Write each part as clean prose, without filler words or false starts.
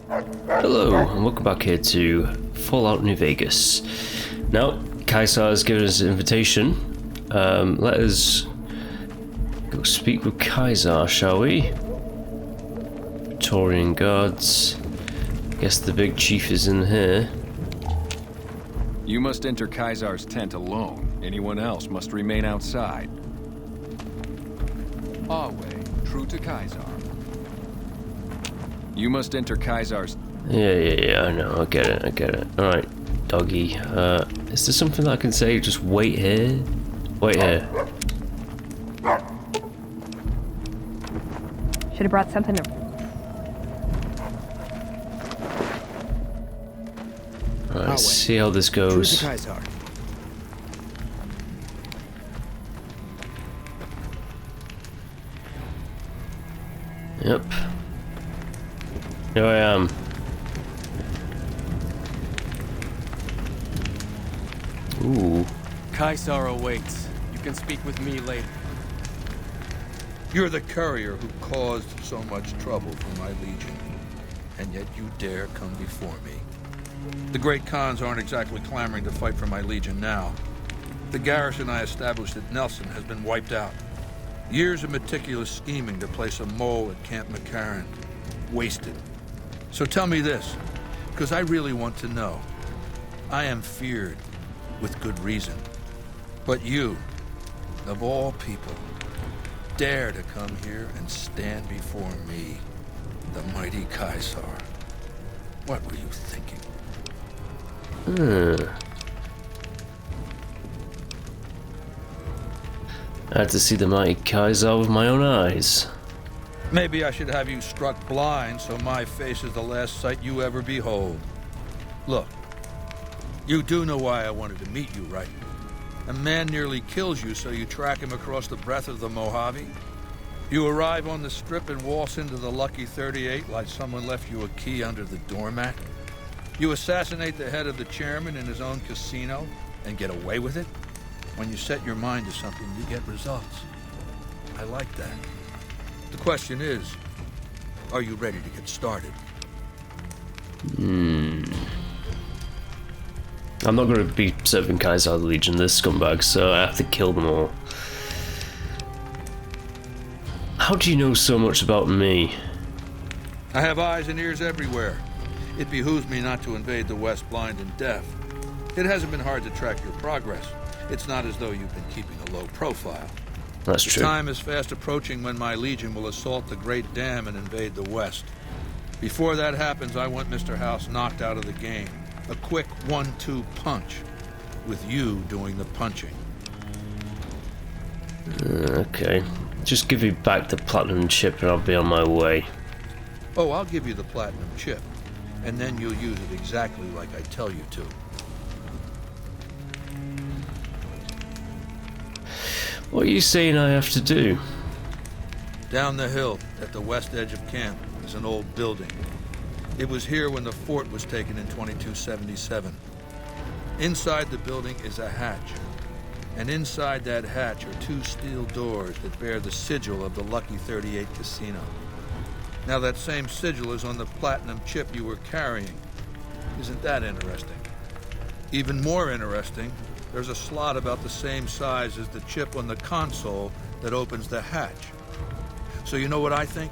Hello, and welcome back here to Fallout New Vegas. Now, Kaisar has given us an invitation. Let us go speak with Kaisar, shall we? Praetorian guards. Guess the big chief is in here. You must enter Kaisar's tent alone. Anyone else must remain outside. Our way, true to Kaisar. You must enter Kaisar's... Yeah, I know, I get it. Alright, doggy. Is there something that I can say? Just wait here? Wait here. Should have brought something to... Alright, let's see how this goes. Yep. Here I am. Ooh. Kaisar awaits. You can speak with me later. You're the courier who caused so much trouble for my legion, and yet you dare come before me. The great Khans aren't exactly clamoring to fight for my legion now. The garrison I established at Nelson has been wiped out. Years of meticulous scheming to place a mole at Camp McCarran. Wasted. So tell me this, because I really want to know. I am feared, with good reason. But you, of all people, dare to come here and stand before me, the mighty Kaisar. What were you thinking? I had to see the mighty Kaisar with my own eyes. Maybe I should have you struck blind so my face is the last sight you ever behold. Look, you do know why I wanted to meet you, right? A man nearly kills you, so you track him across the breadth of the Mojave. You arrive on the strip and waltz into the Lucky 38 like someone left you a key under the doormat. You assassinate the head of the chairman in his own casino and get away with it. When you set your mind to something, you get results. I like that. The question is, are you ready to get started? I'm not going to be serving Kaisar the Legion, this scumbag, so I have to kill them all. How do you know so much about me? I have eyes and ears everywhere. It behooves me not to invade the West blind and deaf. It hasn't been hard to track your progress. It's not as though you've been keeping a low profile. That's true. The time is fast approaching when my legion will assault the Great Dam and invade the West. Before that happens, I want Mr. House knocked out of the game. A quick 1-2 punch, with you doing the punching. Okay. Just give me back the platinum chip and I'll be on my way. Oh, I'll give you the platinum chip, and then you'll use it exactly like I tell you to. What are you saying I have to do? Down the hill, at the west edge of camp, is an old building. It was here when the fort was taken in 2277. Inside the building is a hatch, and inside that hatch are 2 steel doors that bear the sigil of the Lucky 38 casino. Now that same sigil is on the platinum chip you were carrying. Isn't that interesting? Even more interesting, there's a slot about the same size as the chip on the console that opens the hatch. So you know what I think?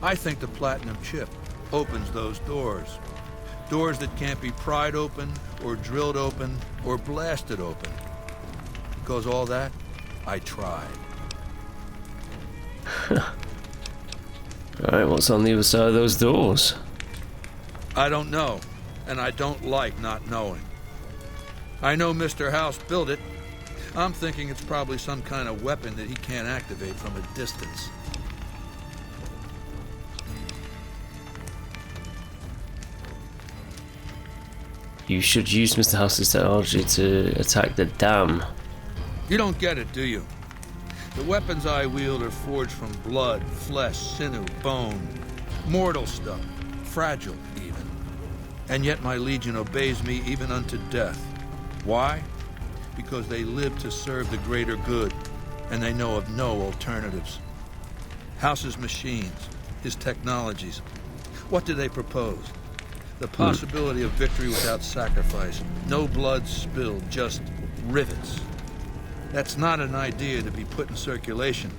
I think the platinum chip opens those doors. Doors that can't be pried open, or drilled open, or blasted open. Because all that, I tried. Alright, what's on the other side of those doors? I don't know, and I don't like not knowing. I know Mr. House built it. I'm thinking it's probably some kind of weapon that he can't activate from a distance. You should use Mr. House's technology to attack the dam. You don't get it, do you? The weapons I wield are forged from blood, flesh, sinew, bone. Mortal stuff. Fragile, even. And yet my legion obeys me even unto death. Why? Because they live to serve the greater good, and they know of no alternatives. House's machines, his technologies, What do they propose? The possibility of victory without sacrifice. No blood spilled, just rivets. That's not an idea to be put in circulation.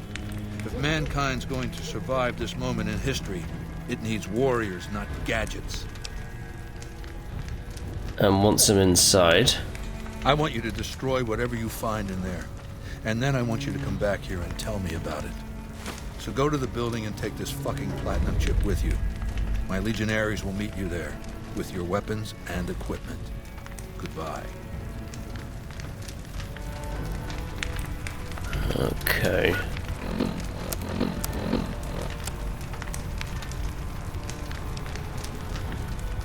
If mankind's going to survive this moment in history, it needs warriors, not gadgets. And once I'm inside... I want you to destroy whatever you find in there. And then I want you to come back here and tell me about it. So go to the building and take this fucking platinum chip with you. My legionaries will meet you there, with your weapons and equipment. Goodbye. Okay.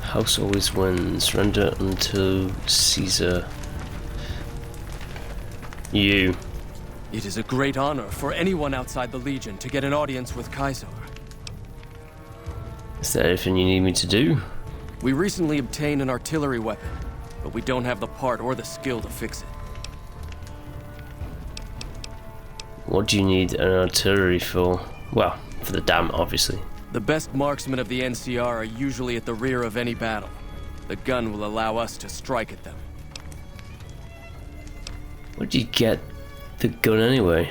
House always wins. Render unto Caesar. You. It is a great honor for anyone outside the Legion to get an audience with Caesar. Is there anything you need me to do? We recently obtained an artillery weapon, but we don't have the part or the skill to fix it. What do you need an artillery for? Well, for the dam, obviously. The best marksmen of the NCR are usually at the rear of any battle. The gun will allow us to strike at them. Where'd you get the gun anyway?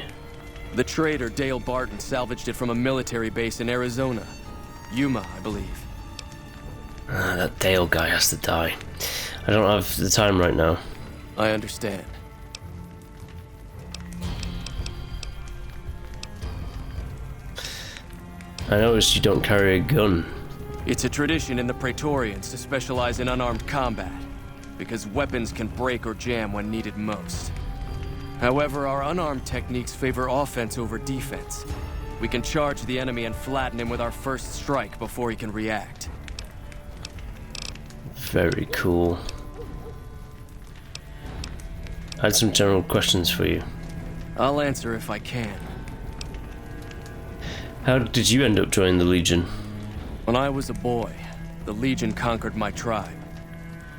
The trader Dale Barton salvaged it from a military base in Arizona. Yuma, I believe. That Dale guy has to die. I don't have the time right now. I understand. I noticed you don't carry a gun. It's a tradition in the Praetorians to specialize in unarmed combat, because weapons can break or jam when needed most. However, our unarmed techniques favor offense over defense. We can charge the enemy and flatten him with our first strike before he can react. Very cool. I had some general questions for you. I'll answer if I can. How did you end up joining the Legion? When I was a boy, the Legion conquered my tribe.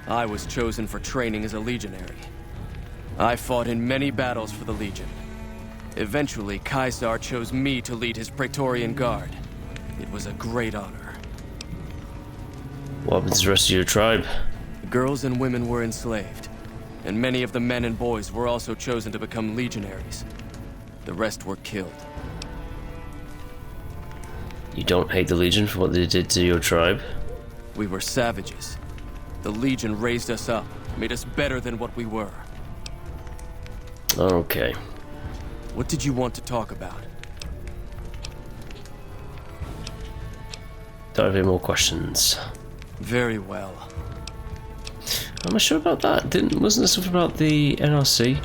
I was chosen for training as a legionary. I fought in many battles for the Legion. Eventually, Caesar chose me to lead his Praetorian Guard. It was a great honor. What happened to the rest of your tribe? Girls and women were enslaved, and many of the men and boys were also chosen to become legionaries. The rest were killed. You don't hate the Legion for what they did to your tribe? We were savages. The Legion raised us up, made us better than what we were. Okay. What did you want to talk about? Don't have any more questions. Very well. Am I sure about that? Wasn't there something about the NRC?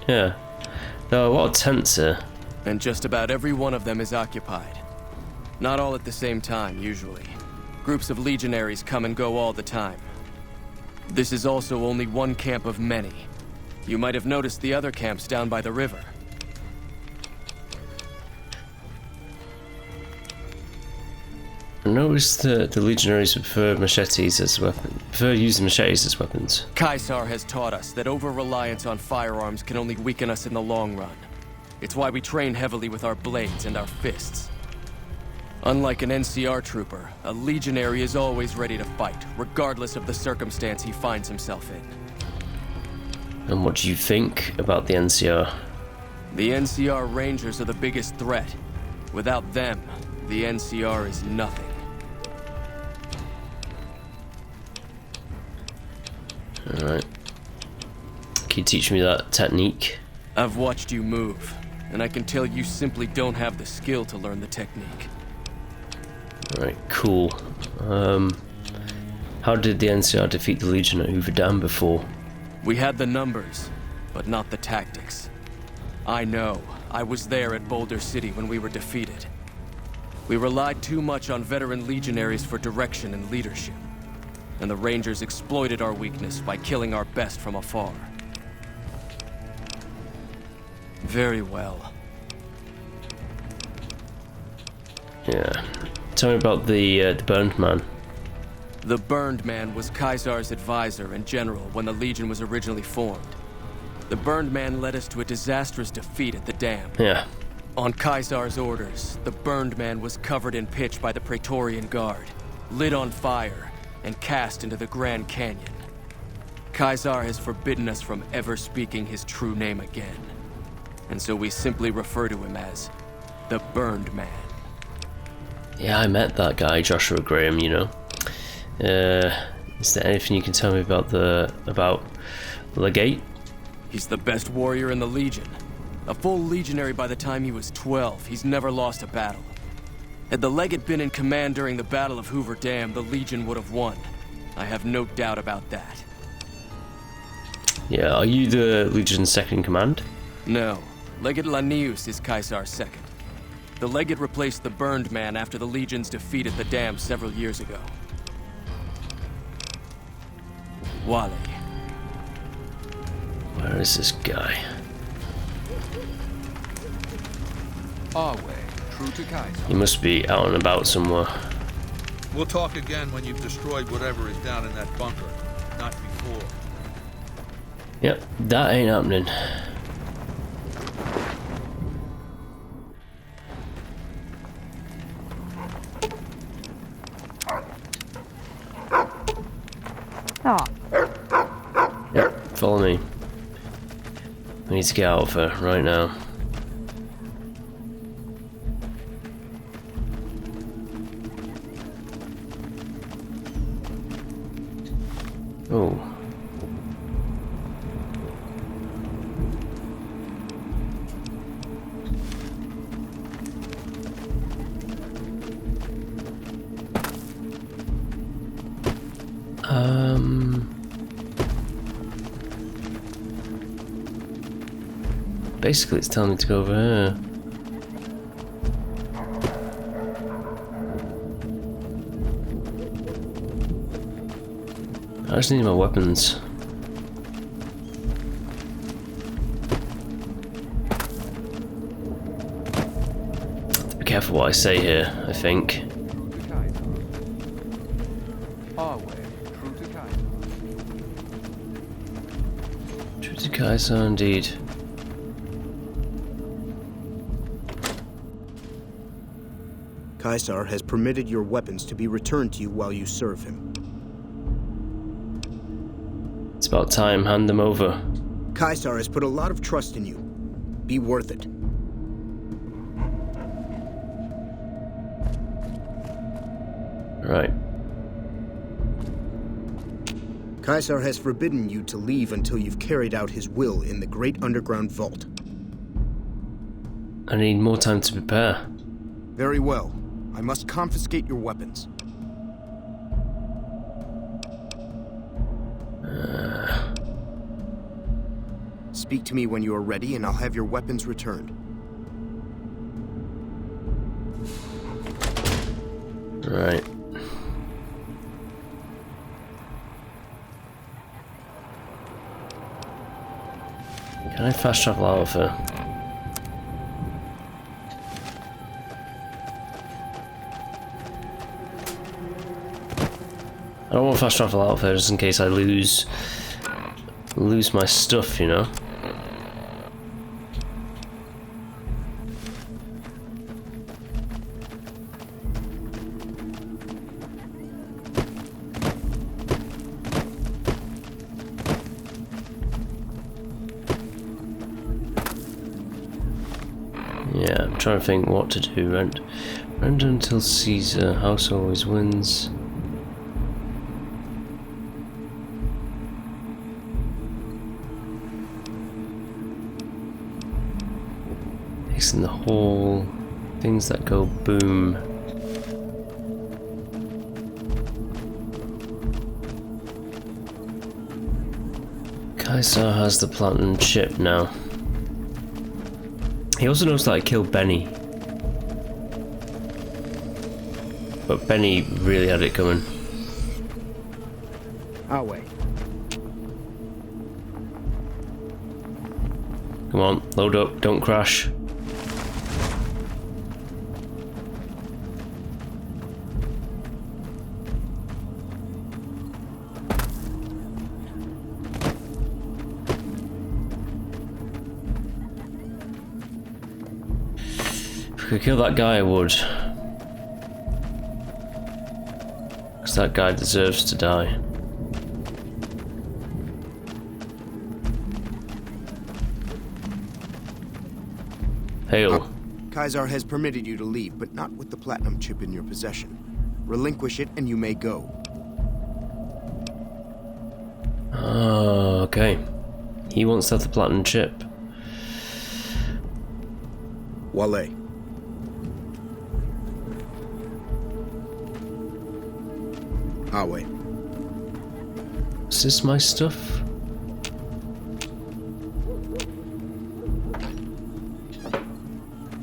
Yeah. There are a lot of tents here. And just about every one of them is occupied. Not all at the same time, usually. Groups of legionaries come and go all the time. This is also only one camp of many. You might have noticed the other camps down by the river. I noticed that the legionaries prefer machetes as weapons. Prefer using machetes as weapons. Caesar has taught us that over-reliance on firearms can only weaken us in the long run. It's why we train heavily with our blades and our fists. Unlike an NCR trooper, a legionary is always ready to fight, regardless of the circumstance he finds himself in. And what do you think about the NCR? The NCR Rangers are the biggest threat. Without them, the NCR is nothing. Alright. Can you teach me that technique? I've watched you move, and I can tell you simply don't have the skill to learn the technique. Alright, cool. How did the NCR defeat the Legion at Hoover Dam before? We had the numbers, but not the tactics. I know. I was there at Boulder City when we were defeated. We relied too much on veteran legionaries for direction and leadership, and the Rangers exploited our weakness by killing our best from afar. Very well. Yeah. Tell me about the Burned Man. The Burned Man was Caesar's advisor and general when the Legion was originally formed. The Burned Man led us to a disastrous defeat at the dam. Yeah. On Caesar's orders, the burned man was covered in pitch by the Praetorian Guard, lit on fire, and cast into the Grand Canyon. Caesar has forbidden us from ever speaking his true name again. And so we simply refer to him as the Burned Man. Yeah, I met that guy, Joshua Graham, you know. Is there anything you can tell me about the Legate? He's the best warrior in the Legion. A full legionary by the time he was 12, he's never lost a battle. Had the Legate been in command during the Battle of Hoover Dam, the Legion would have won. I have no doubt about that. Yeah, are you the Legion's second in command? No. Legate Lanius is Caesar's second. The Legate replaced the Burned Man after the Legions defeated the Dam several years ago. Wally. Where is this guy? Our way, true to Kaiser. He must be out and about somewhere. We'll talk again when you've destroyed whatever is down in that bunker. Not before. Yep, that ain't happening. Yep, follow me. We need to get out of here right now. Oh. Basically it's telling me to go over here. I just need my weapons. Be careful what I say here, I think. True to Kaiser. Our way, true to Kaiser. True to Kaiser, indeed. Caesar has permitted your weapons to be returned to you while you serve him. It's about time, hand them over. Caesar has put a lot of trust in you. Be worth it. Right. Caesar has forbidden you to leave until you've carried out his will in the great underground vault. I need more time to prepare. Very well. I must confiscate your weapons. Speak to me when you are ready, and I'll have your weapons returned. Right. Can I fast travel out of here? I don't want to fast travel out of here just in case I lose my stuff, you know? Yeah, I'm trying to think what to do. Render until Caesar. House always wins. In the hall, things that go boom. Caesar has the platinum chip now. He also knows that I killed Benny, but Benny really had it coming. I'll wait. Come on, load up, don't crash. could kill that guy, I would. Because that guy deserves to die. Hail. Kaisar has permitted you to leave, but not with the platinum chip in your possession. Relinquish it and you may go. Oh, okay. He wants to have the platinum chip. Wale. Awe. Is this my stuff?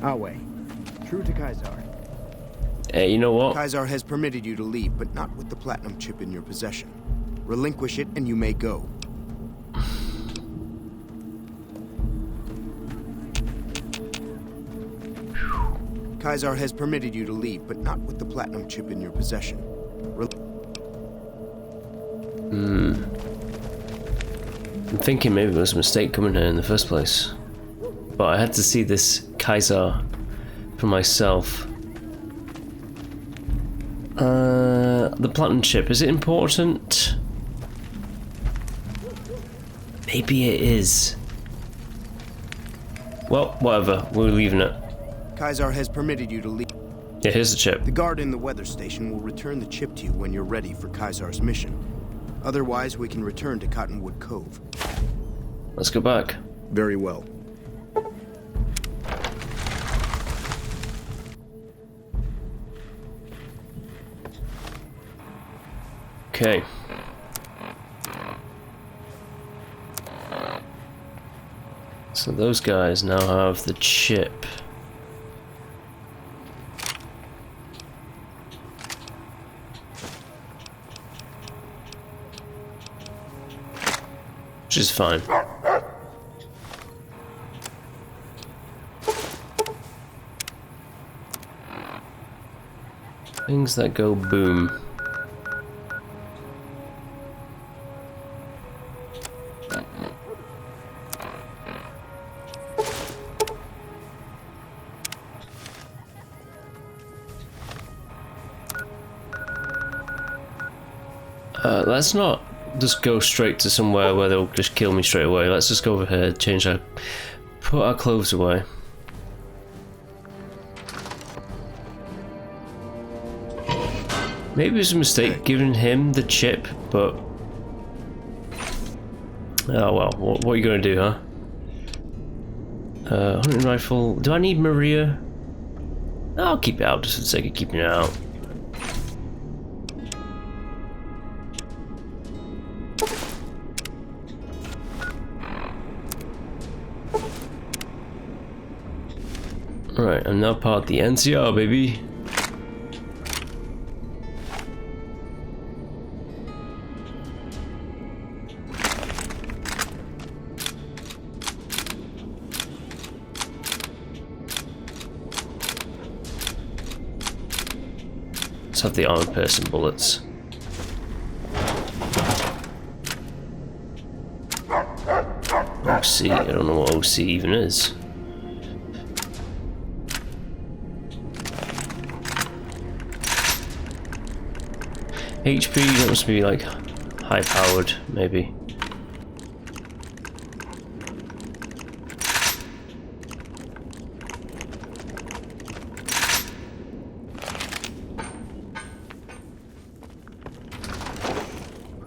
Awe. True to Kaisar. Hey, you know what? Kaisar has permitted you to leave, but not with the platinum chip in your possession. Relinquish it and you may go. Kaisar has permitted you to leave, but not with the platinum chip in your possession. I'm thinking maybe it was a mistake coming here in the first place. But I had to see this Kaisar for myself. The platinum chip, is it important? Maybe it is. Well, whatever, we're leaving it. Kaisar has permitted you to leave. Yeah, here's the chip. The guard in the weather station will return the chip to you when you're ready for Kaisar's mission. Otherwise, we can return to Cottonwood Cove. Let's go back. Very well. Okay. So those guys now have the chip. Which is fine. Things that go boom. Let's not just go straight to somewhere where they'll just kill me straight away. Let's just go over here, change our... put our clothes away. Maybe it was a mistake giving him the chip, but... oh well, what are you gonna do, huh? Hunting rifle... do I need Maria? I'll keep it out just for the sake of keeping it out. Alright, I'm now part of the NCR, baby. Let's have the armored person bullets. OC, I don't know what OC even is. HP, that must be like high powered, maybe.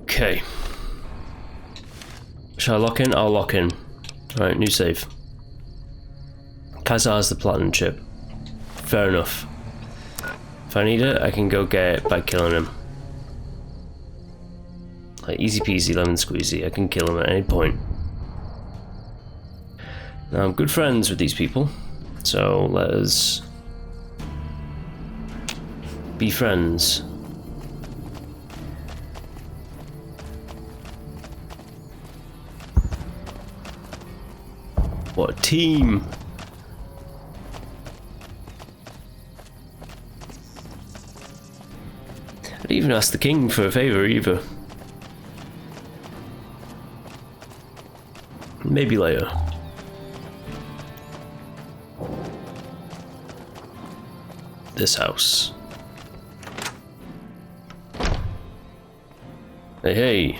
Okay. Shall I lock in? I'll lock in. Alright, new save. Kaisar has the platinum chip. Fair enough. If I need it, I can go get it by killing him. Like easy peasy lemon squeezy, I can kill him at any point. Now I'm good friends with these people, so let us be friends. What a team! I didn't even ask the king for a favour either. Maybe later. this house. Hey, hey.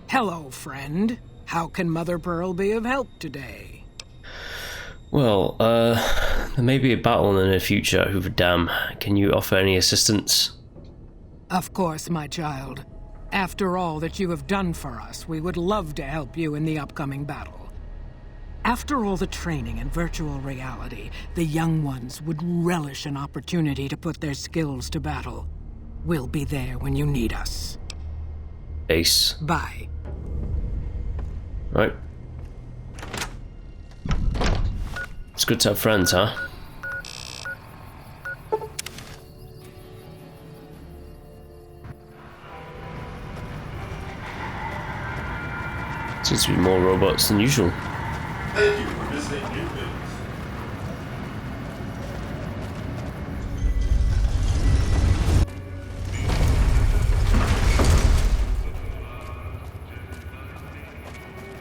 Hello, friend. How can Mother Pearl be of help today? Well, there may be a battle in the near future at Hoover Dam. Can you offer any assistance? Of course, my child. After all that you have done for us, we would love to help you in the upcoming battle. After all the training in virtual reality, the young ones would relish an opportunity to put their skills to battle. We'll be there when you need us. Ace. Bye. Right. It's good to have friends, huh? Seems to be more robots than usual. Thank you for visiting New Vegas.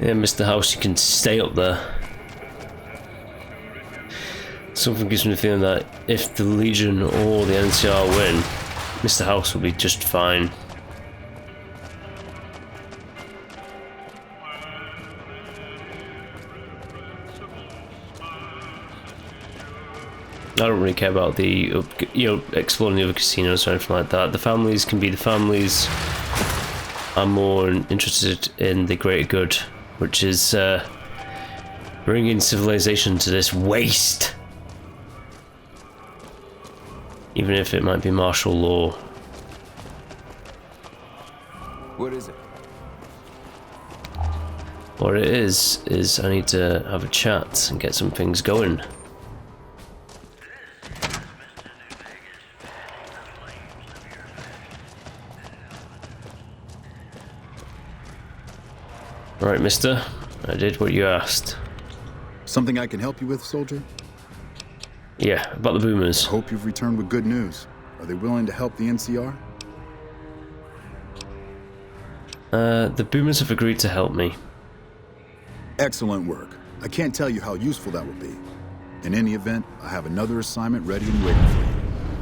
Yeah, Mr. House, you can stay up there. Something gives me the feeling that if the Legion or the NCR win, Mr. House will be just fine. I don't really care about the, exploring the other casinos or anything like that. The families can be the families. I'm more interested in the greater good, which is bringing civilization to this waste. Even if it might be martial law. What is it? What it is I need to have a chat and get some things going. Right, mister. I did what you asked. Something I can help you with, soldier? Yeah, about the boomers. Hope you've returned with good news. Are they willing to help the NCR? The boomers have agreed to help me. Excellent work. I can't tell you how useful that will be. In any event, I have another assignment ready and waiting for you.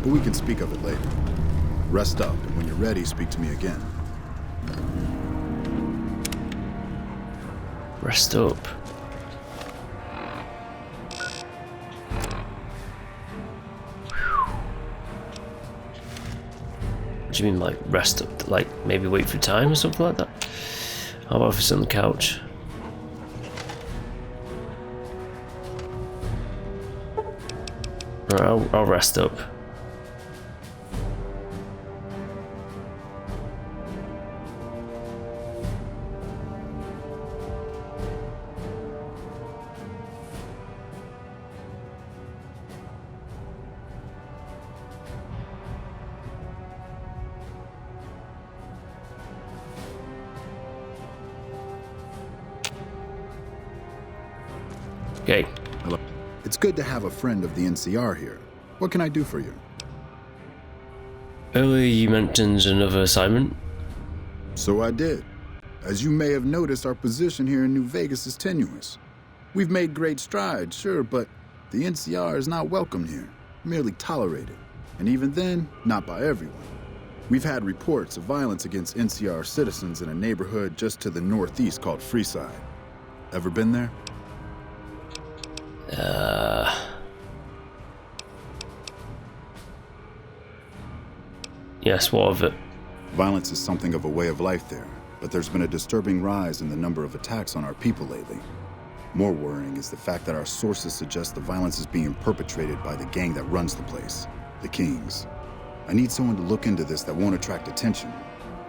But we can speak of it later. Rest up, and when you're ready, speak to me again. Rest up. What do you mean, like, rest up? Like, maybe wait for time or something like that? How about if it's on the couch? Alright, I'll rest up. Okay. Hello. It's good to have a friend of the NCR here. What can I do for you? Earlier you mentioned another assignment. So I did. As you may have noticed, our position here in New Vegas is tenuous. We've made great strides, sure, but the NCR is not welcome here, merely tolerated. And even then, not by everyone. We've had reports of violence against NCR citizens in a neighborhood just to the northeast called Freeside. Ever been there? Yes, what of it? Violence is something of a way of life there, but there's been a disturbing rise in the number of attacks on our people lately. More worrying is the fact that our sources suggest the violence is being perpetrated by the gang that runs the place, the Kings. I need someone to look into this that won't attract attention.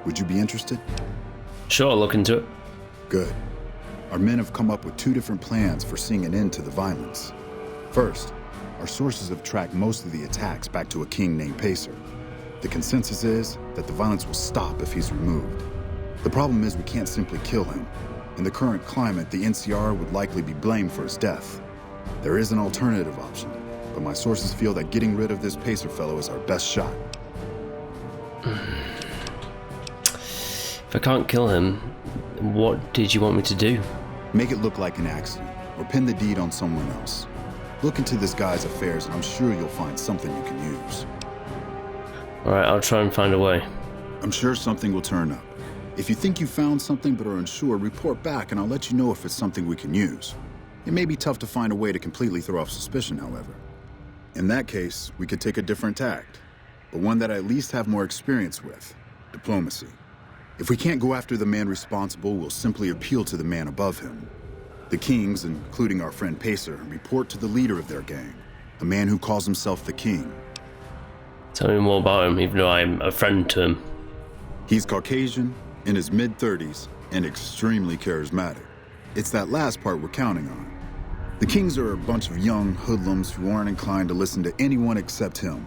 Would you be interested? Sure, I'll look into it. Good. Our men have come up with 2 different plans for seeing an end to the violence. First, our sources have tracked most of the attacks back to a king named Pacer. The consensus is that the violence will stop if he's removed. The problem is we can't simply kill him. In the current climate, the NCR would likely be blamed for his death. There is an alternative option, but my sources feel that getting rid of this Pacer fellow is our best shot. If I can't kill him, what did you want me to do? Make it look like an accident, or pin the deed on someone else. Look into this guy's affairs and I'm sure you'll find something you can use. Alright, I'll try and find a way. I'm sure something will turn up. If you think you found something but are unsure, report back and I'll let you know if it's something we can use. It may be tough to find a way to completely throw off suspicion, however. In that case, we could take a different tact, but one that I at least have more experience with: diplomacy. If we can't go after the man responsible, we'll simply appeal to the man above him. The kings, including our friend Pacer, report to the leader of their gang, a man who calls himself the King. Tell me more about him, even though I'm a friend to him. He's Caucasian, in his mid-30s, and extremely charismatic. It's that last part we're counting on. The Kings are a bunch of young hoodlums who aren't inclined to listen to anyone except him.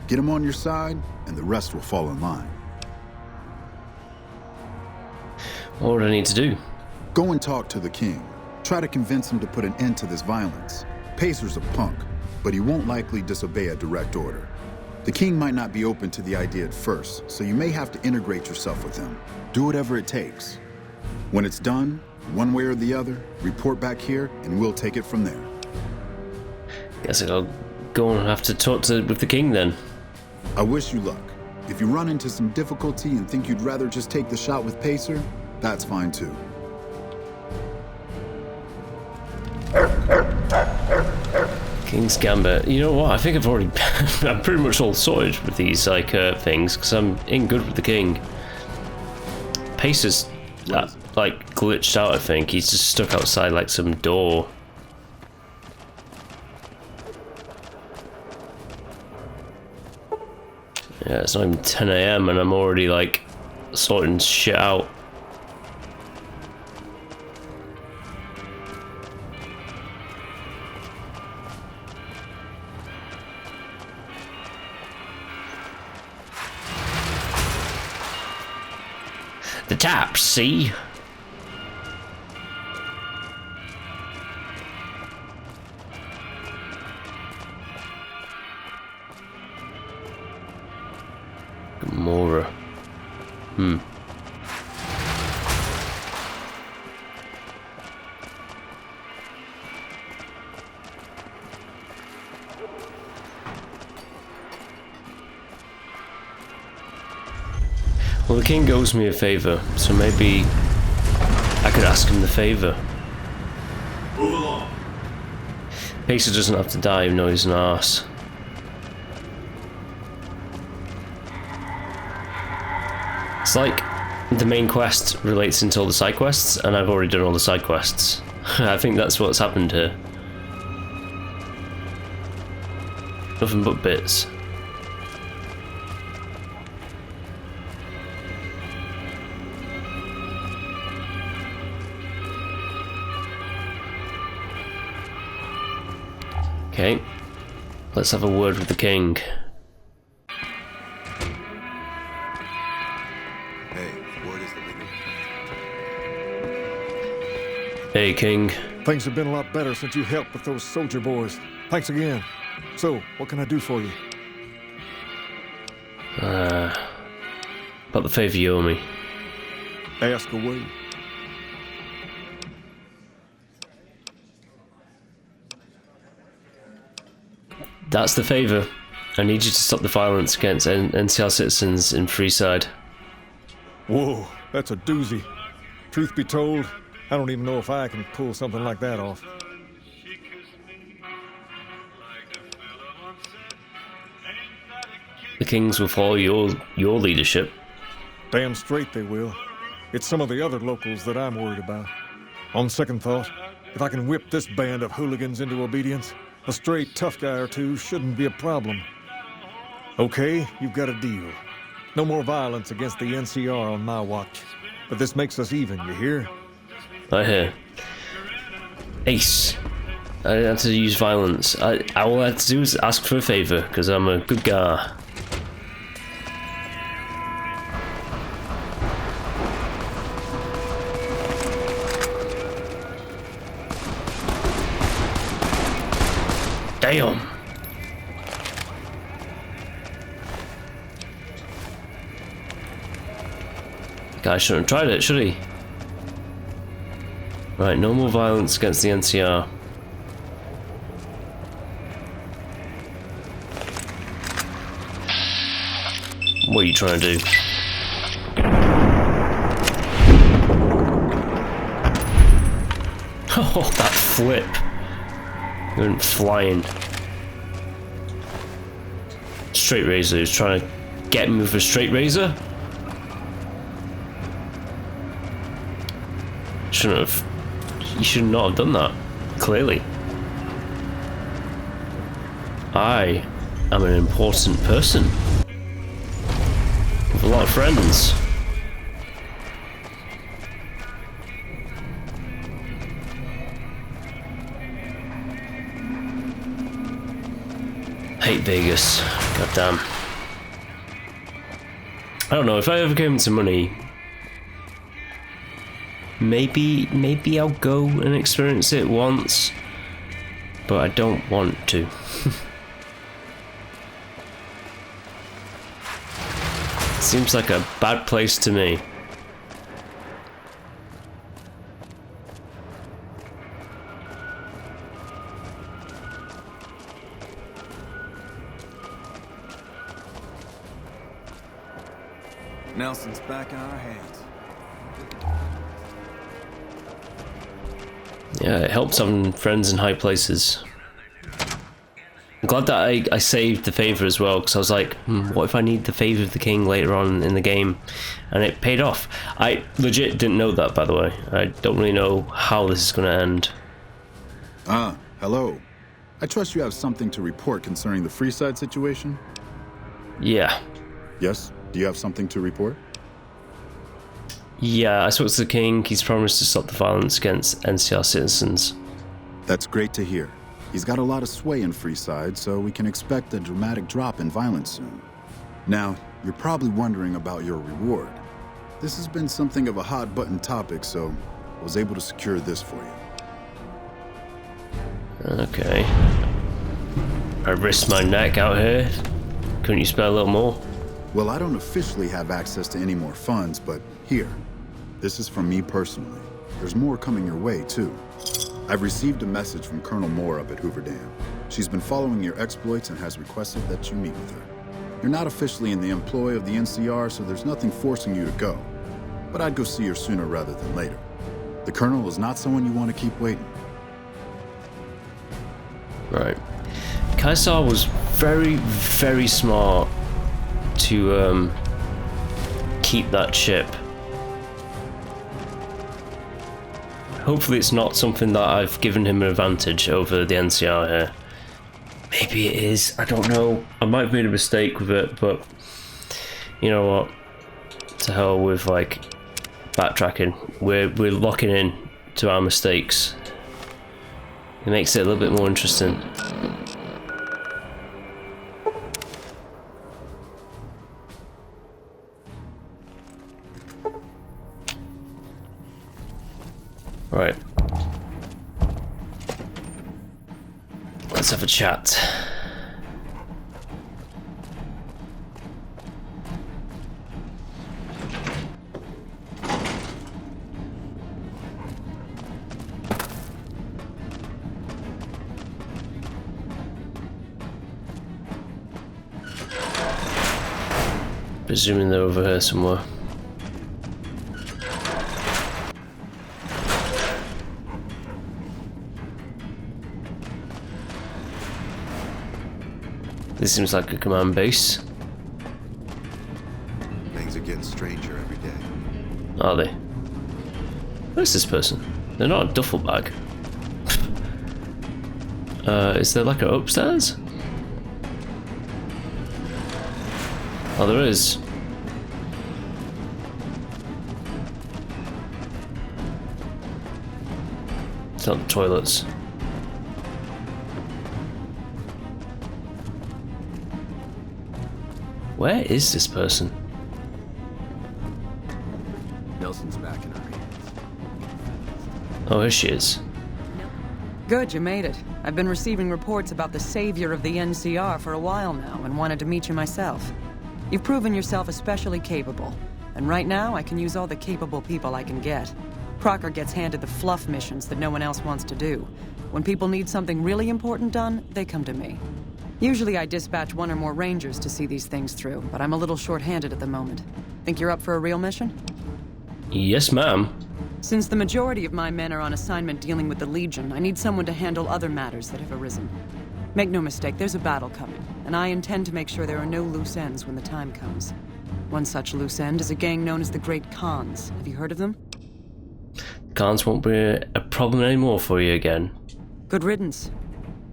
Get him on your side, and the rest will fall in line. What would I need to do? Go and talk to the King. Try to convince him to put an end to this violence. Pacer's a punk, but he won't likely disobey a direct order. The King might not be open to the idea at first, so you may have to integrate yourself with him. Do whatever it takes. When it's done, one way or the other, report back here, and we'll take it from there. Guess I'll go and have to talk with the King then. I wish you luck. If you run into some difficulty and think you'd rather just take the shot with Pacer, that's fine too. King's Gambit. You know what? I think I've already... I'm pretty much all sorted with these, like, things, because I'm in good with the King. Pacer's, like, glitched out, I think. He's just stuck outside, like, some door. Yeah, it's not even 10 AM and I'm already, like, sorting shit out. The taps, see? Gamora. Well, the King owes me a favor, so maybe I could ask him the favor. Move along. Pacer doesn't have to die even though he's an arse. It's like the main quest relates into all the side quests, and I've already done all the side quests. I think that's what's happened here. Nothing but bits. Okay, let's have a word with the King. Hey, King. Things have been a lot better since you helped with those soldier boys. Thanks again. So, what can I do for you? About the favor you owe me. Ask away. That's the favor. I need you to stop the violence against NCR citizens in Freeside. Whoa, that's a doozy. Truth be told, I don't even know if I can pull something like that off. The Kings will follow your leadership. Damn straight they will. It's some of the other locals that I'm worried about. On second thought, if I can whip this band of hooligans into obedience, a stray tough guy or two shouldn't be a problem. Okay, you've got a deal. No more violence against the NCR on my watch. But this makes us even, you hear? I hear. Ace. I didn't have to use violence. All I had to do was ask for a favor, because I'm a good guy. Damn. Guy shouldn't have tried it, should he? Right, no more violence against the NCR. What are you trying to do? Oh, that flip. You went flying. Straight razor. He's trying to get me with a straight razor? Shouldn't have. You should not have done that. Clearly. I am an important person. With a lot of friends. Hate Vegas. Goddamn. I don't know, if I ever came into money, maybe I'll go and experience it once, but I don't want to. Seems like a bad place to me. Nelson's back in our hands. Yeah, it helps having friends in high places. I'm glad that I saved the favor as well, because I was like, what if I need the favor of the king later on in the game? And it paid off. I legit didn't know that, by the way. I don't really know how this is going to end. Ah, hello. I trust you have something to report concerning the Freeside situation? Yeah. Yes? Do you have something to report? Yeah, I spoke to the king. He's promised to stop the violence against NCR citizens. That's great to hear. He's got a lot of sway in Freeside, so we can expect a dramatic drop in violence soon. Now, you're probably wondering about your reward. This has been something of a hot-button topic, so I was able to secure this for you. Okay. I risked my neck out here. Couldn't you spare a little more? Well, I don't officially have access to any more funds, but here. This is from me personally. There's more coming your way, too. I've received a message from Colonel Moore up at Hoover Dam. She's been following your exploits and has requested that you meet with her. You're not officially in the employ of the NCR, so there's nothing forcing you to go. But I'd go see her sooner rather than later. The Colonel is not someone you want to keep waiting. Right. Caesar was very, very smart to keep that chip. Hopefully it's not something that I've given him an advantage over the NCR here. Maybe it is, I don't know. I might have made a mistake with it, but you know what? To hell with like backtracking. We're locking in to our mistakes. It makes it a little bit more interesting. Right. Let's have a chat. Presuming they're over here somewhere. This seems like a command base. Things are getting stranger every day. Are they? Where's this person? They're not a duffel bag. Is there like an upstairs? Oh, there is. It's not the toilets. Where is this person? Nelson's back in our hands. Oh, here she is. Good, you made it. I've been receiving reports about the savior of the NCR for a while now and wanted to meet you myself. You've proven yourself especially capable, and right now I can use all the capable people I can get. Crocker gets handed the fluff missions that no one else wants to do. When people need something really important done, they come to me. Usually I dispatch one or more rangers to see these things through, but I'm a little short-handed at the moment. Think you're up for a real mission? Yes, ma'am. Since the majority of my men are on assignment dealing with the Legion, I need someone to handle other matters that have arisen. Make no mistake, there's a battle coming, and I intend to make sure there are no loose ends when the time comes. One such loose end is a gang known as the Great Khans. Have you heard of them? Khans won't be a problem anymore for you again. Good riddance.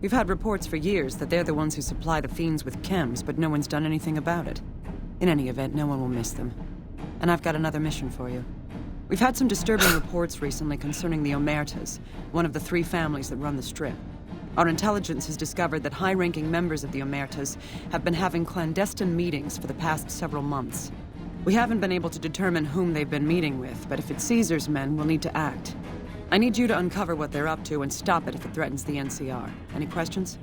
We've had reports for years that they're the ones who supply the fiends with chems, but no one's done anything about it. In any event, no one will miss them. And I've got another mission for you. We've had some disturbing reports recently concerning the Omertas, one of the 3 families that run the Strip. Our intelligence has discovered that high-ranking members of the Omertas have been having clandestine meetings for the past several months. We haven't been able to determine whom they've been meeting with, but if it's Caesar's men, we'll need to act. I need you to uncover what they're up to and stop it if it threatens the NCR. Any questions?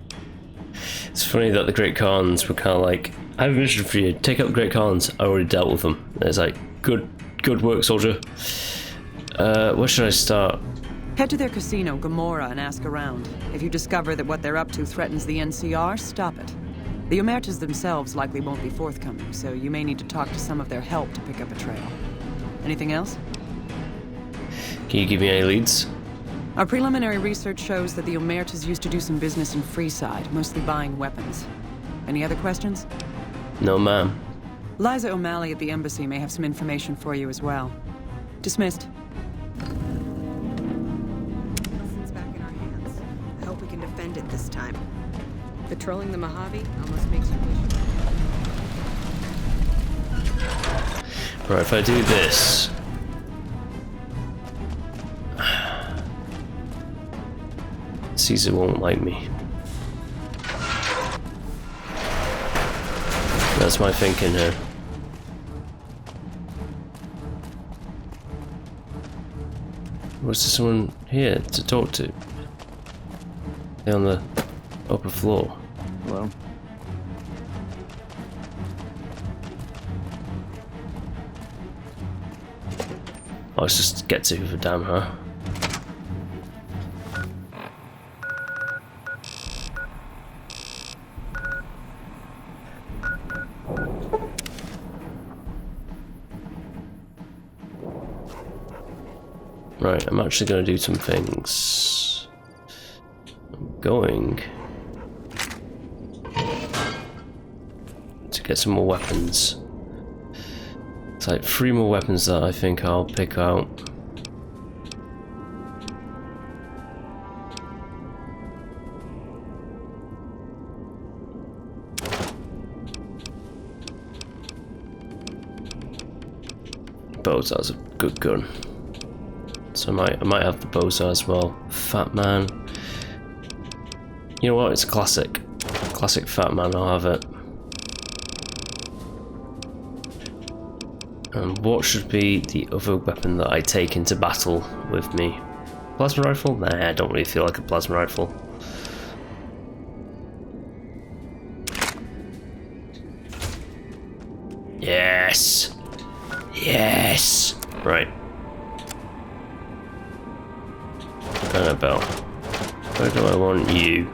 It's funny that the Great Khans were kind of like, I have a mission for you, take out the Great Khans. I already dealt with them. And it's like, good work, soldier. Where should I start? Head to their casino, Gomorrah, and ask around. If you discover that what they're up to threatens the NCR, stop it. The Omertas themselves likely won't be forthcoming, so you may need to talk to some of their help to pick up a trail. Anything else? Can you give me any leads? Our preliminary research shows that the Omertas used to do some business in Freeside, mostly buying weapons. Any other questions? No, ma'am. Liza O'Malley at the embassy may have some information for you as well. Dismissed. Wilson's back in our hands. I hope we can defend it this time. Patrolling the Mojave almost makes you wish. Right, if I do this... Caesar won't like me. That's my thinking here. Was there someone here to talk to? They're on the upper floor. Hello? Oh, let's just get to Hoover Dam, huh? Right, I'm actually going to do some things. I'm going to get some more weapons. It's like 3 more weapons that I think I'll pick out. Bowsar's a good gun. So I might have the Bowsar as well. Fat Man. You know what? It's a classic. Classic Fat Man. I'll have it. And what should be the other weapon that I take into battle with me? Plasma rifle? Nah, I don't really feel like a plasma rifle. Yes! Yes! Right. Annabelle. Where do I want you?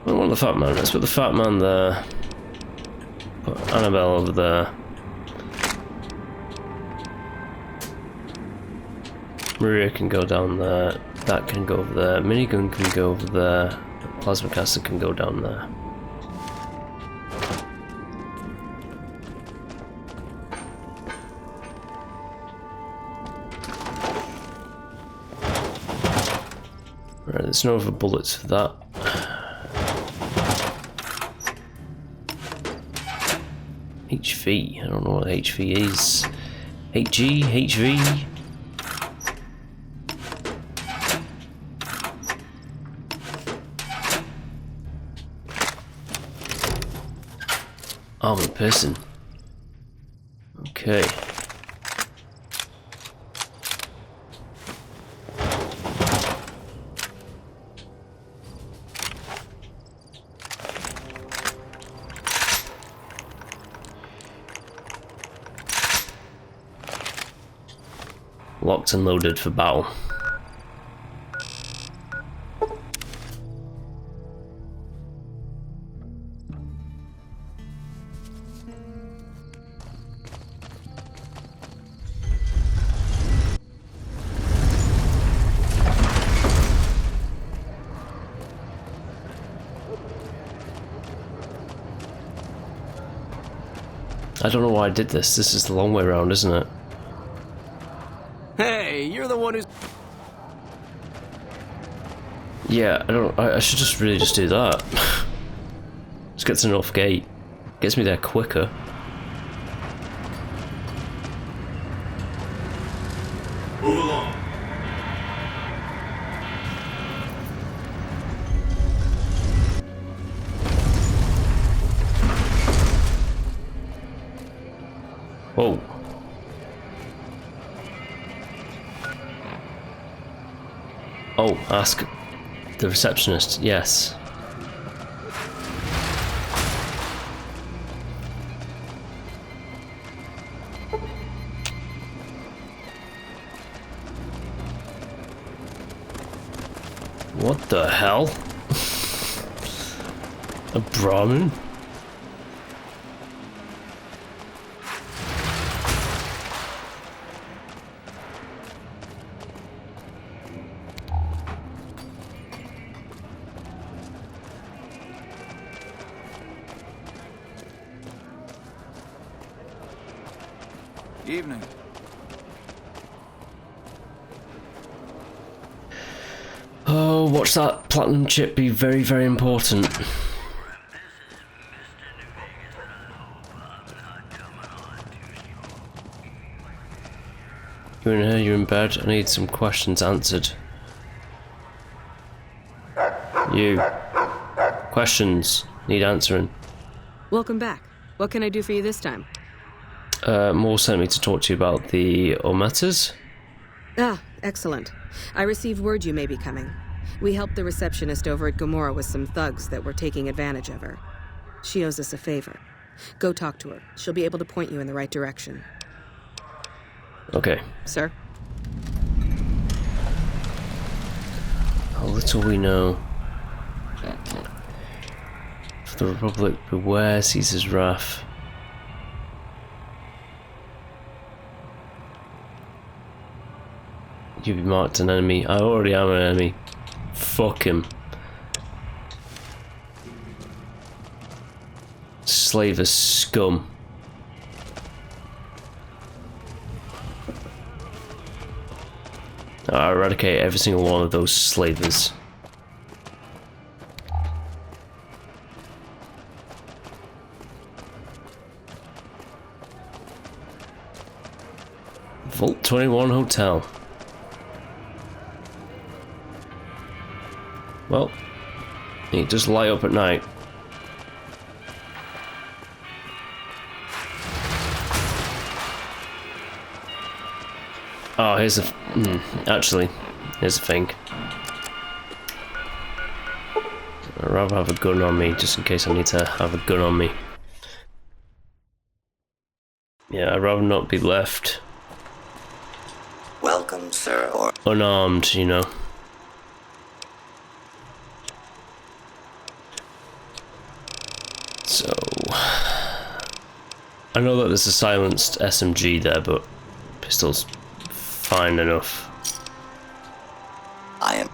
I want the Fat Man. Let's put the Fat Man there. Put Annabelle over there. Maria can go down there. That can go over there. Minigun can go over there. Plasma caster can go down there. Right, there's no other bullets for that. HV. I don't know what HV is. HG? HV? Armored person. Okay. Locked and loaded for battle. I don't know why I did this. This is the long way around, isn't it? Hey, you're the one who's... Yeah, I should just really just do that. Just get to the north gate. Gets me there quicker. Move along. Whoa. Oh, ask the receptionist. Yes. What the hell? A Brahmin? Evening. Oh, watch that platinum chip be very, very important. You're in here, you're in bed. I need some questions answered. You. Questions need answering. Welcome back. What can I do for you this time? Moore sent me to talk to you about the Ometas. Ah, excellent. I received word you may be coming. We helped the receptionist over at Gomorrah with some thugs that were taking advantage of her. She owes us a favor. Go talk to her. She'll be able to point you in the right direction. Okay. Sir? How little we know. For the Republic, beware Caesar's wrath. You'll be marked an enemy. I already am an enemy. Fuck him. Slave as scum. I eradicate every single one of those slavers. Vault 21 Hotel. Well, it does light up at night. Oh, here's a... actually, here's the thing. I'd rather have a gun on me, just in case I need to have a gun on me. Yeah, I'd rather not be left... Welcome, sir, or... unarmed, you know. So... I know that there's a silenced SMG there, but... pistol's fine enough. I am...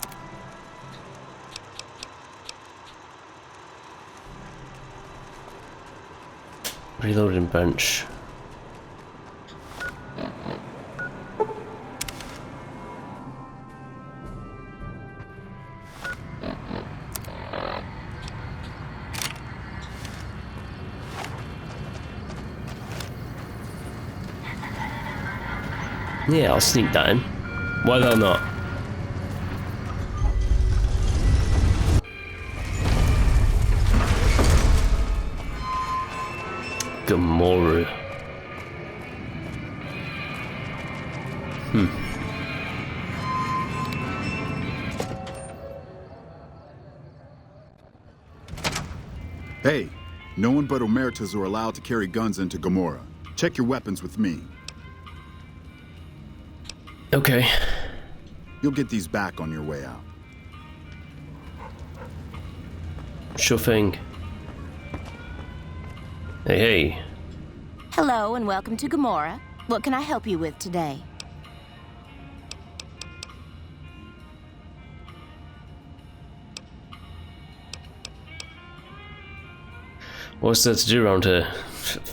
Reloading bench. Yeah, I'll sneak that in. Why the hell not? Gomorrah. Hey, no one but Omertas are allowed to carry guns into Gomorrah. Check your weapons with me. Okay. You'll get these back on your way out. Sure thing. Hey, hey. Hello and welcome to Gomorrah. What can I help you with today? What's there to do around here?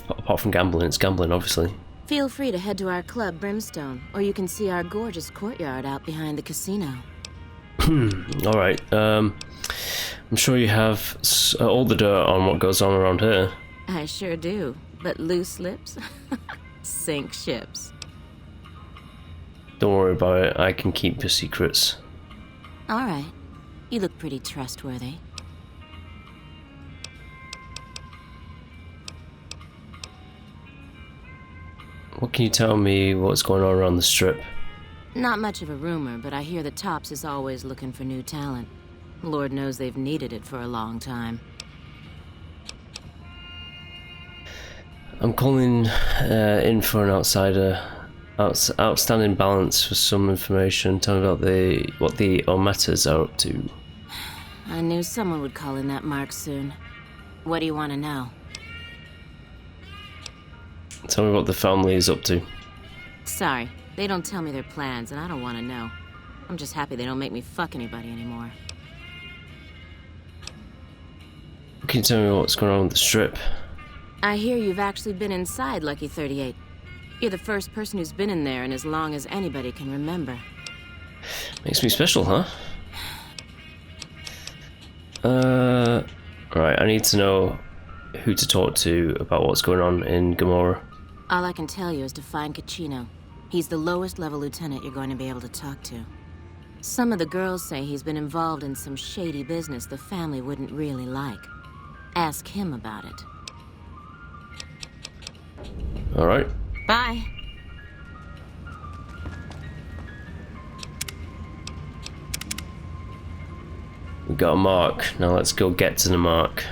Apart from gambling, it's gambling, obviously. Feel free to head to our club, Brimstone, or you can see our gorgeous courtyard out behind the casino. Alright, I'm sure you have all the dirt on what goes on around here. I sure do, but loose lips sink ships. Don't worry about it, I can keep your secrets. Alright, you look pretty trustworthy. What can you tell me what's going on around the strip? Not much of a rumor, but I hear that Tops is always looking for new talent. Lord knows they've needed it for a long time. I'm calling in for an outstanding balance for some information. Tell me about what the Ometas are up to. I knew someone would call in that mark soon. What do you want to know? Tell me what the family is up to. Sorry, they don't tell me their plans, and I don't want to know. I'm just happy they don't make me fuck anybody anymore. Can you tell me what's going on with the strip? I hear you've actually been inside Lucky 38. You're the first person who's been in there in as long as anybody can remember. Makes me special, huh? Right, I need to know who to talk to about what's going on in Gomorrah. All I can tell you is to find Kachino. He's the lowest level lieutenant you're going to be able to talk to. Some of the girls say he's been involved in some shady business the family wouldn't really like. Ask him about it. Alright. Bye. We got a mark. Now let's go get to the mark.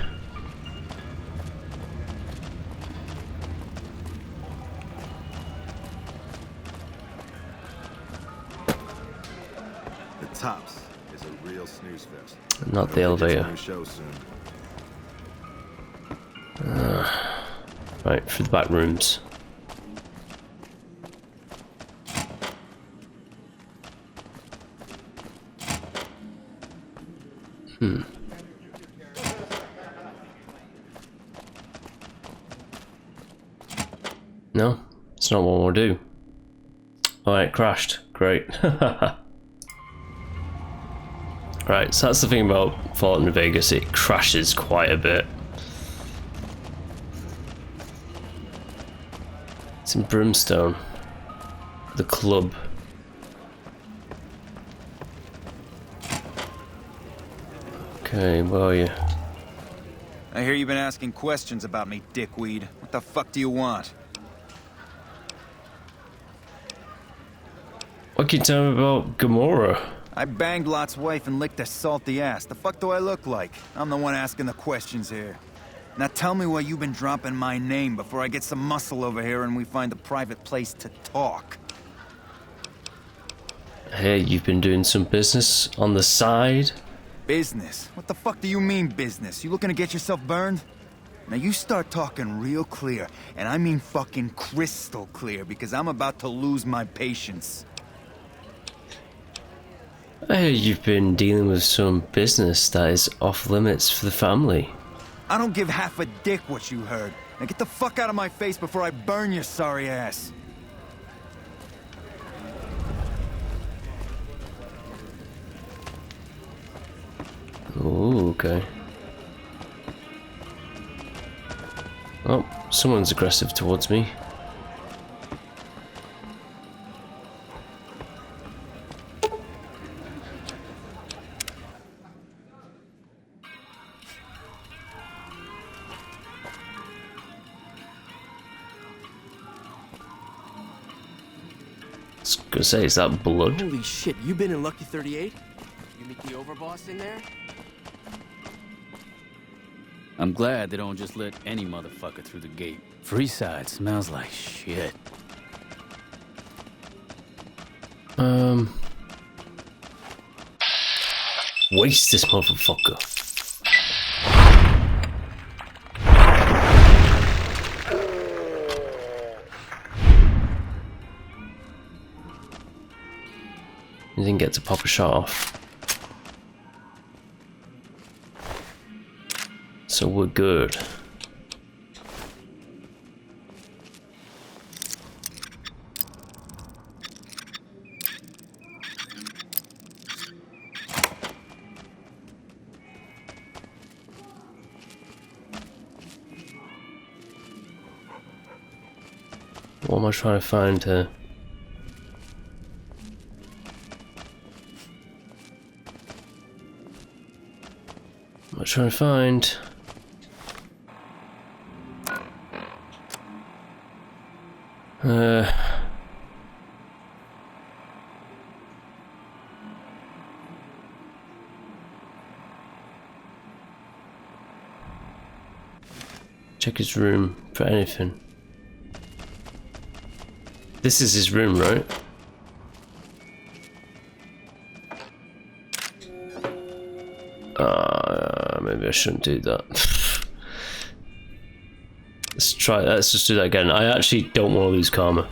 The Tops is a real snooze fest. Not the elevator. Right, through the back rooms. No, it's not what we'll do. Alright, crashed. Great. Right, so that's the thing about Fallout New Vegas, it crashes quite a bit. It's in Brimstone. The club. Okay, where are you? I hear you've been asking questions about me, dickweed. What the fuck do you want? What can you tell me about Gomorrah? I banged Lot's wife and licked her salty ass. The fuck do I look like? I'm the one asking the questions here. Now tell me why you've been dropping my name before I get some muscle over here and we find a private place to talk. Hey, you've been doing some business on the side? Business? What the fuck do you mean business? You looking to get yourself burned? Now you start talking real clear, and I mean fucking crystal clear, because I'm about to lose my patience. Hey, you've been dealing with some business that is off limits for the family. I don't give half a dick what you heard. Now get the fuck out of my face before I burn your sorry ass. Oh, okay. Oh, someone's aggressive towards me. I was gonna say, is that blood? Holy shit, you been in Lucky 38? You meet the overboss in there? I'm glad they don't just let any motherfucker through the gate. Freeside smells like shit. Waste this motherfucker. You didn't get to pop a shot off. So we're good. What am I trying to find here? What am I trying to find? Check his room for anything. This is his room, right? Maybe I shouldn't do that. Let's just do that again. I actually don't want to lose karma.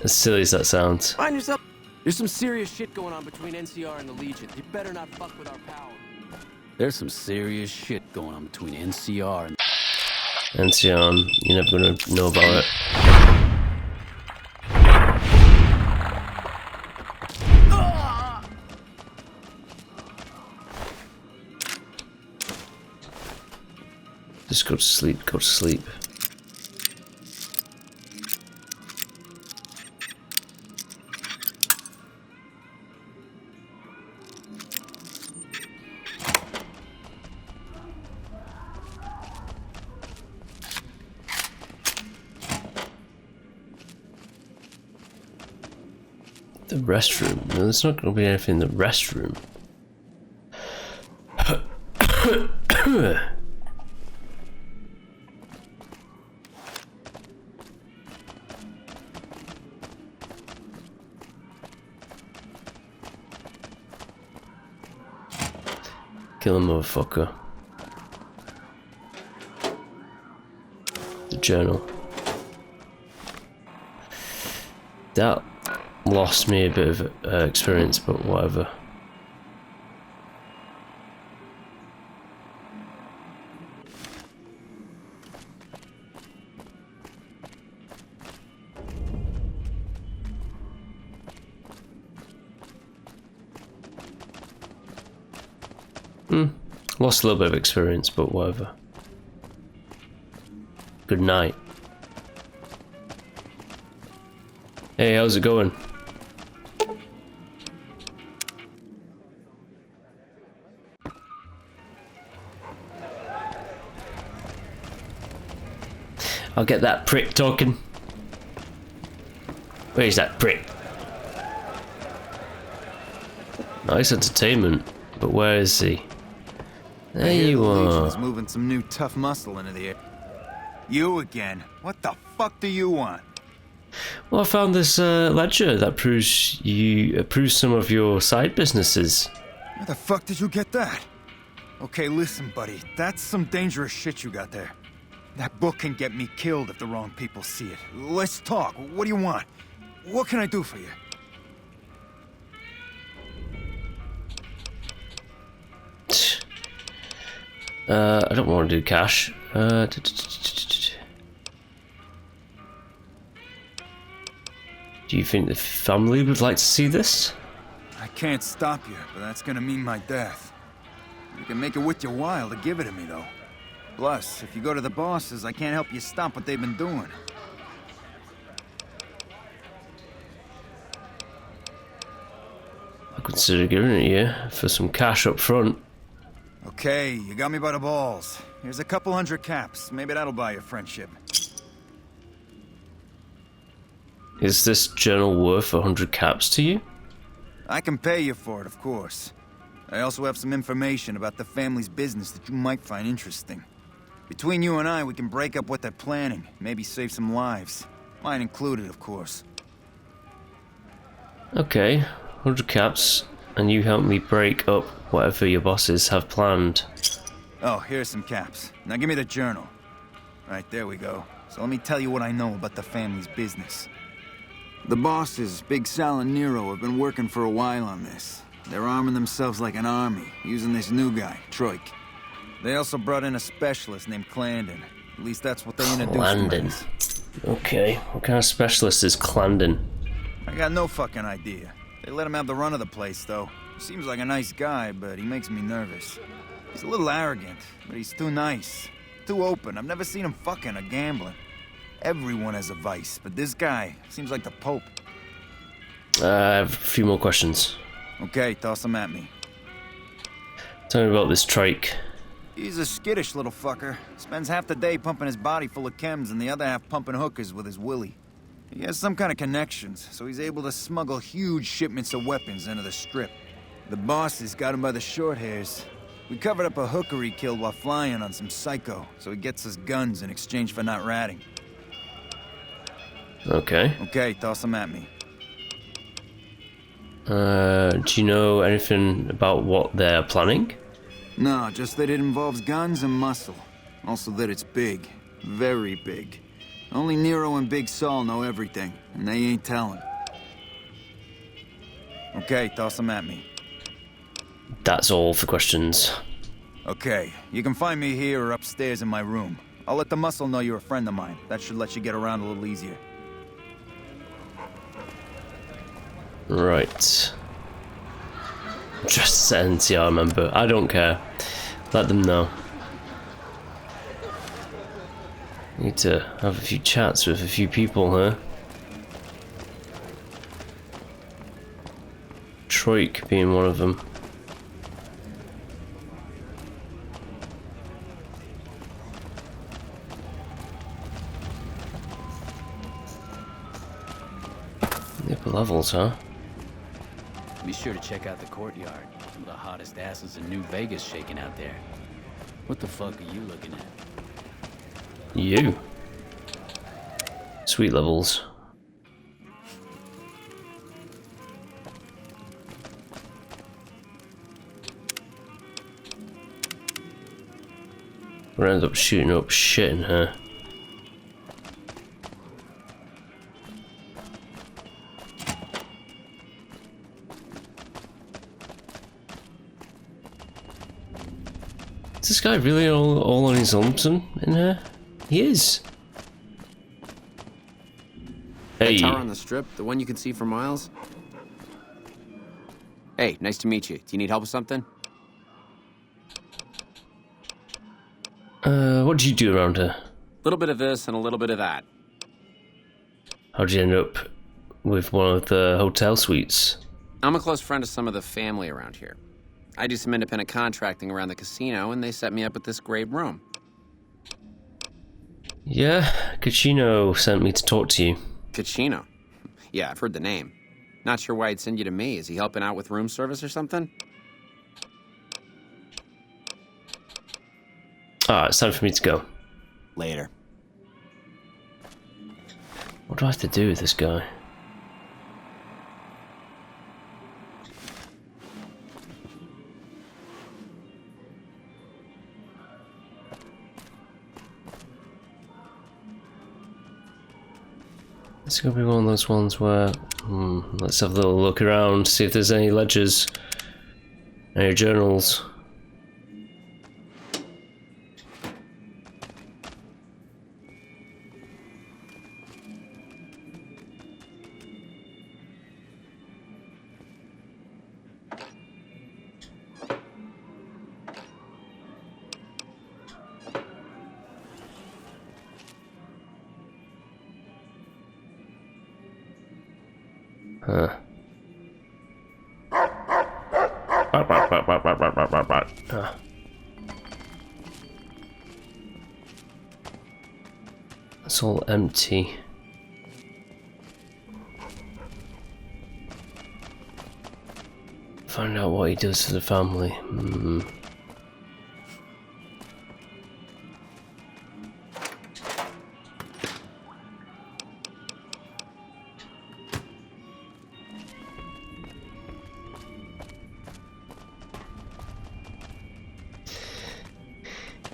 As silly as that sounds. Find yourself. There's some serious shit going on between NCR and the Legion. You better not fuck with our power. There's some serious shit going on between NCR and... NCR, you're never gonna know about it. Just go to sleep, go to sleep. The restroom. No, there's not going to be anything in the restroom. Kill a motherfucker. The journal. That lost me a bit of experience, but whatever. Lost a little bit of experience, but whatever. Good night. Hey, how's it going? I'll get that prick talking. Where's that prick? Nice entertainment, but where is he? There you are. Legion's moving some new tough muscle into the air. You again? What the fuck do you want? Well, I found this ledger that proves some of your side businesses. Where the fuck did you get that? Okay, listen, buddy. That's some dangerous shit you got there. That book can get me killed if the wrong people see it. Let's talk. What do you want? What can I do for you? I don't want to do cash. Do you think the family would like to see this? I can't stop you, but that's gonna mean my death. You can make it worth your while to give it to me, though. Plus, if you go to the bosses, I can't help you stop what they've been doing. I consider giving it you for some cash up front. Okay, you got me by the balls. Here's a couple hundred caps. Maybe that'll buy you friendship. Is this journal worth 100 caps to you? I can pay you for it, of course. I also have some information about the family's business that you might find interesting. Between you and I, we can break up what they're planning, maybe save some lives. Mine included, of course. Okay, 100 caps, and you help me break up whatever your bosses have planned. Oh, here's some caps. Now give me the journal. Right, there we go. So let me tell you what I know about the family's business. The bosses, Big Sal and Nero, have been working for a while on this. They're arming themselves like an army, using this new guy, Troik. They also brought in a specialist named Clandon. At least that's what they introduced him as. Okay, what kind of specialist is Clandon? I got no fucking idea. They let him have the run of the place, though. He seems like a nice guy, but he makes me nervous. He's a little arrogant, but he's too nice. Too open. I've never seen him fucking or gambling. Everyone has a vice, but this guy seems like the Pope. I have a few more questions. Okay, toss them at me. Tell me about this trike. He's a skittish little fucker. Spends half the day pumping his body full of chems and the other half pumping hookers with his willy. He has some kind of connections, so he's able to smuggle huge shipments of weapons into the Strip. The bosses got him by the short hairs. We covered up a hooker he killed while flying on some psycho, so he gets us guns in exchange for not ratting. Okay. Okay, toss them at me. Do you know anything about what they're planning? No, just that it involves guns and muscle. Also that it's big. Very big. Only Nero and Big Saul know everything, and they ain't telling. Okay, toss them at me. That's all for questions. Okay, you can find me here or upstairs in my room. I'll let the muscle know you're a friend of mine. That should let you get around a little easier. Right. Just NCR member. I don't care. Let them know. Need to have a few chats with a few people, huh? Troik being one of them. The upper levels, huh? Be sure to check out the courtyard. Some of the hottest asses in New Vegas shaking out there. What the fuck are you looking at? You. Sweet levels. We'll end up shooting up shit in her. Is this guy really all on his lonesome in here? He is. Hey. That tower on the Strip, the one you can see for miles? Hey, nice to meet you. Do you need help with something? What did you do around here? A little bit of this and a little bit of that. How'd you end up with one of the hotel suites? I'm a close friend of some of the family around here. I do some independent contracting around the casino, and they set me up with this great room. Yeah, Cachino sent me to talk to you. Cachino? Yeah, I've heard the name. Not sure why he'd send you to me. Is he helping out with room service or something? It's time for me to go. Later. What do I have to do with this guy? It's gonna be one of those ones where, let's have a little look around, see if there's any ledgers, any journals. It's all empty. Find out what he does to the family.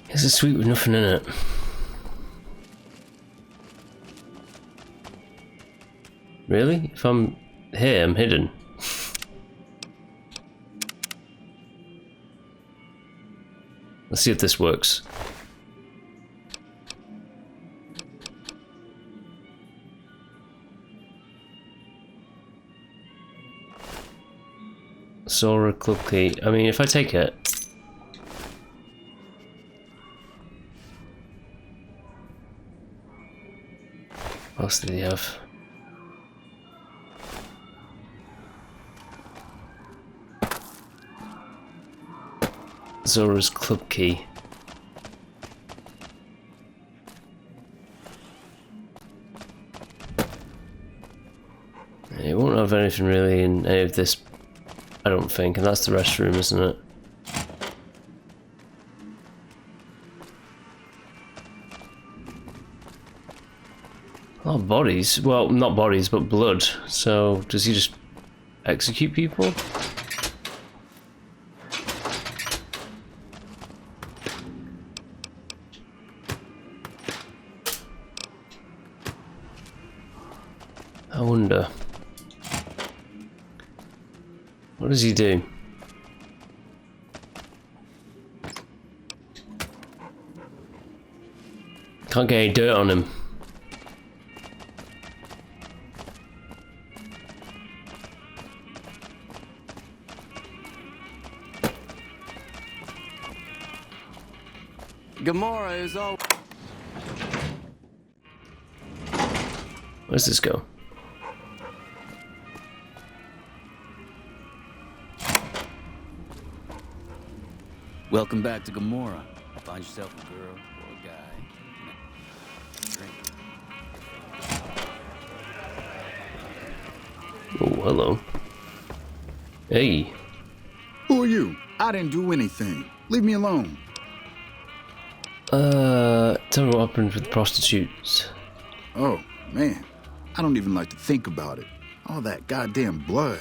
It's a suite with nothing in it. Really? If I'm here, I'm hidden. Let's see if this works. Sora Club Key. I mean, if I take it. What else did he have? Zora's club key. It won't have anything really in any of this, I don't think, and that's the restroom, isn't it? A lot of bodies. Well, not bodies, but blood. So, does he just execute people? I wonder. What does he do? Can't get any dirt on him. Gamora is all. Where's this go? Welcome back to Gamora. Find yourself a girl or a guy. Drink. Oh, hello. Hey. Who are you? I didn't do anything. Leave me alone. Tell me what happened with the prostitutes. Oh, man. I don't even like to think about it. All that goddamn blood.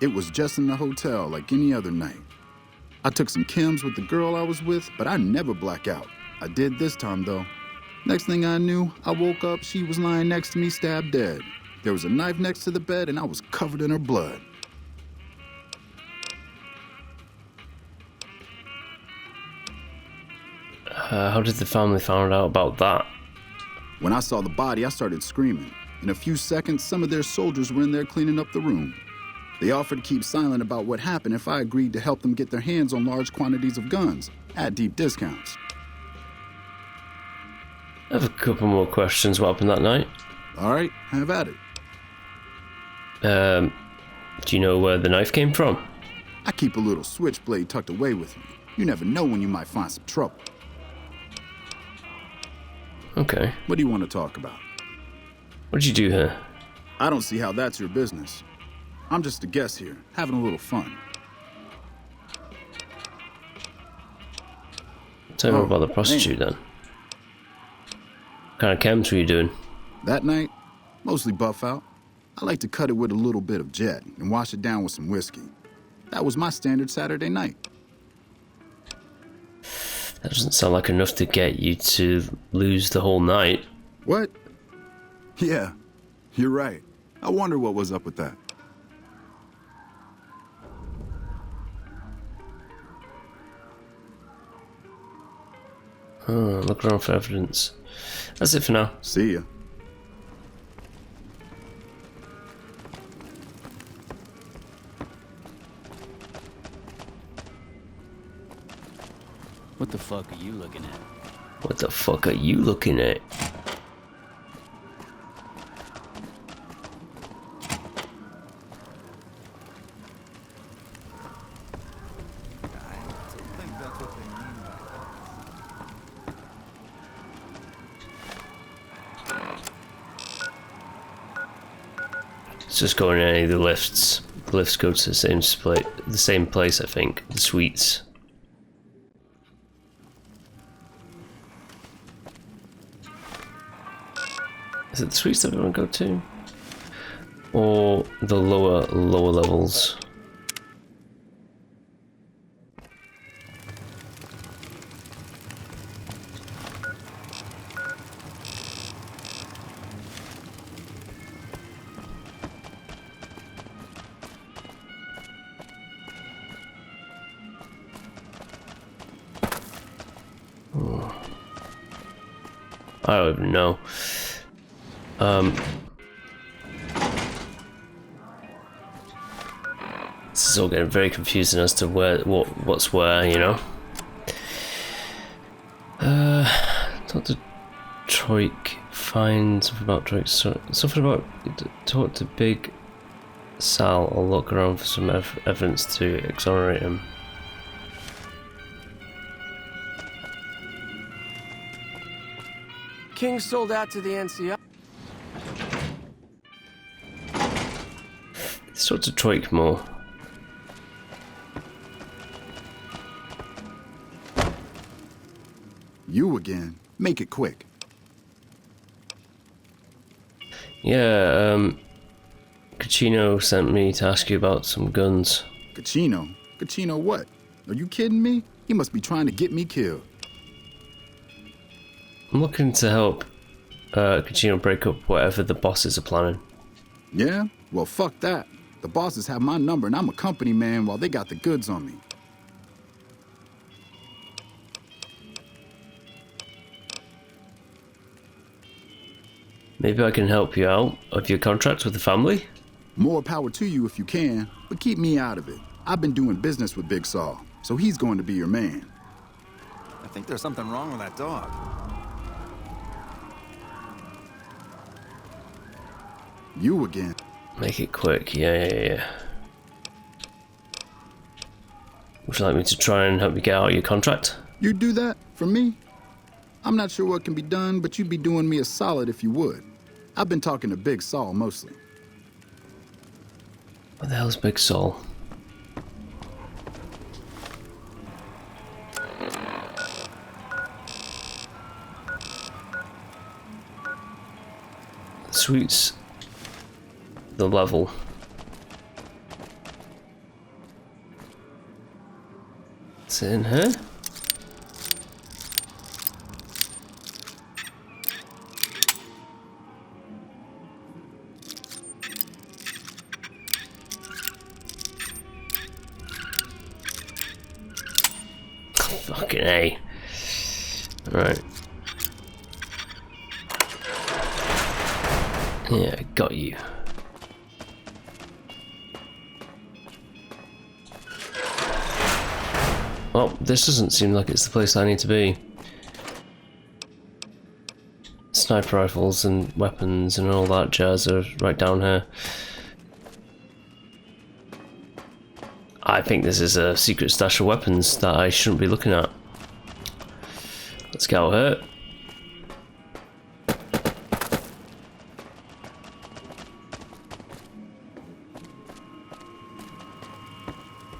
It was just in the hotel like any other night. I took some chems with the girl I was with, but I never black out. I did this time, though. Next thing I knew, I woke up, she was lying next to me, stabbed dead. There was a knife next to the bed, and I was covered in her blood. How did the family find out about that? When I saw the body, I started screaming. In a few seconds, some of their soldiers were in there cleaning up the room. They offered to keep silent about what happened if I agreed to help them get their hands on large quantities of guns at deep discounts. I have a couple more questions. What happened that night? All right, have at it. Do you know where the knife came from? I keep a little switchblade tucked away with me. You never know when you might find some trouble. Okay. What do you want to talk about? What did you do here? I don't see how that's your business. I'm just a guest here, having a little fun. Tell me more about the prostitute, then. What kind of chems were you doing? That night, mostly buff out. I like to cut it with a little bit of jet and wash it down with some whiskey. That was my standard Saturday night. That doesn't sound like enough to get you to lose the whole night. What? Yeah, you're right. I wonder what was up with that. Look around for evidence. That's it for now. See ya. What the fuck are you looking at? What the fuck are you looking at? Let's just go in any of the lifts. The lifts go to the same place, I think. The suites. Is it the suites that we want to go to? Or the lower levels? I don't even know. This is all getting very confusing as to what's where, you know. Dr. Troik. Find something about Troik. Something about talk to Big Sal or look around for some evidence to exonerate him. King sold out to the NCR. Let's talk to Troik more. You again. Make it quick. Yeah, Cucino sent me to ask you about some guns. Cucino? Cucino what? Are you kidding me? He must be trying to get me killed. I'm looking to help Cucino break up whatever the bosses are planning. Yeah? Well, fuck that. The bosses have my number and I'm a company man while they got the goods on me. Maybe I can help you out of your contract with the family? More power to you if you can, but keep me out of it. I've been doing business with Big Saul, so he's going to be your man. I think there's something wrong with that dog. You again. Make it quick, yeah. Would you like me to try and help you get out of your contract? You'd do that for me? I'm not sure what can be done, but you'd be doing me a solid if you would. I've been talking to Big Saul mostly. What the hell's Big Saul? Suits the level. It's in here. Fucking A. Right. Yeah, got you. Well, this doesn't seem like it's the place I need to be. Sniper rifles and weapons and all that jazz are right down here. I think this is a secret stash of weapons that I shouldn't be looking at. Let's get out here.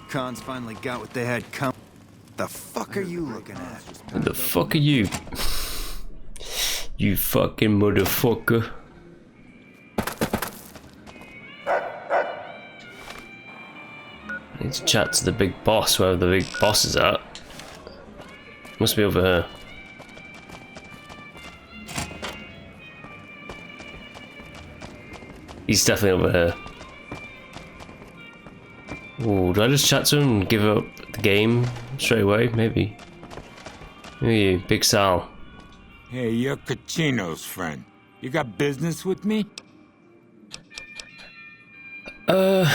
Cons finally got what they had coming. The fuck are you looking at? What the fuck are you? You fucking motherfucker. I need to chat to the big boss, wherever the big boss is at. Must be over here. He's definitely over here. Ooh, do I just chat to him and give up the game straight away? Maybe. Maybe Big Sal. Hey, you're Cucino's friend. You got business with me? I'd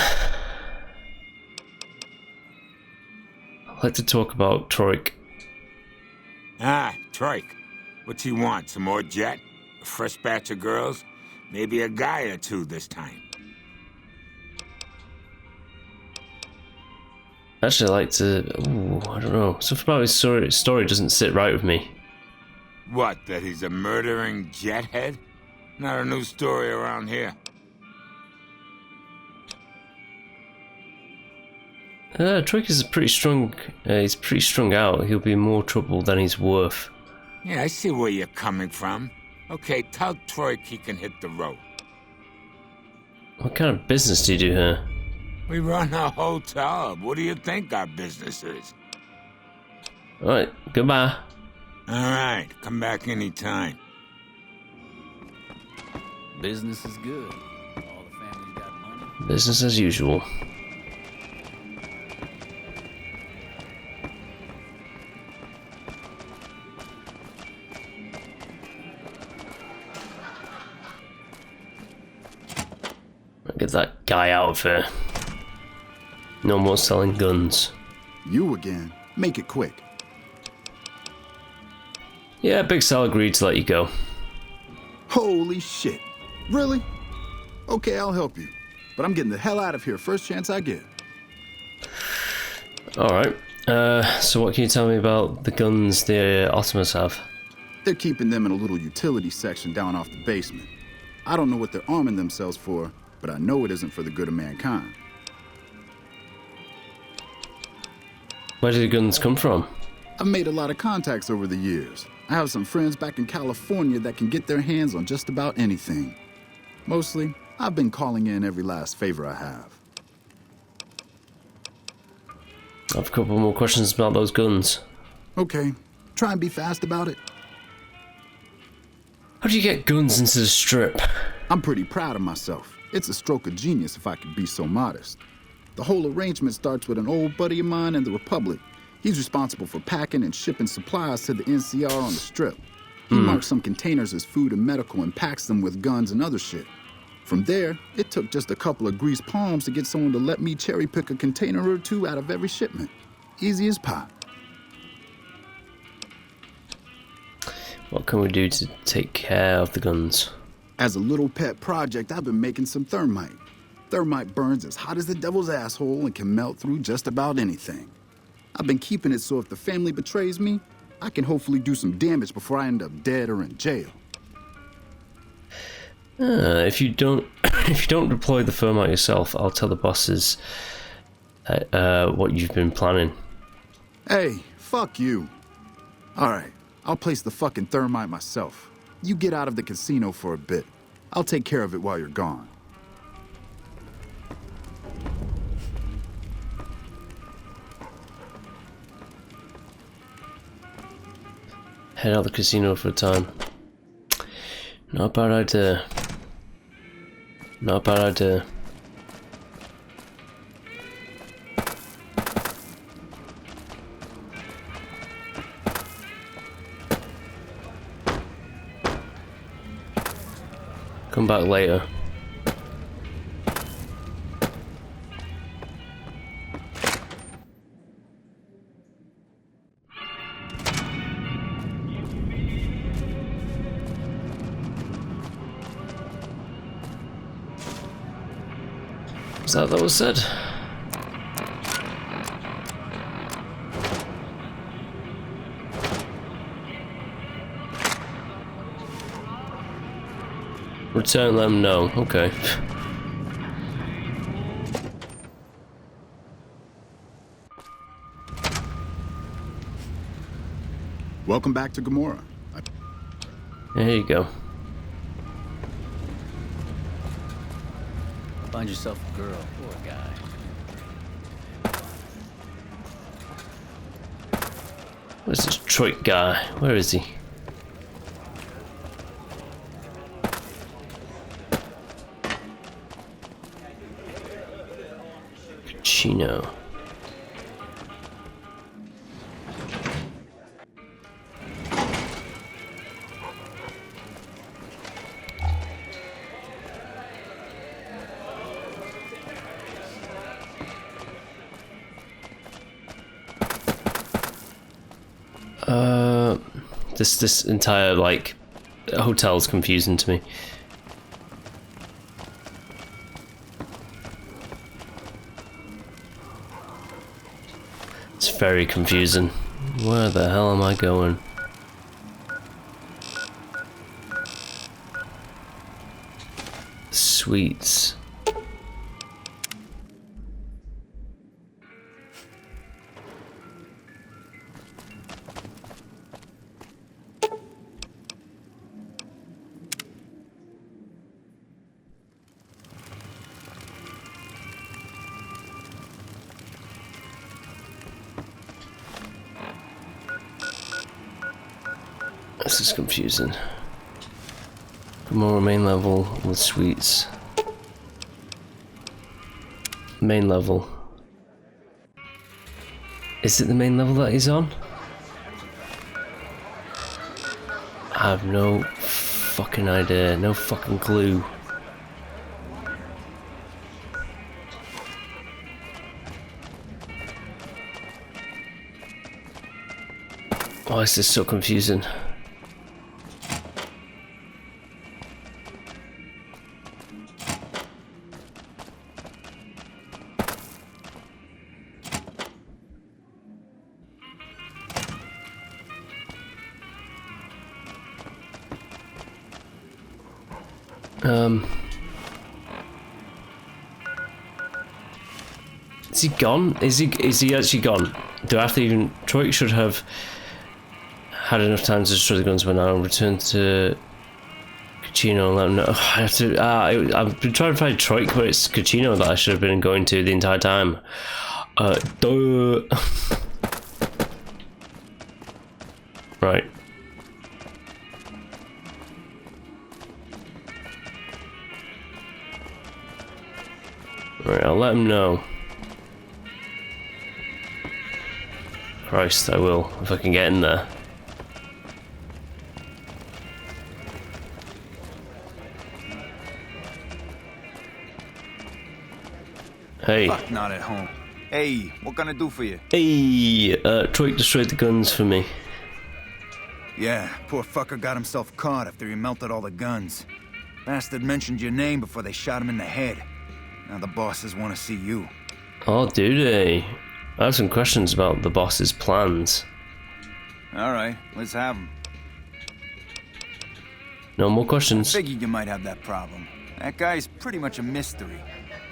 like to talk about Troik. Ah, Troik. What's he want? Some more jet? A fresh batch of girls? Maybe a guy or two this time. Actually, I'd like to... Ooh, I don't know. Something about his story doesn't sit right with me. What, that he's a murdering jethead? Not a new story around here. Troik is pretty strong. He's pretty strung out. He'll be in more trouble than he's worth. Yeah, I see where you're coming from. Okay, tell Troik he can hit the road. What kind of business do you do here? We run a hotel. What do you think our business is? Alright, goodbye. Alright, come back anytime. Business is good. All the family's got money. Business as usual. Get that guy out of here. No more selling guns. You again. Make it quick. Yeah, Big Sal agreed to let you go. Holy shit. Really? Okay, I'll help you. But I'm getting the hell out of here first chance I get. Alright. So what can you tell me about the guns the Ottomans have? They're keeping them in a little utility section down off the basement. I don't know what they're arming themselves for, but I know it isn't for the good of mankind. Where did the guns come from? I've made a lot of contacts over the years. I have some friends back in California that can get their hands on just about anything. Mostly, I've been calling in every last favor I have. I have a couple more questions about those guns. Okay, try and be fast about it. How do you get guns into the Strip? I'm pretty proud of myself. It's a stroke of genius if I could be so modest. The whole arrangement starts with an old buddy of mine in the Republic. He's responsible for packing and shipping supplies to the NCR on the Strip. He marks some containers as food and medical and packs them with guns and other shit. From there, it took just a couple of greased palms to get someone to let me cherry pick a container or two out of every shipment. Easy as pie. What can we do to take care of the guns? As a little pet project, I've been making some thermite. Thermite burns as hot as the devil's asshole and can melt through just about anything. I've been keeping it so if the family betrays me, I can hopefully do some damage before I end up dead or in jail. If you don't deploy the thermite yourself, I'll tell the bosses what you've been planning. Hey, fuck you. Alright, I'll place the fucking thermite myself. You get out of the casino for a bit. I'll take care of it while you're gone. Head out of the casino for a time. Not a bad idea. Not a bad idea. Come back later. Is that what was said? Return, let them know. Okay. Welcome back to Gomorrah. There you go. Find yourself a girl or a guy. Where's this Detroit guy? Where is he? Chino. This entire like hotel's confusing to me. It's very confusing. Where the hell am I going? Sweets. This is confusing. More main level with sweets. Main level. Is it the main level that he's on? I have no fucking idea, no fucking clue. Why is this so confusing? Is he gone? Is he actually gone? Do I have to even... Troik should have had enough time to destroy the guns when I return to Cucino and let him know. I have to... I've been trying to find Troik, but it's Cucino that I should have been going to the entire time. Duh. Right. Right, I'll let him know. Christ, I will, if I can get in there. Hey. Fuck, not at home. Hey, what can I do for you? Hey, Troik destroyed the guns for me. Yeah, poor fucker got himself caught after he melted all the guns. Bastard mentioned your name before they shot him in the head. Now the bosses want to see you. Oh, do they? I have some questions about the boss's plans. Alright, let's have them. No more questions. Figured you might have that problem. That guy's pretty much a mystery.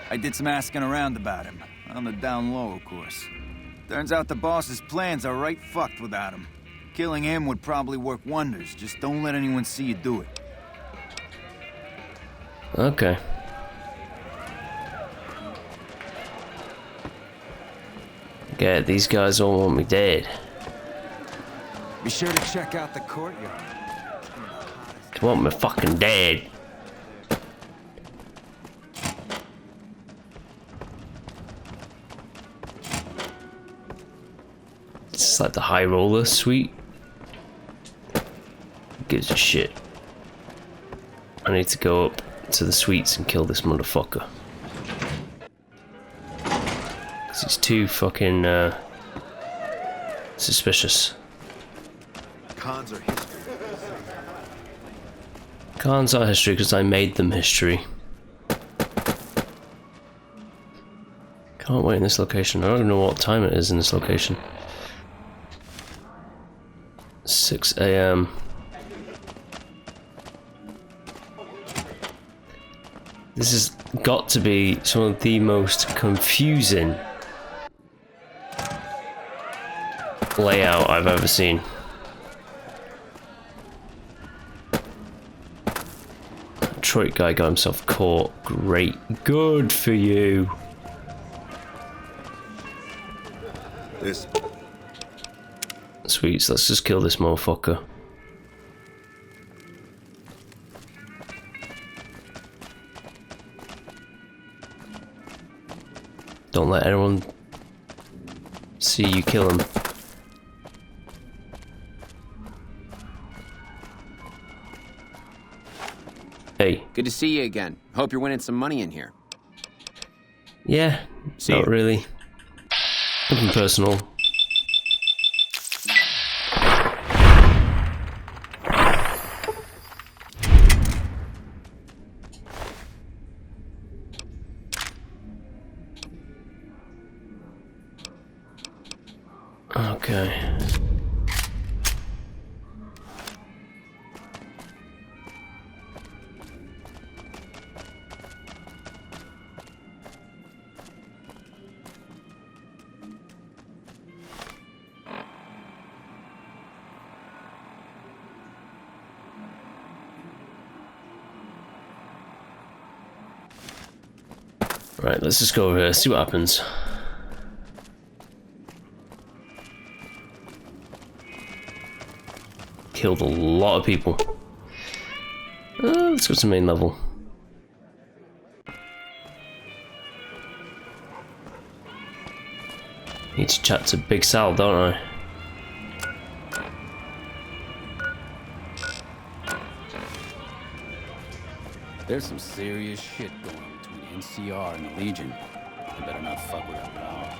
I did some asking around about him. On the down low, of course. Turns out the boss's plans are right fucked without him. Killing him would probably work wonders. Just don't let anyone see you do it. Okay. Okay, these guys all want me dead. Be sure to check out the courtyard. They want me fucking dead. It's like the high roller suite. Who gives a shit? I need to go up to the suites and kill this motherfucker. Cause he's too fucking suspicious. Cons are history. Cons are history because I made them history. Can't wait in this location. I don't even know what time it is in this location. 6 AM. This has got to be some of the most confusing layout I've ever seen. Detroit guy got himself caught. Great. Good for you. This. Sweet, so let's just kill this motherfucker. Don't let anyone see you kill him. Hey. Good to see you again. Hope you're winning some money in here. Yeah, not really. Nothing personal. Okay. Right, let's just go over here, see what happens. Killed a lot of people. Let's go to the main level. Need to chat to Big Sal, don't I? There's some serious shit going on between NCR and the Legion. I better not fuck with our power.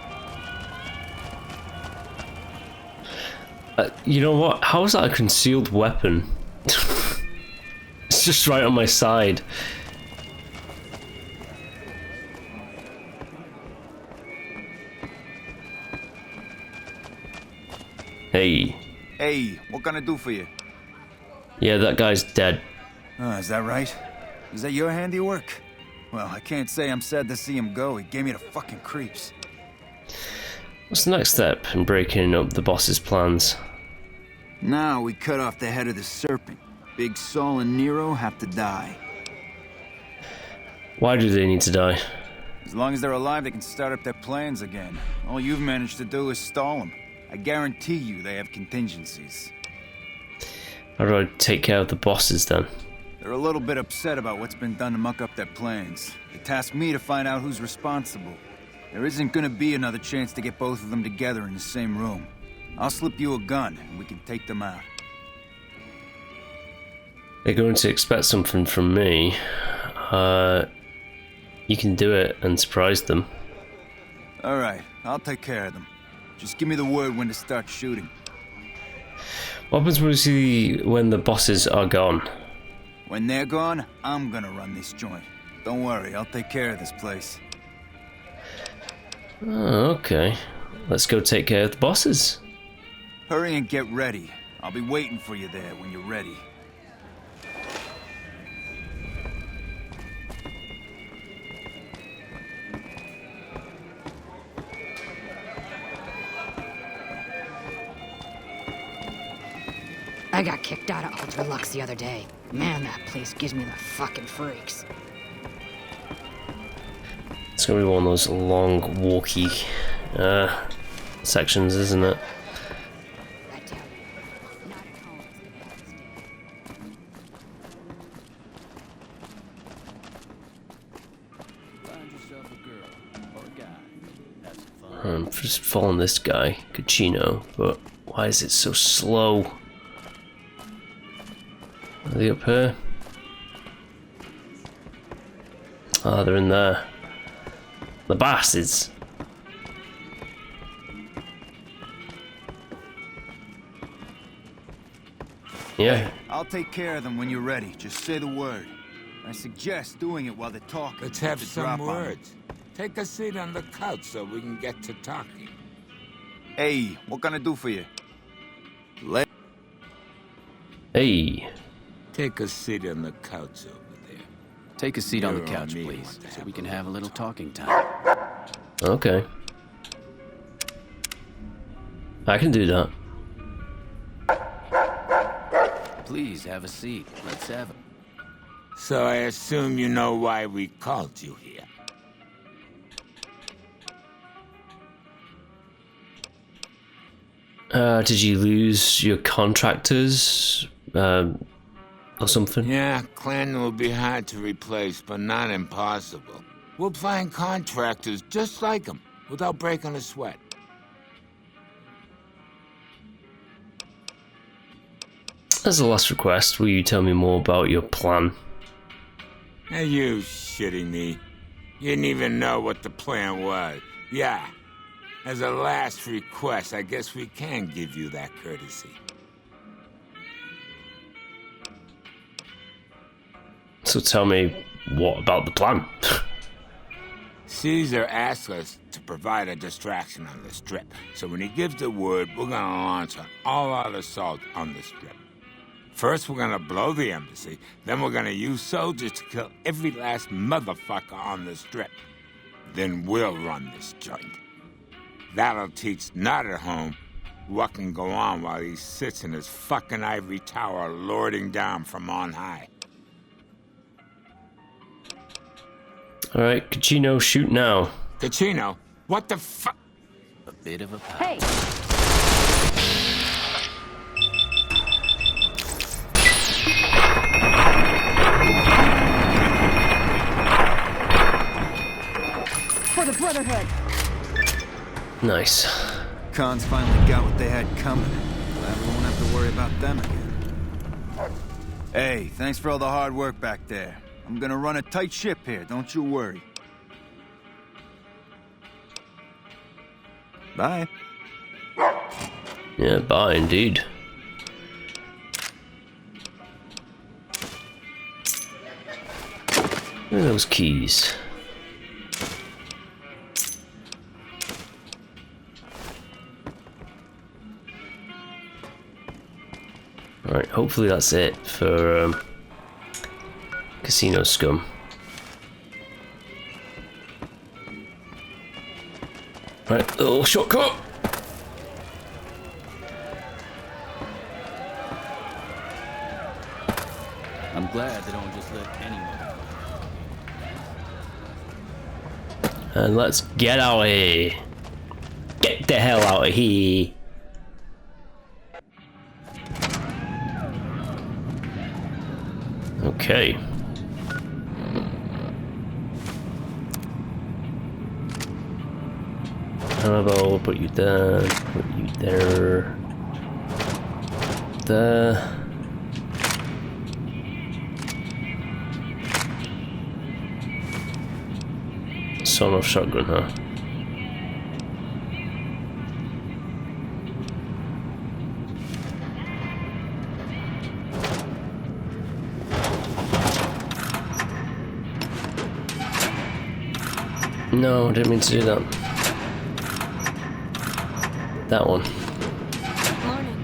You know what? How is that a concealed weapon? It's just right on my side. Hey. Hey, what can I do for you? Yeah, that guy's dead. Is that right? Is that your handiwork? Well, I can't say I'm sad to see him go. He gave me the fucking creeps. What's the next step in breaking up the boss's plans? Now we cut off the head of the serpent. Big Saul and Nero have to die. Why do they need to die? As long as they're alive, they can start up their plans again. All you've managed to do is stall them. I guarantee you they have contingencies. How do I take care of the bosses then? They're a little bit upset about what's been done to muck up their plans. They tasked me to find out who's responsible. There isn't gonna be another chance to get both of them together in the same room. I'll slip you a gun, and we can take them out. They're going to expect something from me. You can do it and surprise them. Alright, I'll take care of them. Just give me the word when to start shooting. What happens when the bosses are gone? When they're gone, I'm gonna run this joint. Don't worry, I'll take care of this place. Oh, okay. Let's go take care of the bosses. Hurry and get ready. I'll be waiting for you there when you're ready. I got kicked out of Ultra Lux the other day. Man, that place gives me the fucking freaks. It's gonna be one of those long, walky sections, isn't it? I'm just following this guy, Cucino, but why is it so slow? Are they up here? Ah, they're in there. The bastards! Yeah. Hey, I'll take care of them when you're ready. Just say the word. I suggest doing it while they're talking. Let's have some words. Take a seat on the couch so we can get to talking. Hey, what can I do for you? Hey. Take a seat on the couch over there. Take a seat on the couch, please, so we can have a little talking time. Okay. I can do that. Please have a seat. Let's have it. So I assume you know why we called you here. Did you lose your contractors? Or something? Yeah, Clan will be hard to replace, but not impossible. We'll find contractors just like them, without breaking a sweat. As a last request, will you tell me more about your plan? Are you shitting me? You didn't even know what the plan was. Yeah. As a last request, I guess we can give you that courtesy. So tell me, what about the plan? Caesar asked us to provide a distraction on the Strip. So when he gives the word, we're gonna launch an all-out assault on the Strip. First, we're gonna blow the embassy. Then we're gonna use soldiers to kill every last motherfucker on the Strip. Then we'll run this joint. That'll teach Not at Home what can go on while he sits in his fucking ivory tower lording down from on high. Alright, Cucino, shoot now. Cucino? What the fuck? A bit of a pout. Hey! For the Brotherhood! Nice. Khans finally got what they had coming. Glad we won't have to worry about them again. Hey, thanks for all the hard work back there. I'm gonna run a tight ship here, don't you worry. Bye. Yeah, bye indeed. Where are those keys? Alright, hopefully that's it for Casino scum. Right, little shortcut. I'm glad they don't just let anyone. And let's get out of here. Get the hell out of here. Okay. How about put you there, put you there, there. Son-off shotgun, huh? No, I didn't mean to do that. That one. Morning.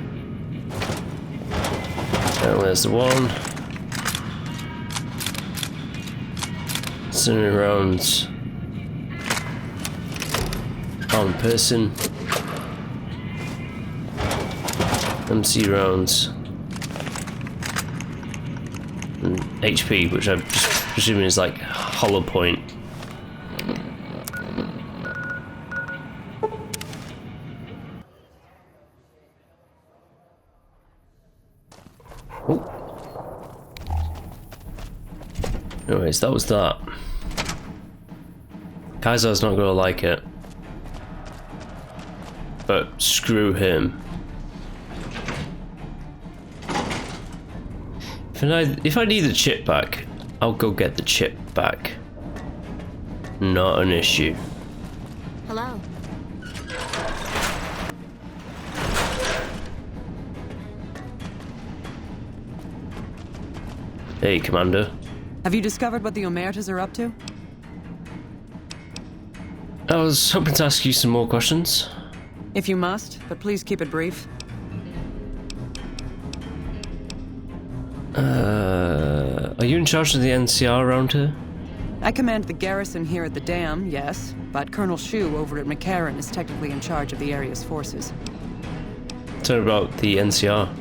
And there's the one. Sending rounds. Armed person. MC rounds. And HP, which I'm just presuming is like hollow point. Anyways, that was that. Kaiser's not gonna like it. But screw him. If I need the chip back, I'll go get the chip back. Not an issue. Hello. Hey, Commander. Have you discovered what the Omertas are up to? I was hoping to ask you some more questions. If you must, but please keep it brief. Are you in charge of the NCR around here? I command the garrison here at the dam, yes, but Colonel Shu over at McCarran is technically in charge of the area's forces. Tell me about the NCR.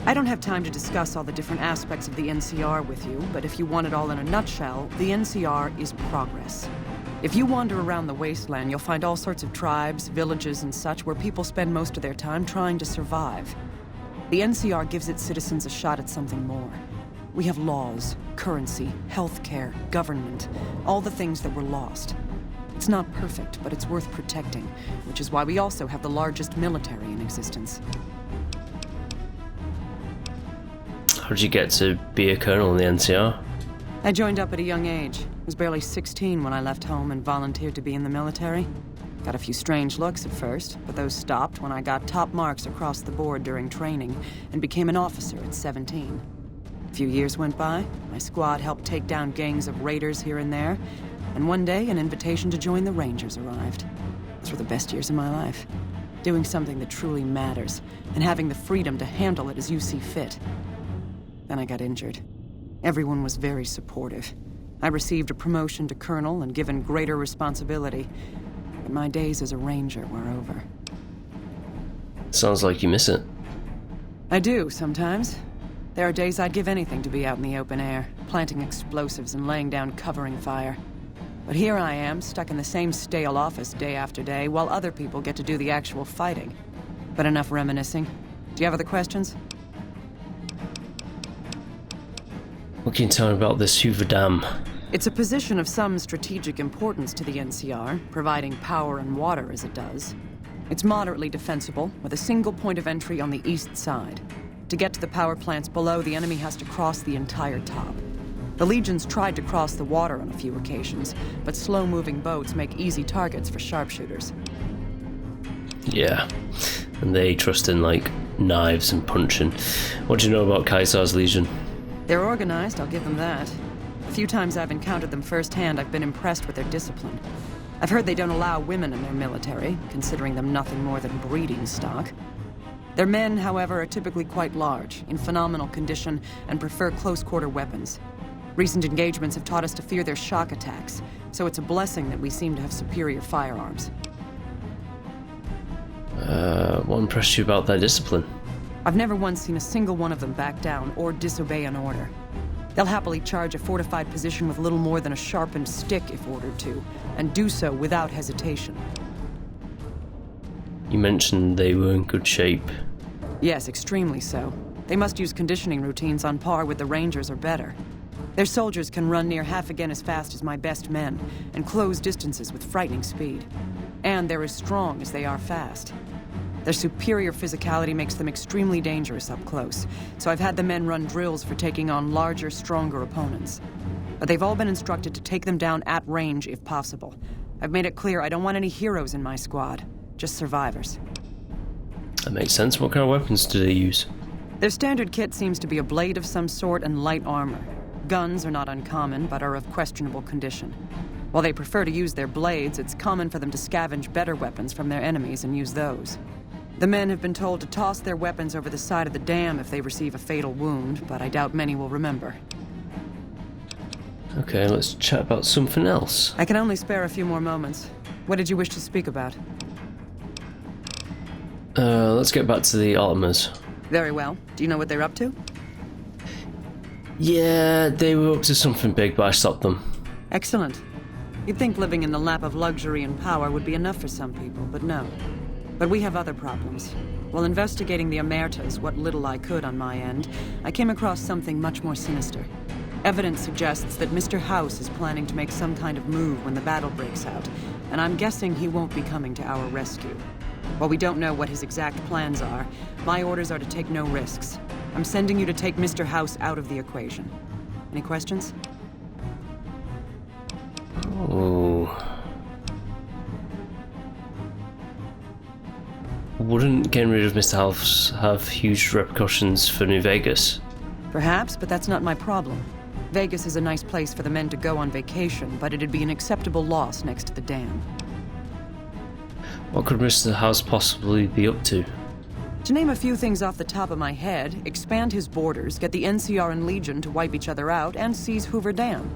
I don't have time to discuss all the different aspects of the NCR with you, but if you want it all in a nutshell, the NCR is progress. If you wander around the wasteland, you'll find all sorts of tribes, villages, and such where people spend most of their time trying to survive. The NCR gives its citizens a shot at something more. We have laws, currency, healthcare, government, all the things that were lost. It's not perfect, but it's worth protecting, which is why we also have the largest military in existence. How did you get to be a colonel in the NCR? I joined up at a young age. Was barely 16 when I left home and volunteered to be in the military. Got a few strange looks at first, but those stopped when I got top marks across the board during training and became an officer at 17. A few years went by, my squad helped take down gangs of raiders here and there, and one day an invitation to join the Rangers arrived. Those were the best years of my life. Doing something that truly matters, and having the freedom to handle it as you see fit. Then I got injured. Everyone was very supportive. I received a promotion to colonel and given greater responsibility, but my days as a ranger were over. Sounds like you miss it. I do, sometimes. There are days I'd give anything to be out in the open air, planting explosives and laying down covering fire. But here I am, stuck in the same stale office day after day, while other people get to do the actual fighting. But enough reminiscing. Do you have other questions? What can you tell me about this Hoover Dam? It's a position of some strategic importance to the NCR, providing power and water as it does. It's moderately defensible, with a single point of entry on the east side. To get to the power plants below, the enemy has to cross the entire top. The Legions tried to cross the water on a few occasions, but slow-moving boats make easy targets for sharpshooters. Yeah, and they trust in, like, knives and punching. What do you know about Caesar's Legion? They're organized, I'll give them that. A few times I've encountered them firsthand, I've been impressed with their discipline. I've heard they don't allow women in their military, considering them nothing more than breeding stock. Their men, however, are typically quite large, in phenomenal condition, and prefer close-quarter weapons. Recent engagements have taught us to fear their shock attacks, so it's a blessing that we seem to have superior firearms. What impressed you about their discipline? I've never once seen a single one of them back down or disobey an order. They'll happily charge a fortified position with little more than a sharpened stick if ordered to, and do so without hesitation. You mentioned they were in good shape. Yes, extremely so. They must use conditioning routines on par with the Rangers or better. Their soldiers can run near half again as fast as my best men, and close distances with frightening speed. And they're as strong as they are fast. Their superior physicality makes them extremely dangerous up close, so I've had the men run drills for taking on larger, stronger opponents. But they've all been instructed to take them down at range if possible. I've made it clear I don't want any heroes in my squad, just survivors. That makes sense. What kind of weapons do they use? Their standard kit seems to be a blade of some sort and light armor. Guns are not uncommon, but are of questionable condition. While they prefer to use their blades, it's common for them to scavenge better weapons from their enemies and use those. The men have been told to toss their weapons over the side of the dam if they receive a fatal wound, but I doubt many will remember. Okay, let's chat about something else. I can only spare a few more moments. What did you wish to speak about? Let's get back to the Ultimas. Very well. Do you know what they're up to? Yeah, they were up to something big, but I stopped them. Excellent. You'd think living in the lap of luxury and power would be enough for some people, but no. But we have other problems. While investigating the Omertas, what little I could on my end, I came across something much more sinister. Evidence suggests that Mr. House is planning to make some kind of move when the battle breaks out, and I'm guessing he won't be coming to our rescue. While we don't know what his exact plans are, my orders are to take no risks. I'm sending you to take Mr. House out of the equation. Any questions? Oh. Wouldn't getting rid of Mr. House have huge repercussions for New Vegas? Perhaps, but that's not my problem. Vegas is a nice place for the men to go on vacation, but it'd be an acceptable loss next to the dam. What could Mr. House possibly be up to? To name a few things off the top of my head, expand his borders, get the NCR and Legion to wipe each other out, and seize Hoover Dam.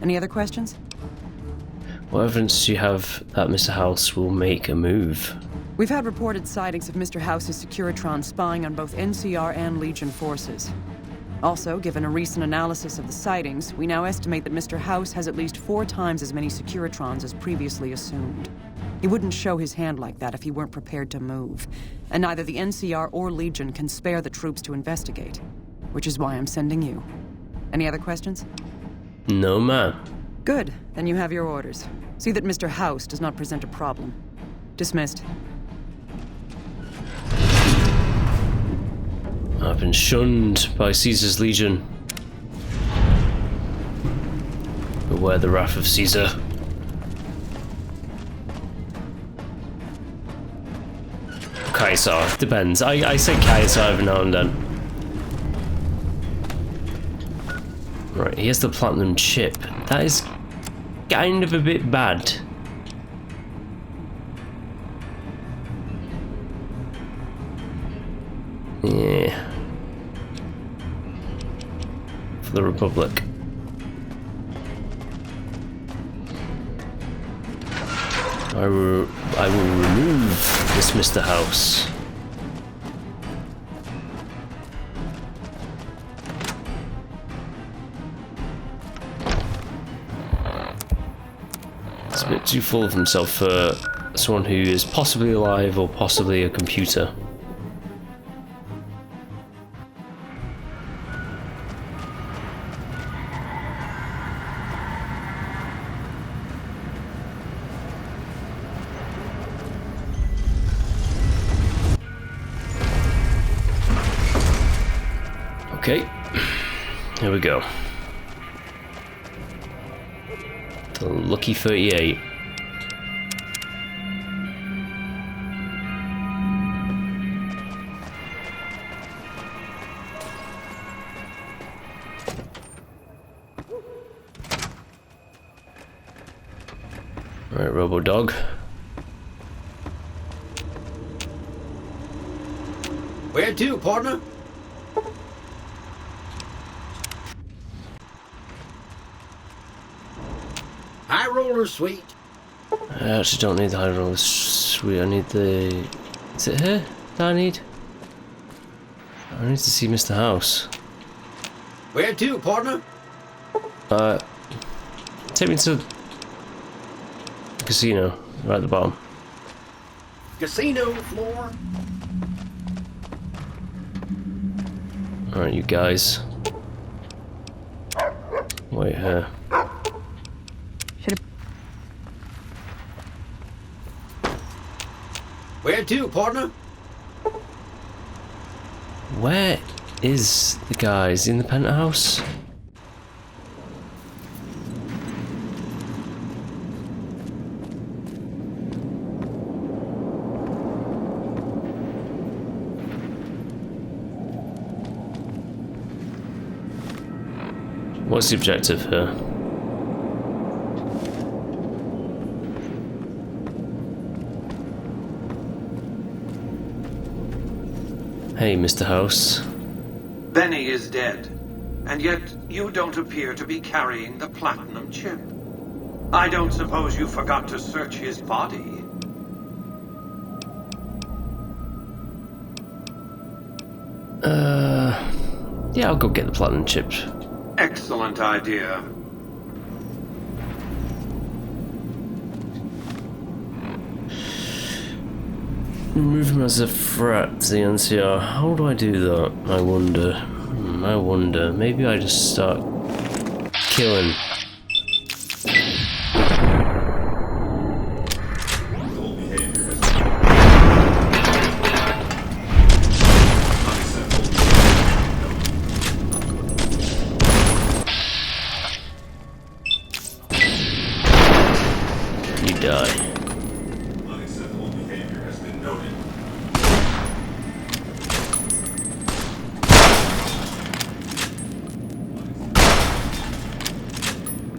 Any other questions? What evidence do you have that Mr. House will make a move? We've had reported sightings of Mr. House's Securitron spying on both NCR and Legion forces. Also, given a recent analysis of the sightings, we now estimate that Mr. House has at least 4 times as many Securitrons as previously assumed. He wouldn't show his hand like that if he weren't prepared to move. And neither the NCR or Legion can spare the troops to investigate. Which is why I'm sending you. Any other questions? No, ma'am. Good. Then you have your orders. See that Mr. House does not present a problem. Dismissed. I've been shunned by Caesar's Legion. Beware the wrath of Caesar. Caesar, depends. I say Caesar every now and then. Right, here's the platinum chip. That is kind of a bit bad. Yeah. For the Republic. I will remove this Mr. House. It's a bit too full of himself for someone who is possibly alive or possibly a computer. Okay, here we go. The lucky 38. Alright, Robo-Dog. Where to, partner? High roller suite. I actually don't need the high roller suite. I need the... Is it here that I need? I need to see Mr. House. Where to, partner? Take me to the casino, right at the bottom. Casino floor. Alright, you guys. Wait here. Where to, partner? Where is the guy? Is he in the penthouse? What's the objective here? Hey, Mr. House. Benny is dead, and yet you don't appear to be carrying the platinum chip. I don't suppose you forgot to search his body. Yeah, I'll go get the platinum chip. Excellent idea. Remove him as a threat to the NCR. How do I do that? I wonder. I wonder. Maybe I just start killing. You die.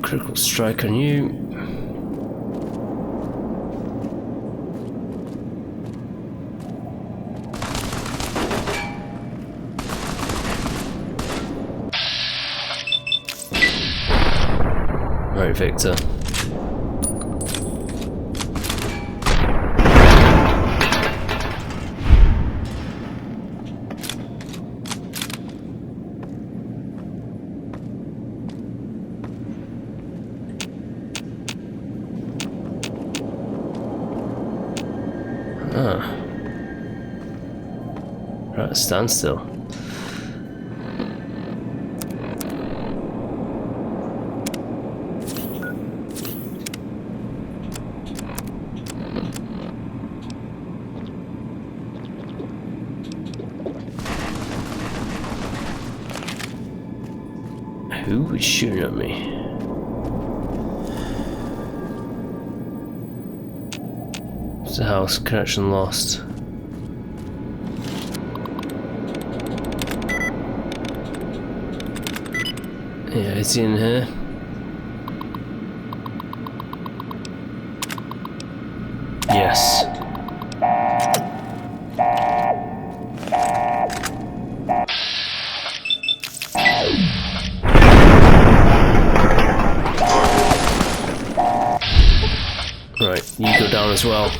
Critical strike on you. Right, Victor. Right, stand still. Who is shooting at me? It's a house, connection lost. Yeah, is he in here? Yes. Right, you go down as well.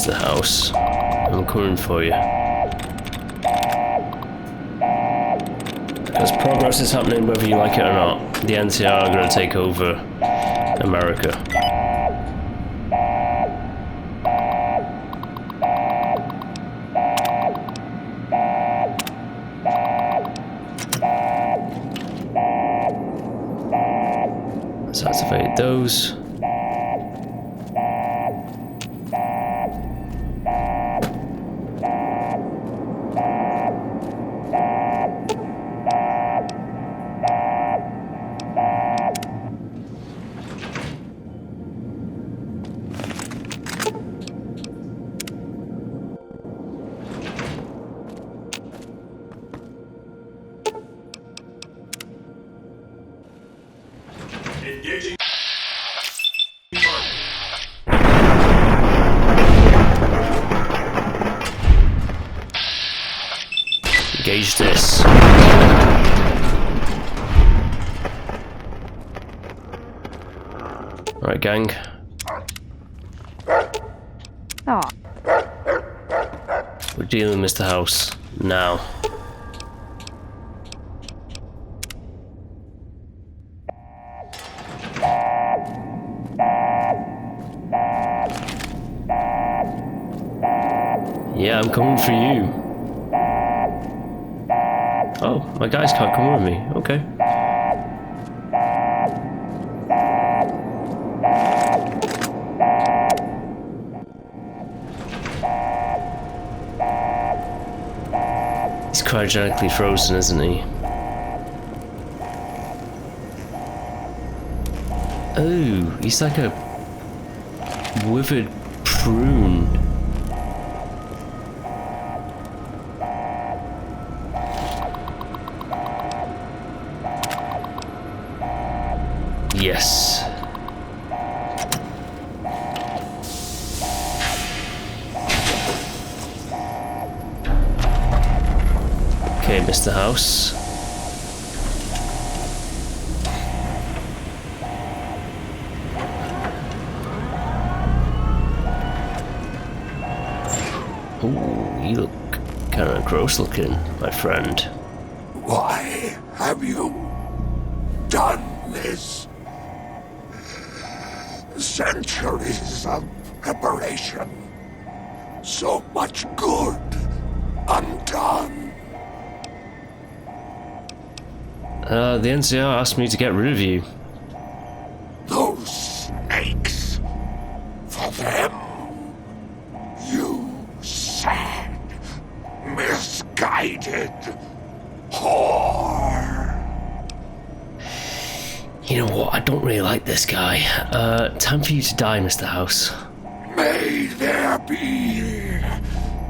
The house. I'm coming for you. Because progress is happening whether you like it or not. The NCR are going to take over America. Let's activate those. Engage this. Alright, gang. Oh. We're dealing with Mr. House now. Yeah, I'm coming for you. Oh, my guys can't come with me. Okay. He's cryogenically frozen, isn't he? Oh, he's like a withered prune. Yes. Okay, Mr. House. Ooh, you look kind of gross looking, my friend. Why have you done this? Centuries of preparation. So much good undone. The NCR asked me to get rid of you. Those snakes. For them, you sad, misguided whore. You know what? I don't really like this guy. Time for you to die, Mr. House. May there be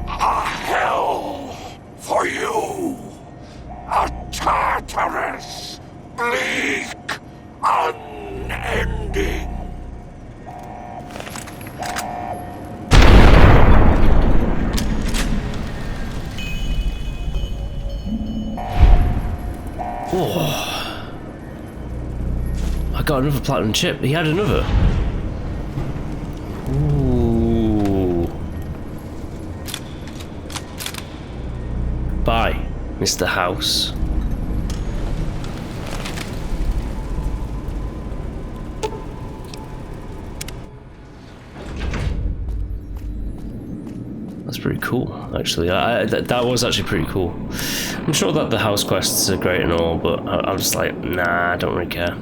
a hell for you. A Tartarus, bleak, unending. Oh. I got another platinum chip. He had another. Ooh. Bye, Mr. House. That's pretty cool, actually. That was actually pretty cool. I'm sure that the house quests are great and all, but I'm just like, nah, I don't really care.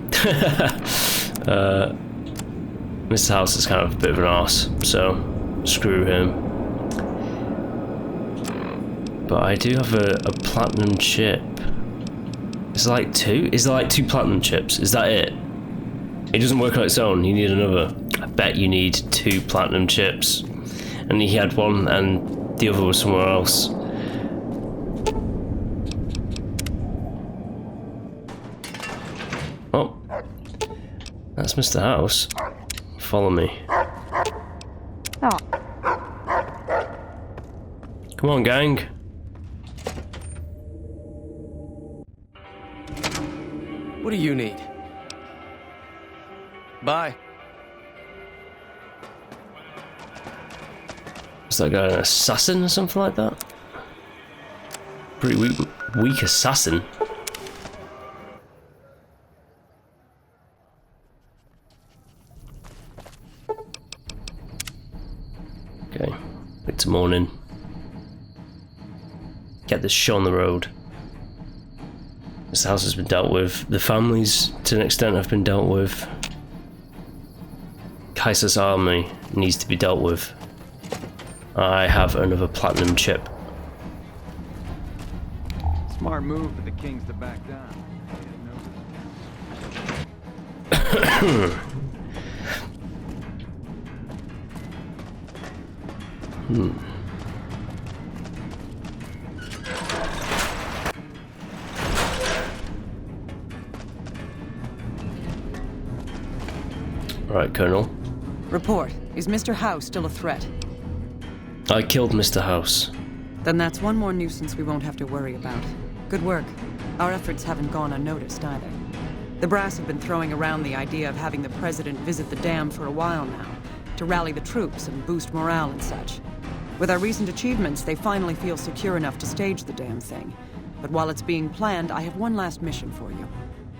Mr. House is kind of a bit of an arse, so screw him. But I do have a platinum chip. Is there like two? Is there like two platinum chips? Is that it? It doesn't work on its own. You need another. I bet you need two platinum chips. And he had one, and the other was somewhere else. Oh, that's Mr. House. Follow me. Oh. Come on, gang. What do you need? Bye. Is that guy an assassin or something like that? Pretty weak assassin. Okay, it's morning. Get this show on the road. This house has been dealt with. The families, to an extent, have been dealt with. Kaiser's army needs to be dealt with. I have another platinum chip. Smart move for the kings to back down. Right, Colonel. Report. Is Mr. House still a threat? I killed Mr. House. Then that's one more nuisance we won't have to worry about. Good work. Our efforts haven't gone unnoticed either. The brass have been throwing around the idea of having the president visit the dam for a while now, to rally the troops and boost morale and such. With our recent achievements, they finally feel secure enough to stage the damn thing. But while it's being planned, I have one last mission for you.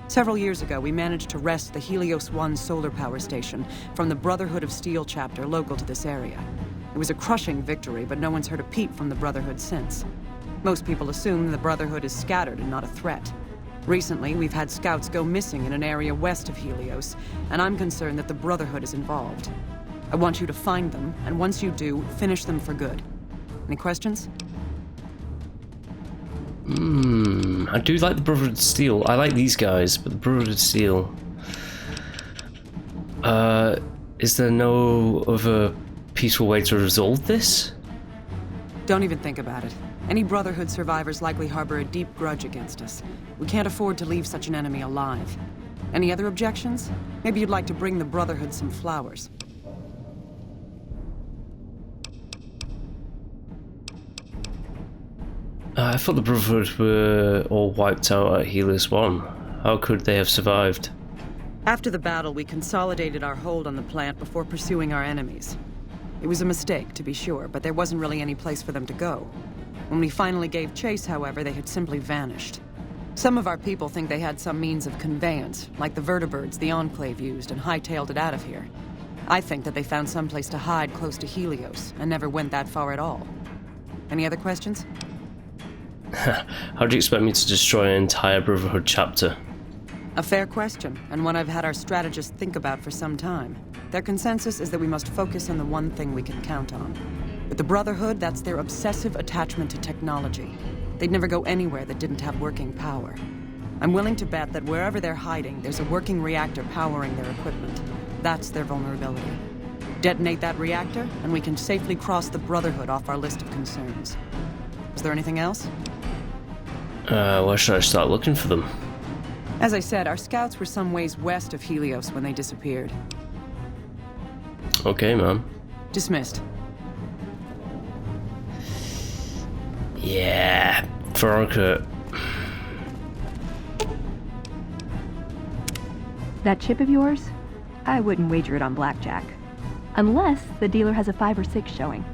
Several years ago, we managed to wrest the Helios 1 solar power station from the Brotherhood of Steel chapter local to this area. It was a crushing victory, but no one's heard a peep from the Brotherhood since. Most people assume the Brotherhood is scattered and not a threat. Recently, we've had scouts go missing in an area west of Helios, and I'm concerned that the Brotherhood is involved. I want you to find them, and once you do, finish them for good. Any questions? I do like the Brotherhood of Steel. I like these guys, but the Brotherhood of Steel... is there no other peaceful way to resolve this? Don't even think about it. Any Brotherhood survivors likely harbor a deep grudge against us. We can't afford to leave such an enemy alive. Any other objections? Maybe you'd like to bring the Brotherhood some flowers. I thought the Brotherhood were all wiped out at Helios 1. How could they have survived? After the battle, we consolidated our hold on the plant before pursuing our enemies. It was a mistake, to be sure, but there wasn't really any place for them to go. When we finally gave chase, however, they had simply vanished. Some of our people think they had some means of conveyance, like the vertibirds the Enclave used, and hightailed it out of here. I think that they found some place to hide close to Helios, and never went that far at all. Any other questions? How do you expect me to destroy an entire Brotherhood chapter? A fair question, and one I've had our strategists think about for some time. Their consensus is that we must focus on the one thing we can count on. With the Brotherhood, that's their obsessive attachment to technology. They'd never go anywhere that didn't have working power. I'm willing to bet that wherever they're hiding, there's a working reactor powering their equipment. That's their vulnerability. Detonate that reactor, and we can safely cross the Brotherhood off our list of concerns. Is there anything else? Where should I start looking for them? As I said, our scouts were some ways west of Helios when they disappeared. Okay, ma'am. Dismissed. Yeah, Veronica. That chip of yours? I wouldn't wager it on blackjack. Unless the dealer has a 5 or 6 showing.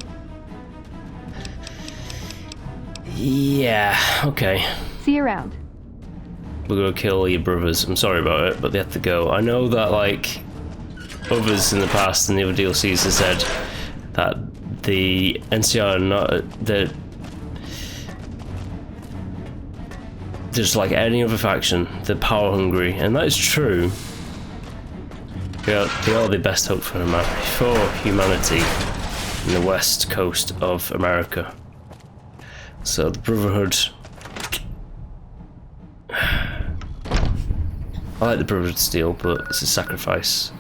Yeah, okay. See you around. We're gonna kill all your brothers. I'm sorry about it, but they have to go. I know that, like, others in the past and the other DLCs have said that the NCR are not... they're just like any other faction. They're power hungry, and that is true. They are the best hope for humanity in the west coast of America. So the Brotherhood... I like the Brotherhood Steel, but it's a sacrifice.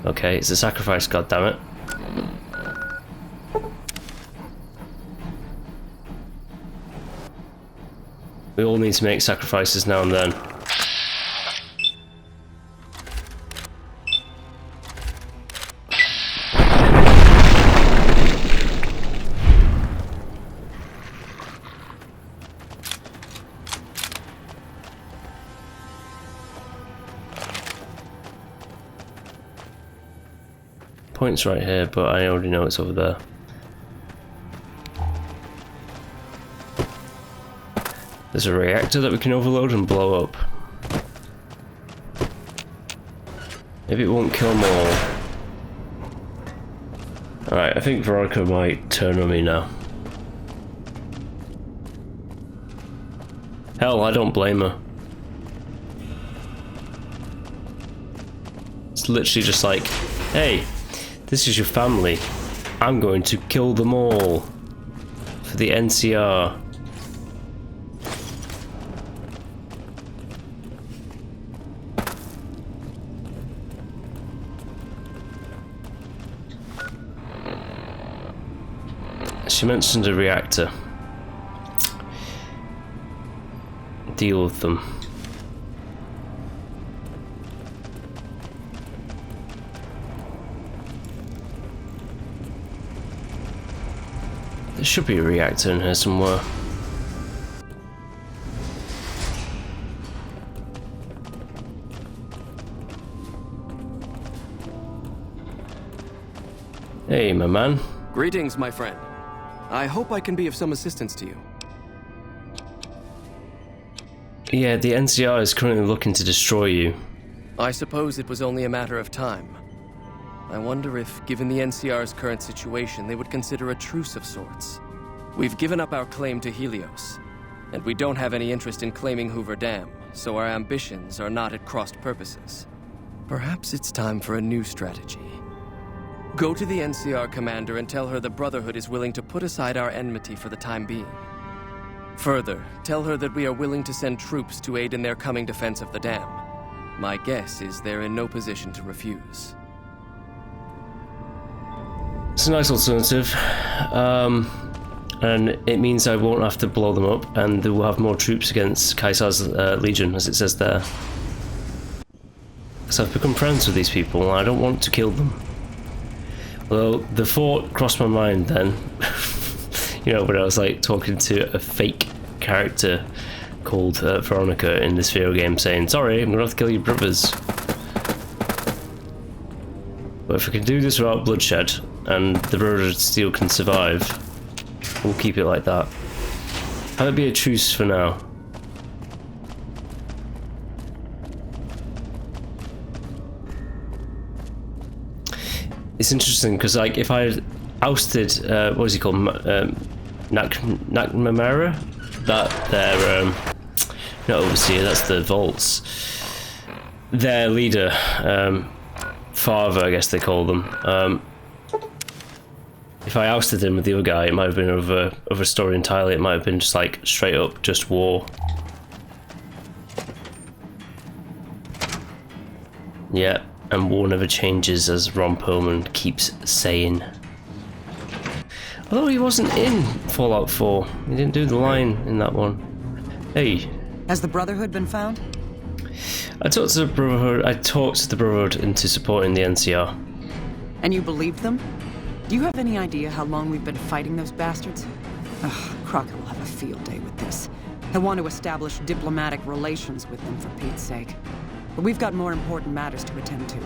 Okay, it's a sacrifice, goddammit. We all need to make sacrifices now and then. Point's right here, but I already know it's over there. There's a reactor that we can overload and blow up. Maybe it won't kill them all. Alright, I think Veronica might turn on me now. Hell, I don't blame her. It's literally just like, hey, this is your family. I'm going to kill them all for the NCR. She mentioned a reactor. Deal with them. There should be a reactor in here somewhere. Hey, my man. Greetings, my friend. I hope I can be of some assistance to you. Yeah, the NCR is currently looking to destroy you. I suppose it was only a matter of time. I wonder if, given the NCR's current situation, they would consider a truce of sorts. We've given up our claim to Helios, and we don't have any interest in claiming Hoover Dam, so our ambitions are not at crossed purposes. Perhaps it's time for a new strategy. Go to the NCR commander and tell her the Brotherhood is willing to put aside our enmity for the time being. Further, tell her that we are willing to send troops to aid in their coming defense of the dam. My guess is they're in no position to refuse. It's a nice alternative. And it means I won't have to blow them up, and they will have more troops against Caesar's legion, as it says there. So I've become friends with these people, and I don't want to kill them. Well, the thought crossed my mind then, you know, when I was like talking to a fake character called Veronica in this video game saying, sorry, I'm gonna have to kill your brothers. But if we can do this without bloodshed, and the Brotherhood still can survive, we'll keep it like that. Have it be a truce for now. It's interesting because, like, if I had ousted, what is he called, Nakmamara, that their not overseer, that's the vaults, their leader, father, I guess they call them. If I ousted him with the other guy, it might have been of a story entirely. It might have been just like straight up just war. Yeah. And war never changes, as Ron Perlman keeps saying. Although he wasn't in Fallout 4. He didn't do the line in that one. Hey. Has the Brotherhood been found? I talked to the Brotherhood into supporting the NCR. And you believed them? Do you have any idea how long we've been fighting those bastards? Ugh, Crockett will have a field day with this. He'll want to establish diplomatic relations with them, for Pete's sake. But we've got more important matters to attend to.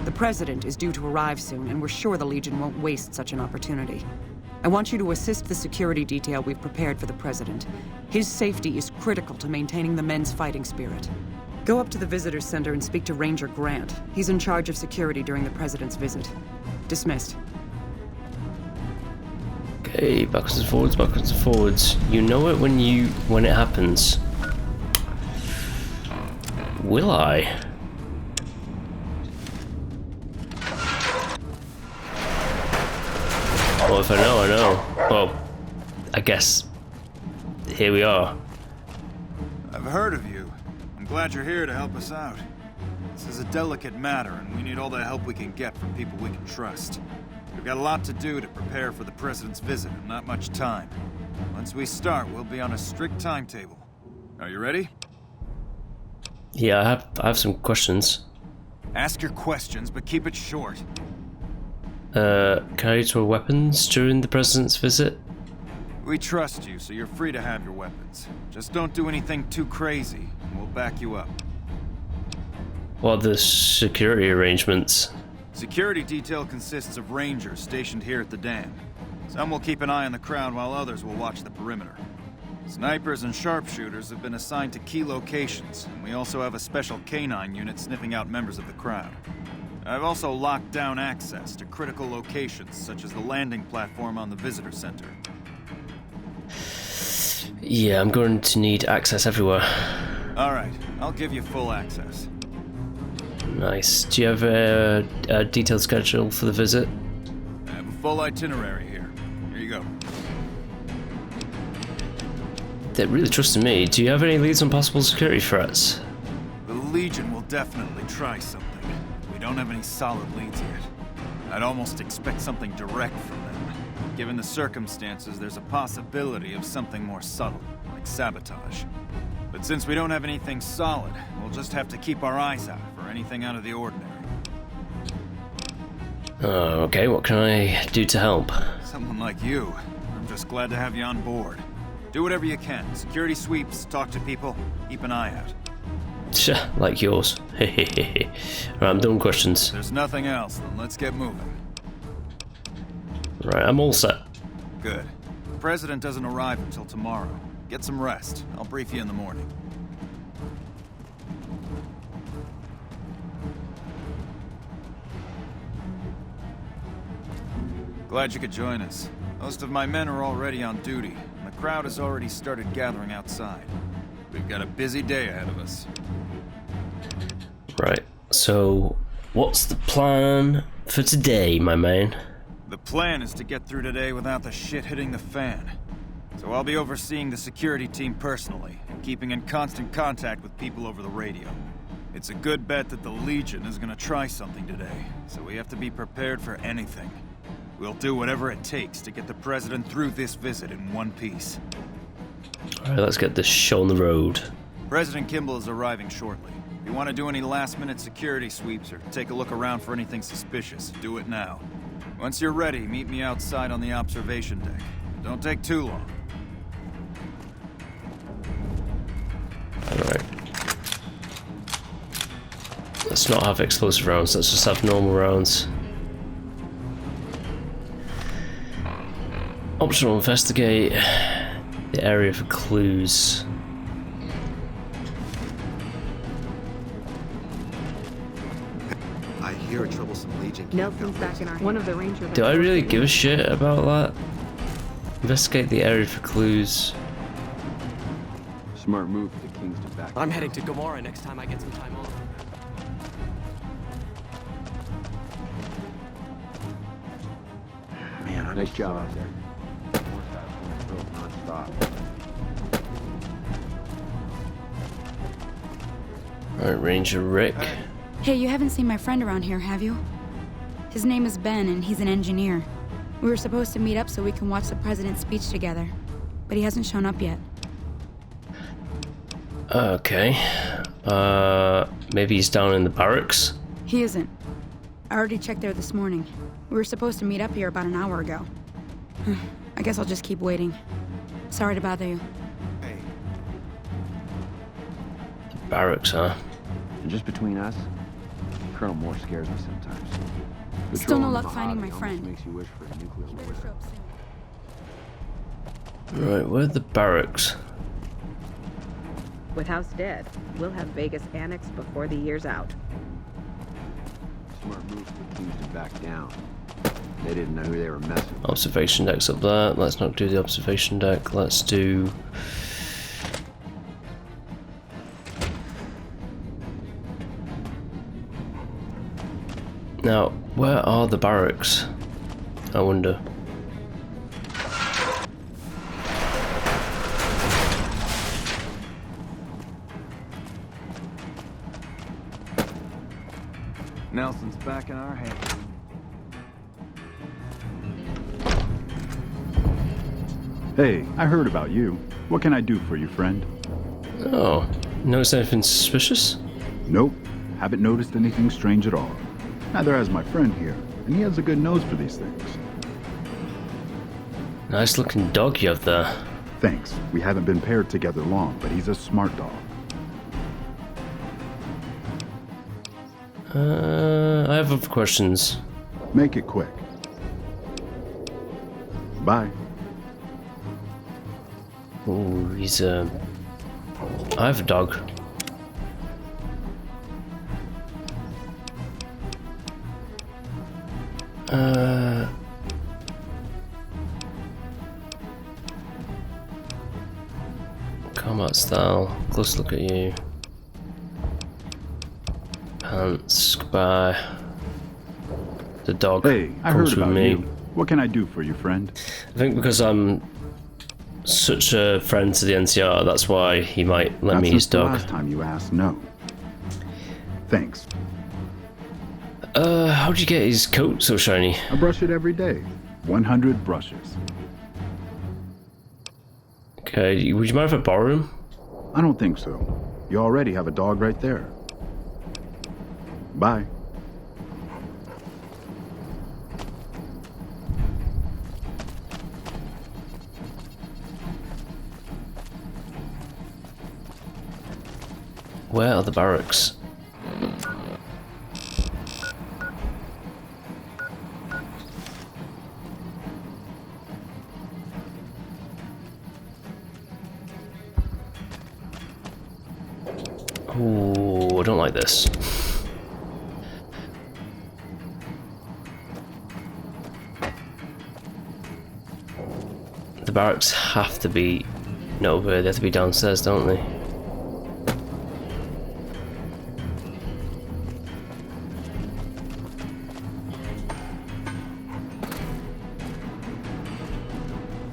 The President is due to arrive soon, and we're sure the Legion won't waste such an opportunity. I want you to assist the security detail we've prepared for the President. His safety is critical to maintaining the men's fighting spirit. Go up to the Visitor Center and speak to Ranger Grant. He's in charge of security during the President's visit. Dismissed. Okay, backwards and forwards, backwards and forwards. You know it when it happens. Will I? Well, if I know, I know. Well, I guess here we are. I've heard of you. I'm glad you're here to help us out. This is a delicate matter, and we need all the help we can get from people we can trust. We've got a lot to do to prepare for the President's visit, and not much time. Once we start, we'll be on a strict timetable. Are you ready? Yeah, I have some questions. Ask your questions, but keep it short. Can I use your weapons during the President's visit? We trust you, so you're free to have your weapons. Just don't do anything too crazy, and we'll back you up. What are the security arrangements? Security detail consists of rangers stationed here at the dam. Some will keep an eye on the crowd while others will watch the perimeter. Snipers and sharpshooters have been assigned to key locations, and we also have a special canine unit sniffing out members of the crowd. I've also locked down access to critical locations, such as the landing platform on the Visitor Center. Yeah, I'm going to need access everywhere. Alright, I'll give you full access. Nice. Do you have a detailed schedule for the visit? I have a full itinerary here. Here you go. They're really trusting me. Do you have any leads on possible security threats? The Legion will definitely try something. We don't have any solid leads yet. I'd almost expect something direct from them. Given the circumstances, there's a possibility of something more subtle, like sabotage. But since we don't have anything solid, we'll just have to keep our eyes out for anything out of the ordinary. Okay, what can I do to help? Someone like you, I'm just glad to have you on board. Do whatever you can. Security sweeps, talk to people, keep an eye out. Like yours. Right, I'm done with questions. If there's nothing else, then let's get moving. Right, I'm all set. Good. The President doesn't arrive until tomorrow. Get some rest. I'll brief you in the morning. Glad you could join us. Most of my men are already on duty, and the crowd has already started gathering outside. We've got a busy day ahead of us. Right, so what's the plan for today, my man? The plan is to get through today without the shit hitting the fan. So I'll be overseeing the security team personally, and keeping in constant contact with people over the radio. It's a good bet that the Legion is gonna try something today, so we have to be prepared for anything. We'll do whatever it takes to get the President through this visit in one piece. Alright, let's get this show on the road. President Kimball is arriving shortly. If you want to do any last-minute security sweeps or take a look around for anything suspicious, do it now. Once you're ready, meet me outside on the observation deck. Don't take too long. Alright. Let's not have explosive rounds, let's just have normal rounds. Optional investigate the area for clues. I hear a troublesome Legion. Nelson's back in our One of the Rangers. Do I really give a shit about that? Investigate the area for clues. Smart move for the Kings to back. I'm heading to Gomorrah next time I get some time off. Man, nice job out there. Alright, Ranger Rick. Hey, you haven't seen my friend around here, have you? His name is Ben, and he's an engineer. We were supposed to meet up so we can watch the president's speech together, but he hasn't shown up yet. Okay. Maybe he's down in the barracks? He isn't. I already checked there this morning. We were supposed to meet up here about an hour ago. I guess I'll just keep waiting. Sorry to bother you. Hey. Barracks, huh? And just between us, Colonel Moore scares me sometimes. Still no Patrolling luck Mojave finding my almost friend. Makes you wish for a nuclear war. Right, where are the barracks? With House dead, we'll have Vegas annexed before the year's out. Smart move for the Kings to back down. They didn't know who they were messing with. Observation deck's up there. Let's not do the observation deck. Let's do... Now, where are the barracks? I wonder. Nelson's back in our hands. Hey, I heard about you. What can I do for you, friend? Oh, notice anything suspicious? Nope. Haven't noticed anything strange at all. Neither has my friend here, and he has a good nose for these things. Nice looking dog you have there. Thanks. We haven't been paired together long, but he's a smart dog. I have other questions. Make it quick. Bye. Oh, he's I have a dog. Combat style. Close look at you. Pants. Goodbye. The dog. Hey, I heard comes with about me. you. What can I do for you, friend? I think because I'm such a friend to the NCR, that's why he might lend me his dog. The last time you asked, no. Thanks. How'd you get his coat so shiny? I brush it every day. 100 brushes. Okay, would you mind if I borrow him? I don't think so. You already have a dog right there. Bye. Where are the barracks? Ooh, I don't like this. The barracks have to be... No, but they have to be downstairs, don't they?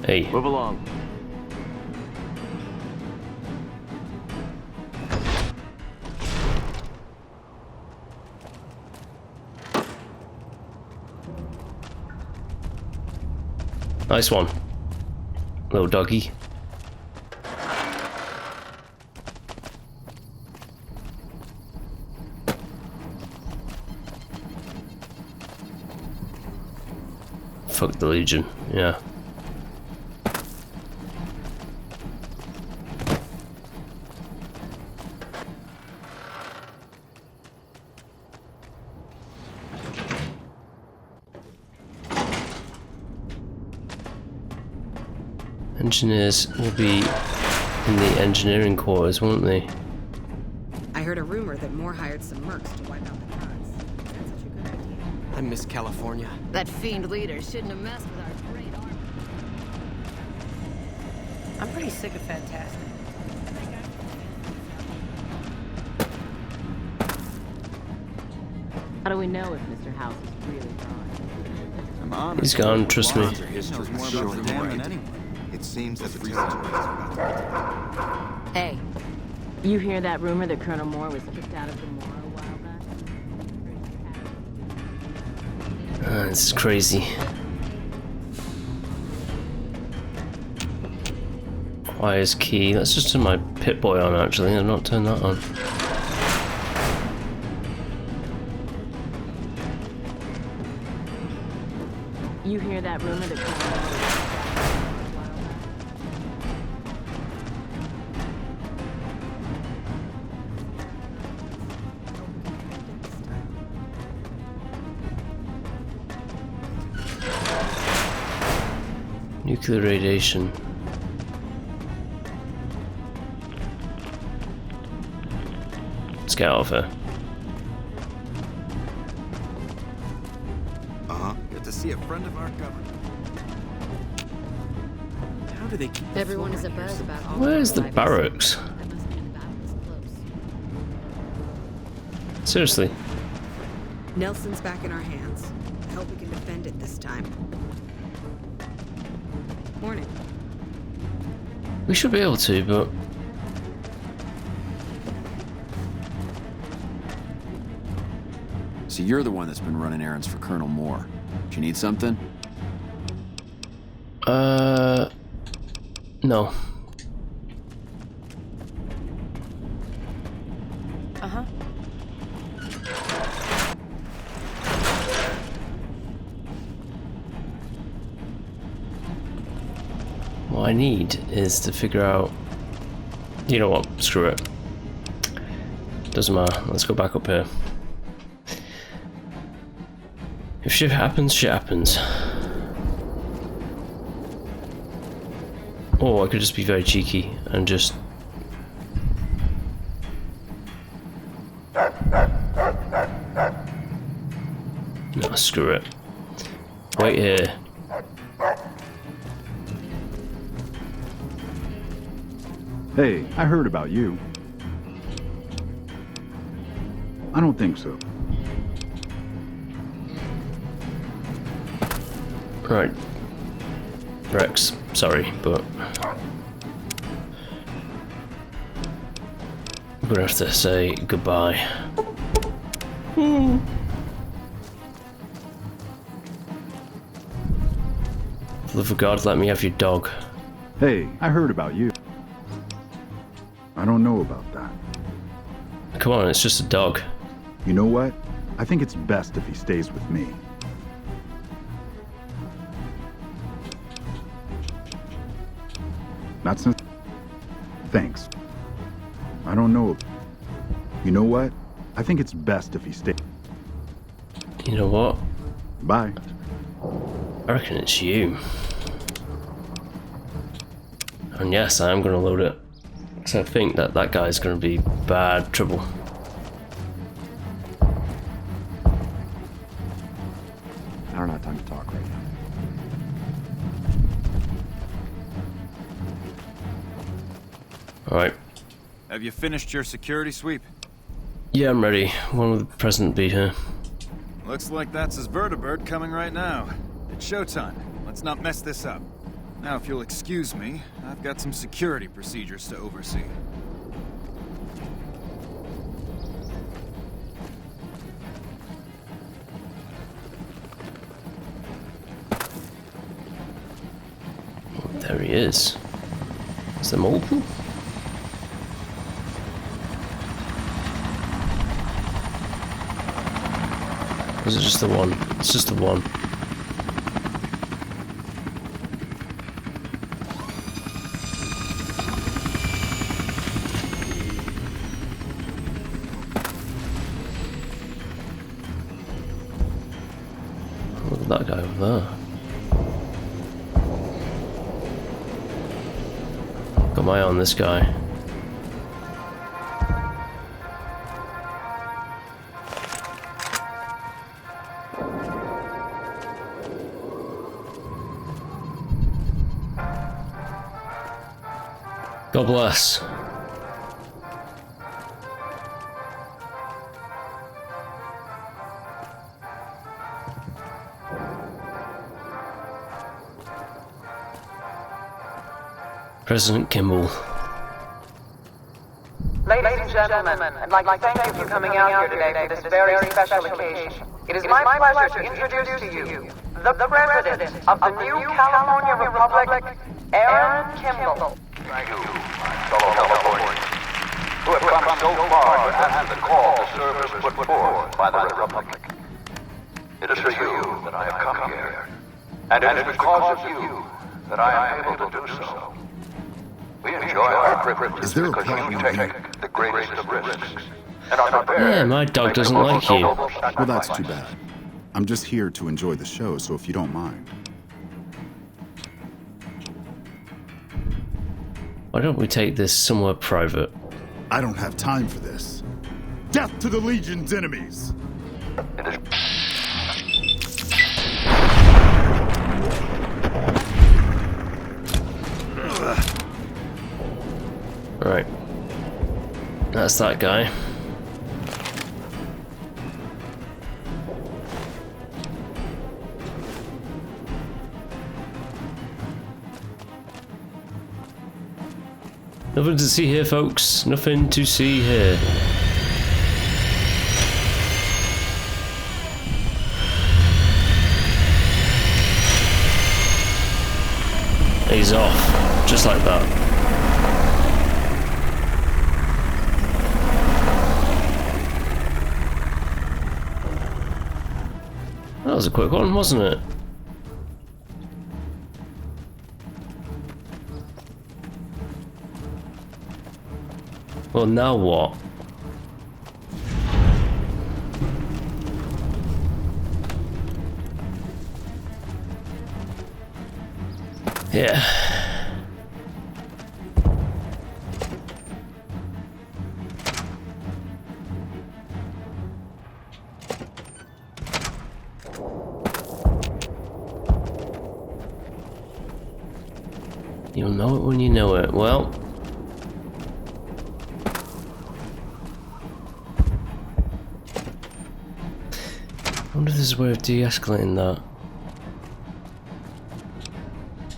Hey. Move along. Nice one. Little doggy. Fuck the Legion, yeah. Engineers will be in the engineering quarters, won't they? I heard a rumor that Moore hired some mercs to wipe out the guards. That's such a good idea. I miss California. That fiend leader shouldn't have messed with our great army. I'm pretty sick of Fantastic. How do we know if Mr. House is really gone? He's gone, trust me. It seems that the Hey, you hear that rumor that Colonel Moore was kicked out of Gomorrah a while back? This is crazy. Wires key. Let's just turn my Pip-Boy on, actually. I've not turned that on. You hear that rumor that Colonel Moore was nuclear radiation. Let's get out of here. Good to see a friend of our government. How do they keep Everyone is abuzz about all Where's the barracks? Seriously. Nelson's back in our hands. I hope we can defend it this time. Morning. We should be able to, but... So you're the one that's been running errands for Colonel Moore. Do you need something? No. Uh-huh. What I need is to figure out... You know what? Screw it. Doesn't matter. Let's go back up here. If shit happens, shit happens. Or I could just be very cheeky and just... No, screw it. Wait here. Hey, I heard about you. I don't think so. Right. Rex, sorry, but... I'm gonna have to say goodbye. For the love of God, let me have your dog. Hey, I heard about you. I don't know about that. Come on, it's just a dog. You know what? I think it's best if he stays with me. Not since... Thanks. I don't know. You know what? I think it's best if he stays. You know what? Bye. I reckon it's you. And yes, I am going to load it. Because I think that that guy's going to be bad trouble. I don't have time to talk right now. Alright. Have you finished your security sweep? Yeah, I'm ready. When will the president be here? Looks like that's his vertibird coming right now. It's showtime. Let's not mess this up. Now, if you'll excuse me, I've got some security procedures to oversee. There he is. Is there multiple? Or is it just the one? It's just the one. Look at that guy over there. Got my eye on this guy. God bless. President Kimball. Ladies and gentlemen, I'd like to thank you for coming out here today for this very special occasion. It is my pleasure to introduce to you the President of the new California Republic, Aaron Kimball. Thank you, my fellow Californians, who have come so far to answer the call to service put forth by the Republic. It is for you that I have come here, and it is because of you that I am able to do so. We enjoy our privileges because you take the greatest of risks, and are prepared. Yeah, my dog doesn't like you. Well, that's too bad. I'm just here to enjoy the show, so if you don't mind. Why don't we take this somewhere private? I don't have time for this. Death to the Legion's enemies! Right. That's that guy. Nothing to see here, folks. Nothing to see here. He's off. Just like that. That was a quick one, wasn't it? Well, now what? Yeah. You'll know it when you know it. Well. I wonder if there's a way of de-escalating that.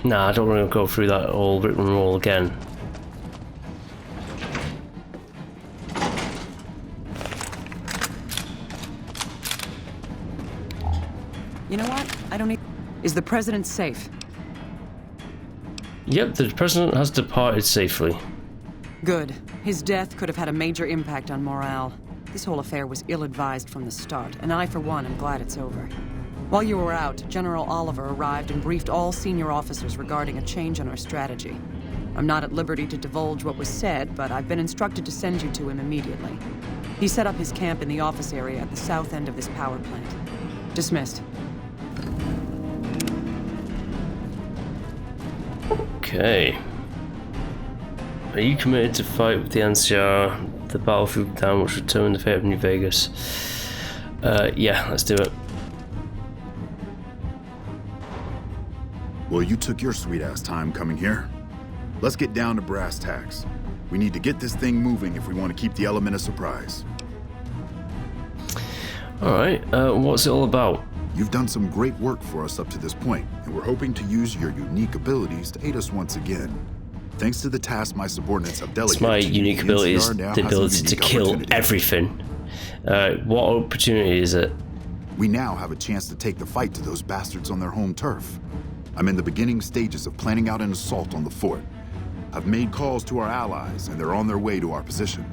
Nah, I don't want to go through that whole rigmarole again. You know what? I don't need... Is the president safe? Yep, the president has departed safely. Good. His death could have had a major impact on morale. This whole affair was ill-advised from the start, and I, for one, am glad it's over. While you were out, General Oliver arrived and briefed all senior officers regarding a change in our strategy. I'm not at liberty to divulge what was said, but I've been instructed to send you to him immediately. He set up his camp in the office area at the south end of this power plant. Dismissed. Okay. Are you committed to fight with the NCR, the battlefield down which will determine the fate of New Vegas? Yeah, let's do it. Well, you took your sweet-ass time coming here. Let's get down to brass tacks. We need to get this thing moving if we want to keep the element of surprise. Alright, what's it all about? You've done some great work for us up to this point, and we're hoping to use your unique abilities to aid us once again. Thanks to the task my subordinates have delegated. It's my unique ability is the ability to kill everything. What opportunity is it? We now have a chance to take the fight to those bastards on their home turf. I'm in the beginning stages of planning out an assault on the fort. I've made calls to our allies, and they're on their way to our position.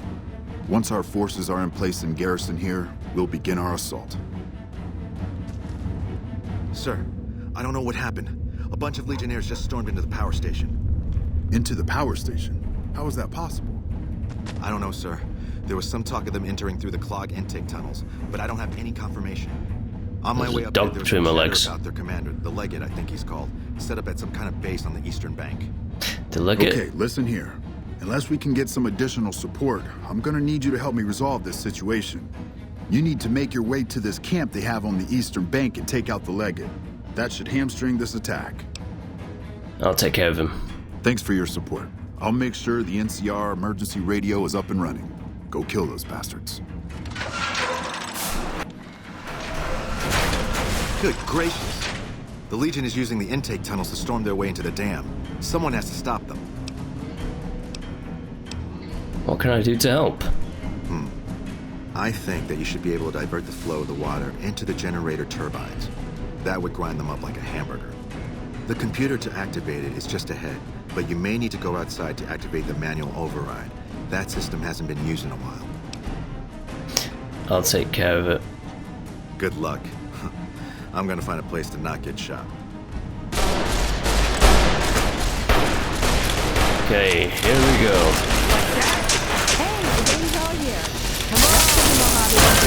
Once our forces are in place in garrison here, we'll begin our assault. Sir, I don't know what happened. A bunch of Legionnaires just stormed into the power station. Into the power station? How is that possible? I don't know, sir. There was some talk of them entering through the clog intake tunnels, but I don't have any confirmation. On my way up there, there was some chatter about their commander, the Legate, I think he's called, set up at some kind of base on the eastern bank. The Legate? Okay, listen here. Unless we can get some additional support, I'm gonna need you to help me resolve this situation. You need to make your way to this camp they have on the eastern bank and take out the Legate. That should hamstring this attack. I'll take care of him. Thanks for your support. I'll make sure the NCR emergency radio is up and running. Go kill those bastards. Good gracious. The Legion is using the intake tunnels to storm their way into the dam. Someone has to stop them. What can I do to help? I think that you should be able to divert the flow of the water into the generator turbines. That would grind them up like a hamburger. The computer to activate it is just ahead, but you may need to go outside to activate the manual override. That system hasn't been used in a while. I'll take care of it. Good luck. I'm gonna find a place to not get shot. Okay, here we go. Hey, the game's all here. Come on to the Mojave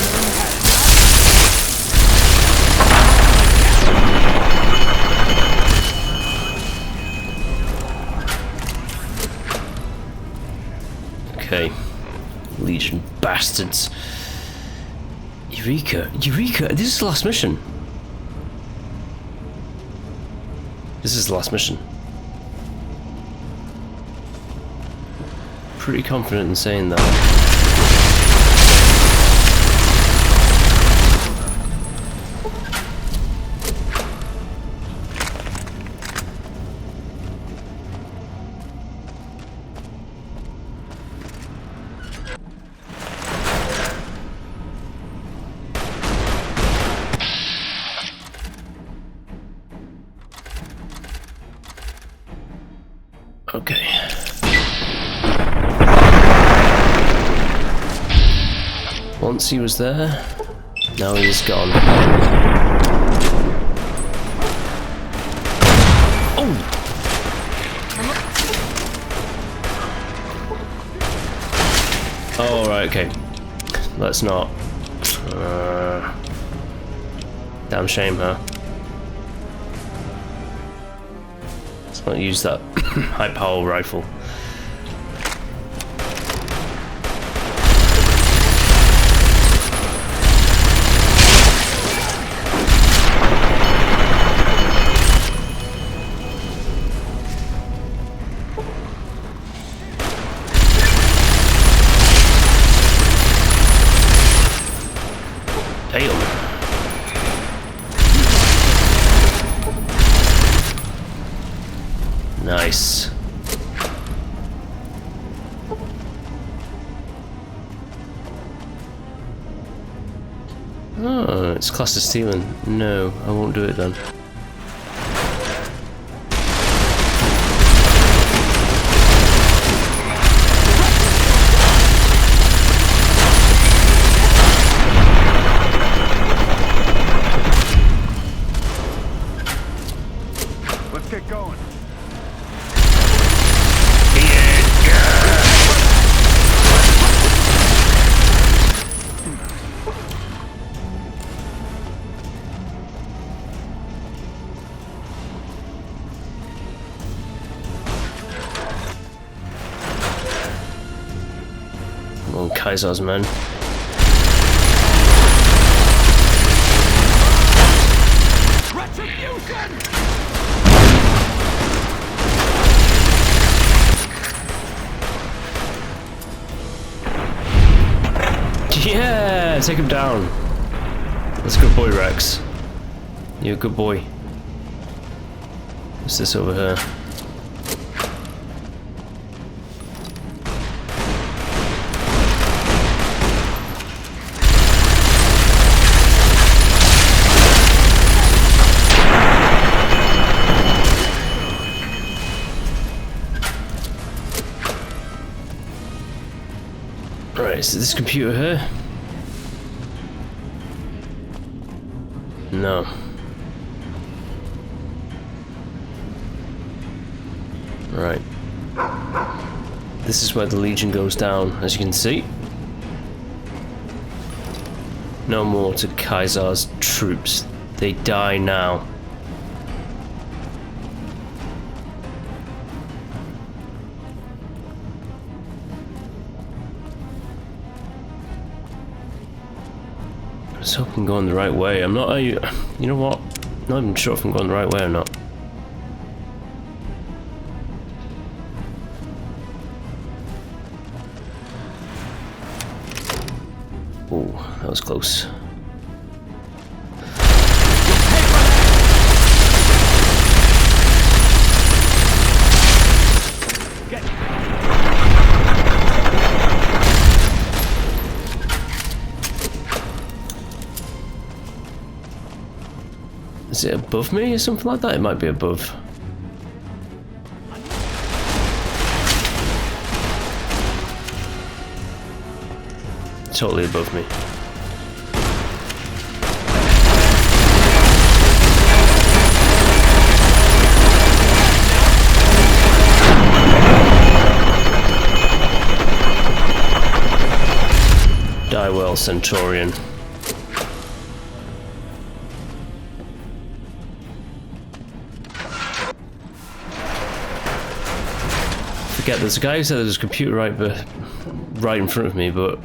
Okay. Legion bastards. Eureka, this is the last mission. This is the last mission. Pretty confident in saying that. Okay. Once he was there, now he is gone. Oh! Oh, right, okay. Let's not. Damn shame, huh? Let's not use that high power rifle. Nice. Oh, it's classed as stealing. No, I won't do it then. Let's get going. Kaiser's men. Yeah, take him down. That's a good boy, Rex. You're a good boy. What's this over here? Right, is this computer here? No. Right. This is where the Legion goes down, as you can see. No more to Kaiser's troops. They die now. I was hoping I'm going the right way. I'm not. You know what? Not even sure if I'm going the right way or not. Oh, that was close. Is it above me or something like that? It might be above. Totally above me. Die well, Centurion. Forget, there's a guy who said there's a computer right in front of me, but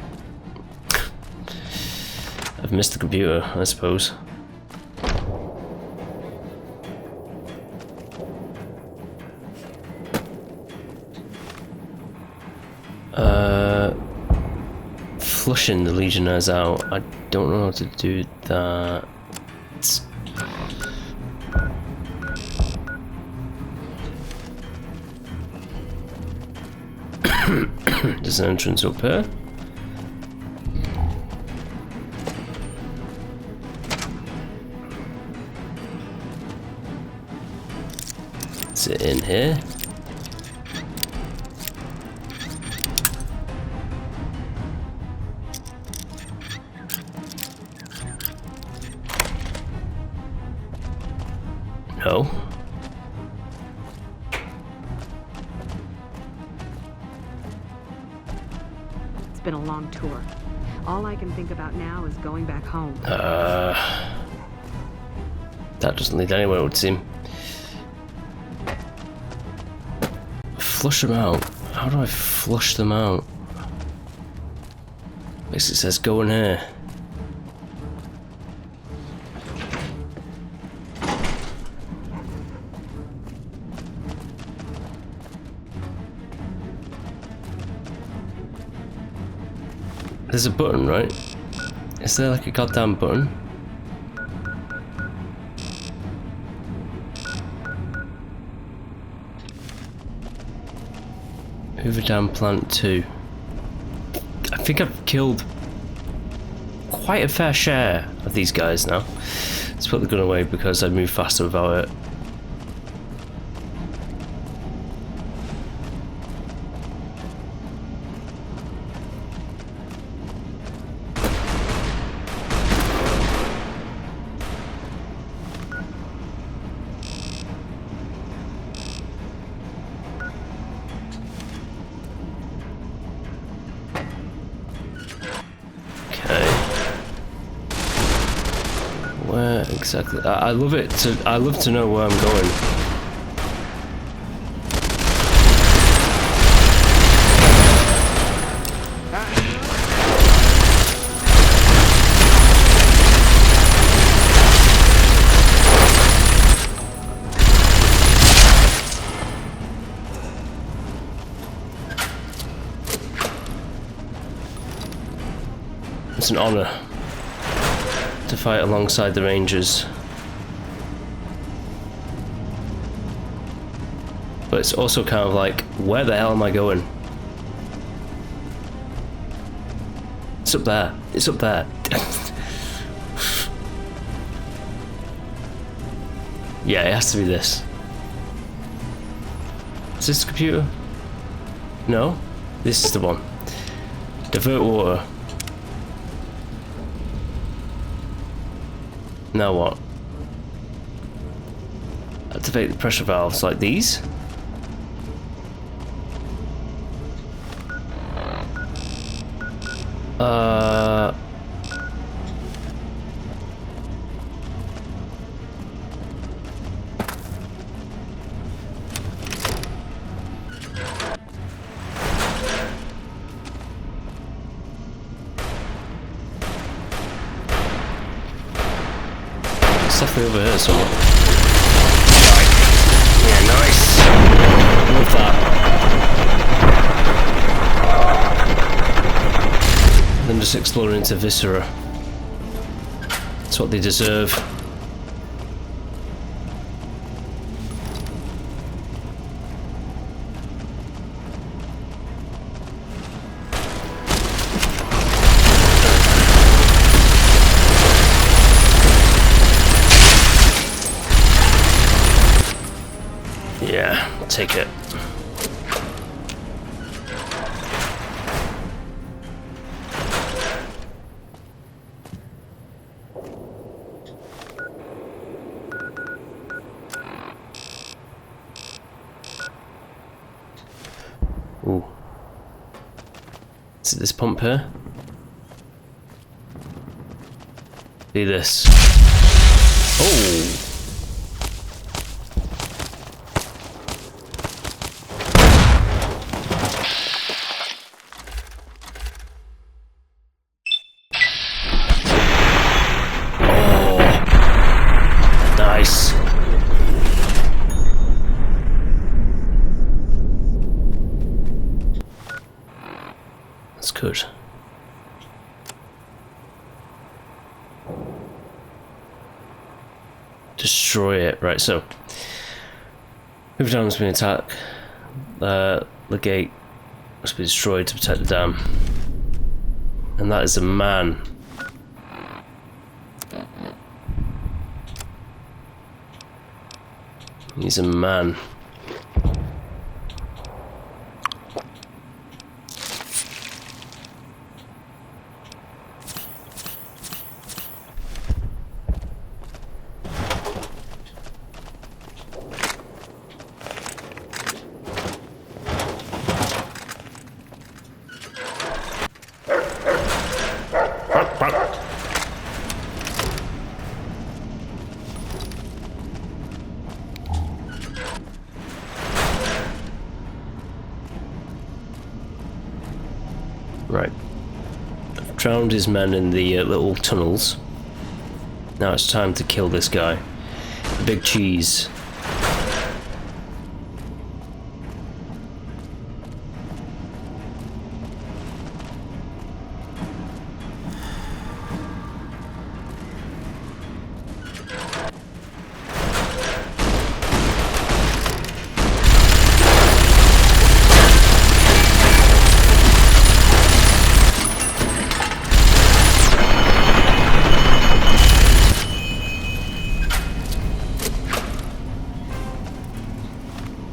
I've missed the computer, I suppose. Flushing the Legionnaires out. I don't know how to do that. There's an entrance up here. Is it in here? No. It's been a long tour. All I can think about now is going back home. That doesn't lead anywhere, it would seem. Flush them out. How do I flush them out? Basically it says go in here. There's a button, right? Is there like a goddamn button? Hoover Dam Plant 2. I think I've killed quite a fair share of these guys now. Let's put the gun away because I'd move faster without it. Where exactly? I love it. I love to know where I'm going. an honor to fight alongside the Rangers. But it's also kind of like, where the hell am I going? It's up there. It's up there. Yeah, it has to be this. Is this the computer? No? This is the one. Divert water. Now what? Activate the pressure valves like these? Definitely over here somewhere. Yeah, nice. Love that. Then just explore into Viscera. That's what they deserve. Yeah, take it. Ooh. Is it this pump here? Do this. Oh! Nice. That's good. Destroy it. Right, so Hoover Dam has been attacked. The gate must be destroyed to protect the dam. And that is a man. He's a man. Right. I've drowned his men in the little tunnels. Now it's time to kill this guy. The big cheese.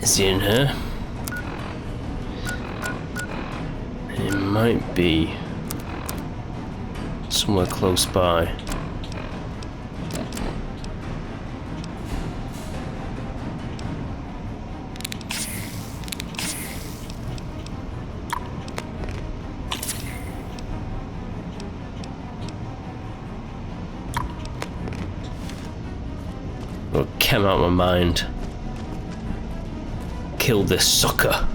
Is he in here? It might be somewhere close by. What came out of my mind? Kill this sucker.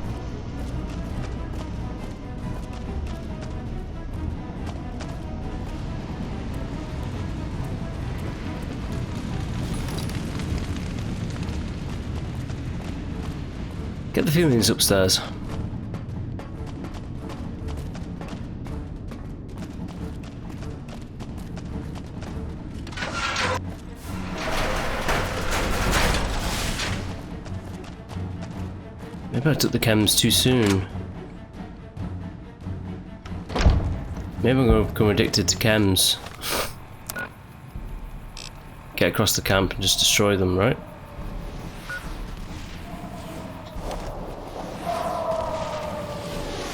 Get the feeling he's upstairs. Maybe I took the chems too soon. Maybe I'm going to become addicted to chems. Get across the camp and just destroy them, right?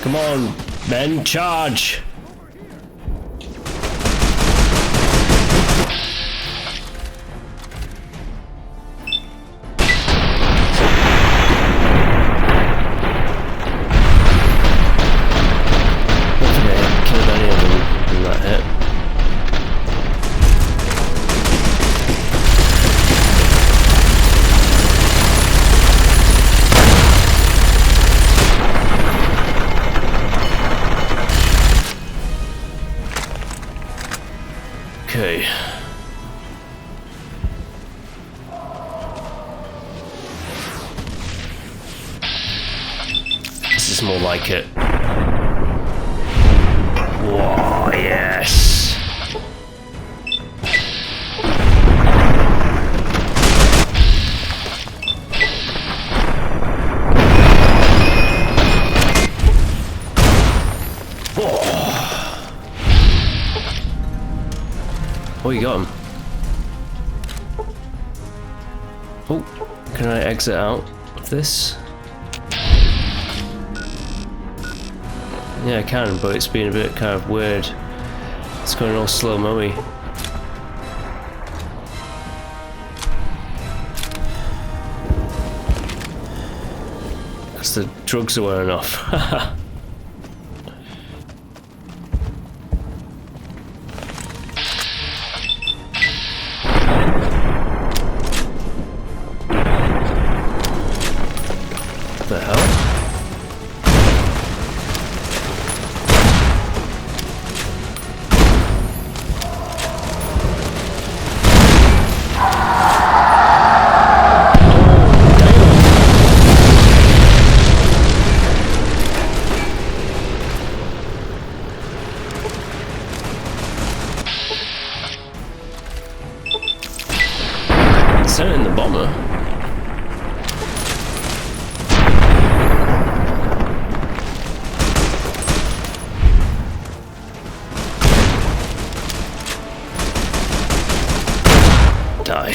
Come on, men, charge! Okay. This is more like it. Whoa, yes. Oh, you got him. Oh, can I exit out of this? Yeah, I can, but it's been a bit kind of weird. It's going all slow-mo-y. Because the drugs are wearing off. The hell? Sent in the bomber. Die.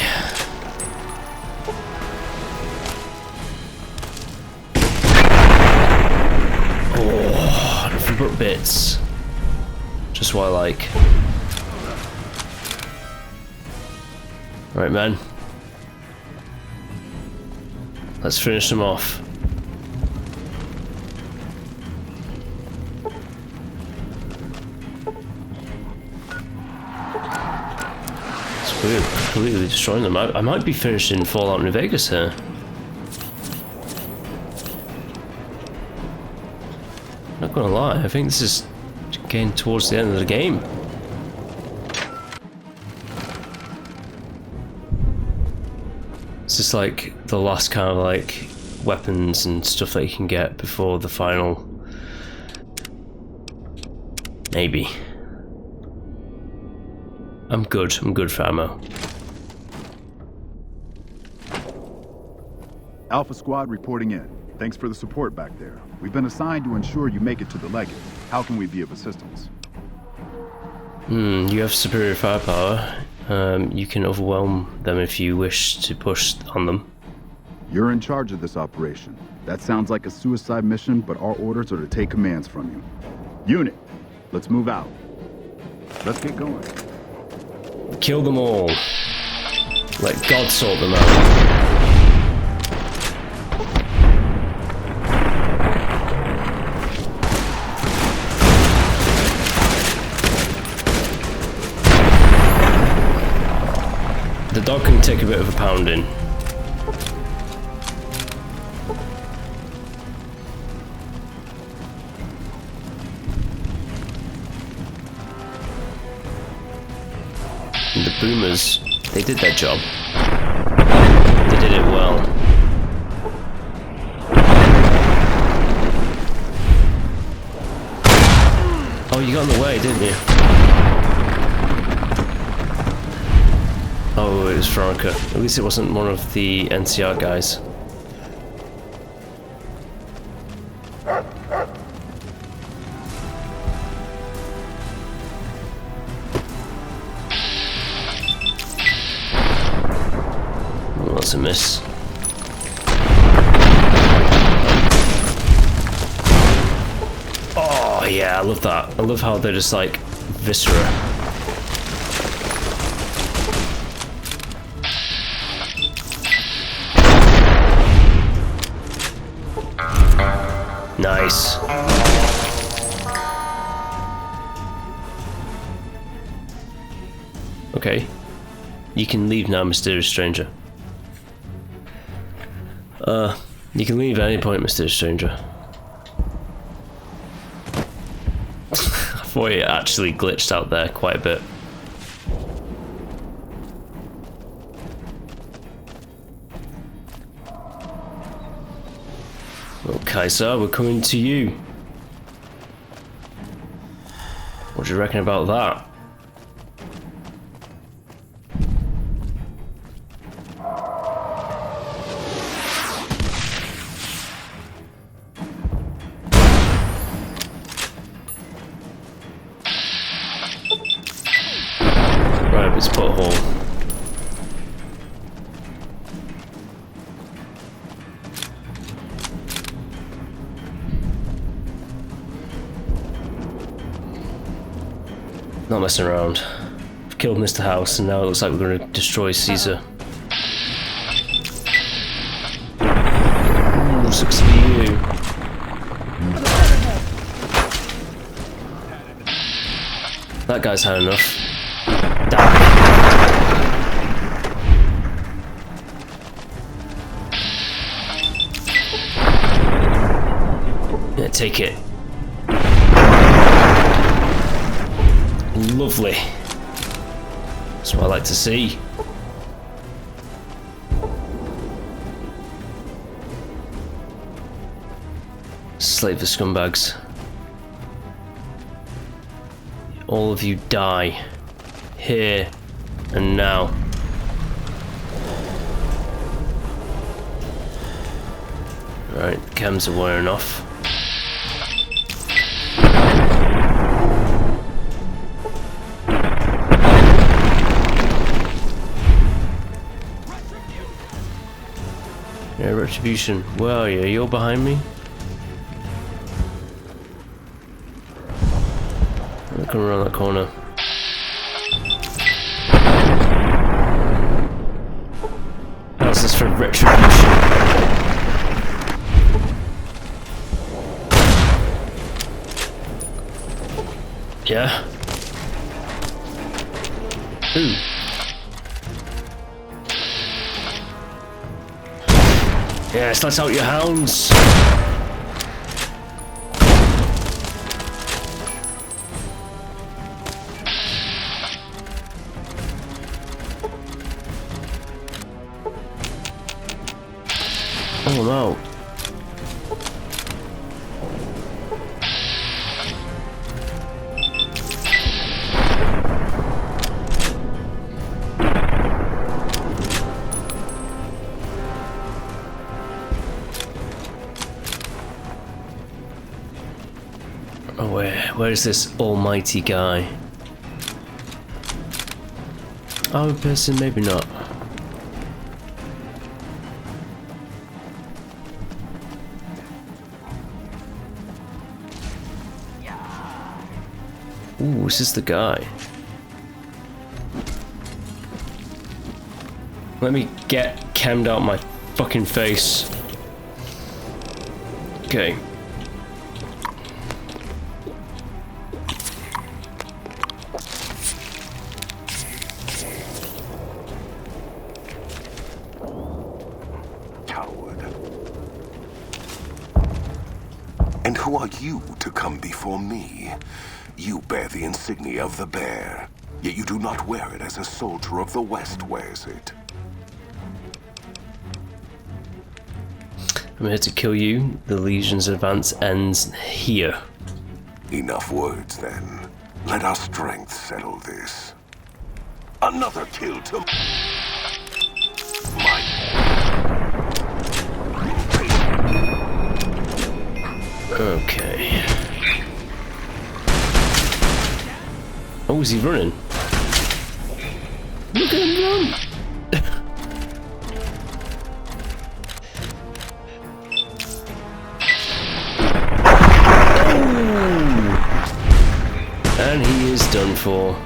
Oh, nothing but bits. Just what I like. Right, man. Let's finish them off. It's weird, completely destroying them. I might be finished in Fallout New Vegas here. Not gonna lie, I think this is getting towards the end of the game. It's just like the last kind of like weapons and stuff that you can get before the final. Maybe. I'm good for ammo. Alpha Squad reporting in. Thanks for the support back there. We've been assigned to ensure you make it to the Legate. How can we be of assistance? You have superior firepower. You can overwhelm them if you wish to push on them. You're in charge of this operation. That sounds like a suicide mission, but our orders are to take commands from you. Unit, let's move out. Let's get going. Kill them all. Let God sort them out. The dog can take a bit of a pounding. And the boomers, they did their job. They did it well. Oh, you got in the way, didn't you? Oh, it was Veronica. At least it wasn't one of the NCR guys. a miss. Oh yeah, I love that. I love how they're just like viscera. Nice. Okay. You can leave now, mysterious stranger. You can leave at any point, mysterious stranger. I thought it actually glitched out there quite a bit. Well, Kaiser, we're coming to you. What do you reckon about that? Right up its butthole. Not messing around. We've killed Mr. House and now it looks like we're going to destroy Caesar. Ooh, sucks for you. That guy's had enough. Die. Yeah, take it. Lovely. That's what I like to see. Slave the scumbags. All of you die. Here and now. Right, chems are wearing off. Yeah, retribution. Where are you? You're behind me? I'm coming around that corner. How's this for retribution? Yeah? Ooh. Yes, let out your hounds. Oh no. Oh, where is this almighty guy? Oh, a person, maybe not. Ooh, is this the guy? Let me get chemmed out my fucking face. Okay. And who are you to come before me? You bear the insignia of the bear, yet you do not wear it as a soldier of the West wears it. I'm here to kill you. The Legion's advance ends here. Enough words, then. Let our strength settle this. Another kill to my... Okay. Oh, is he running? Look at him run! before.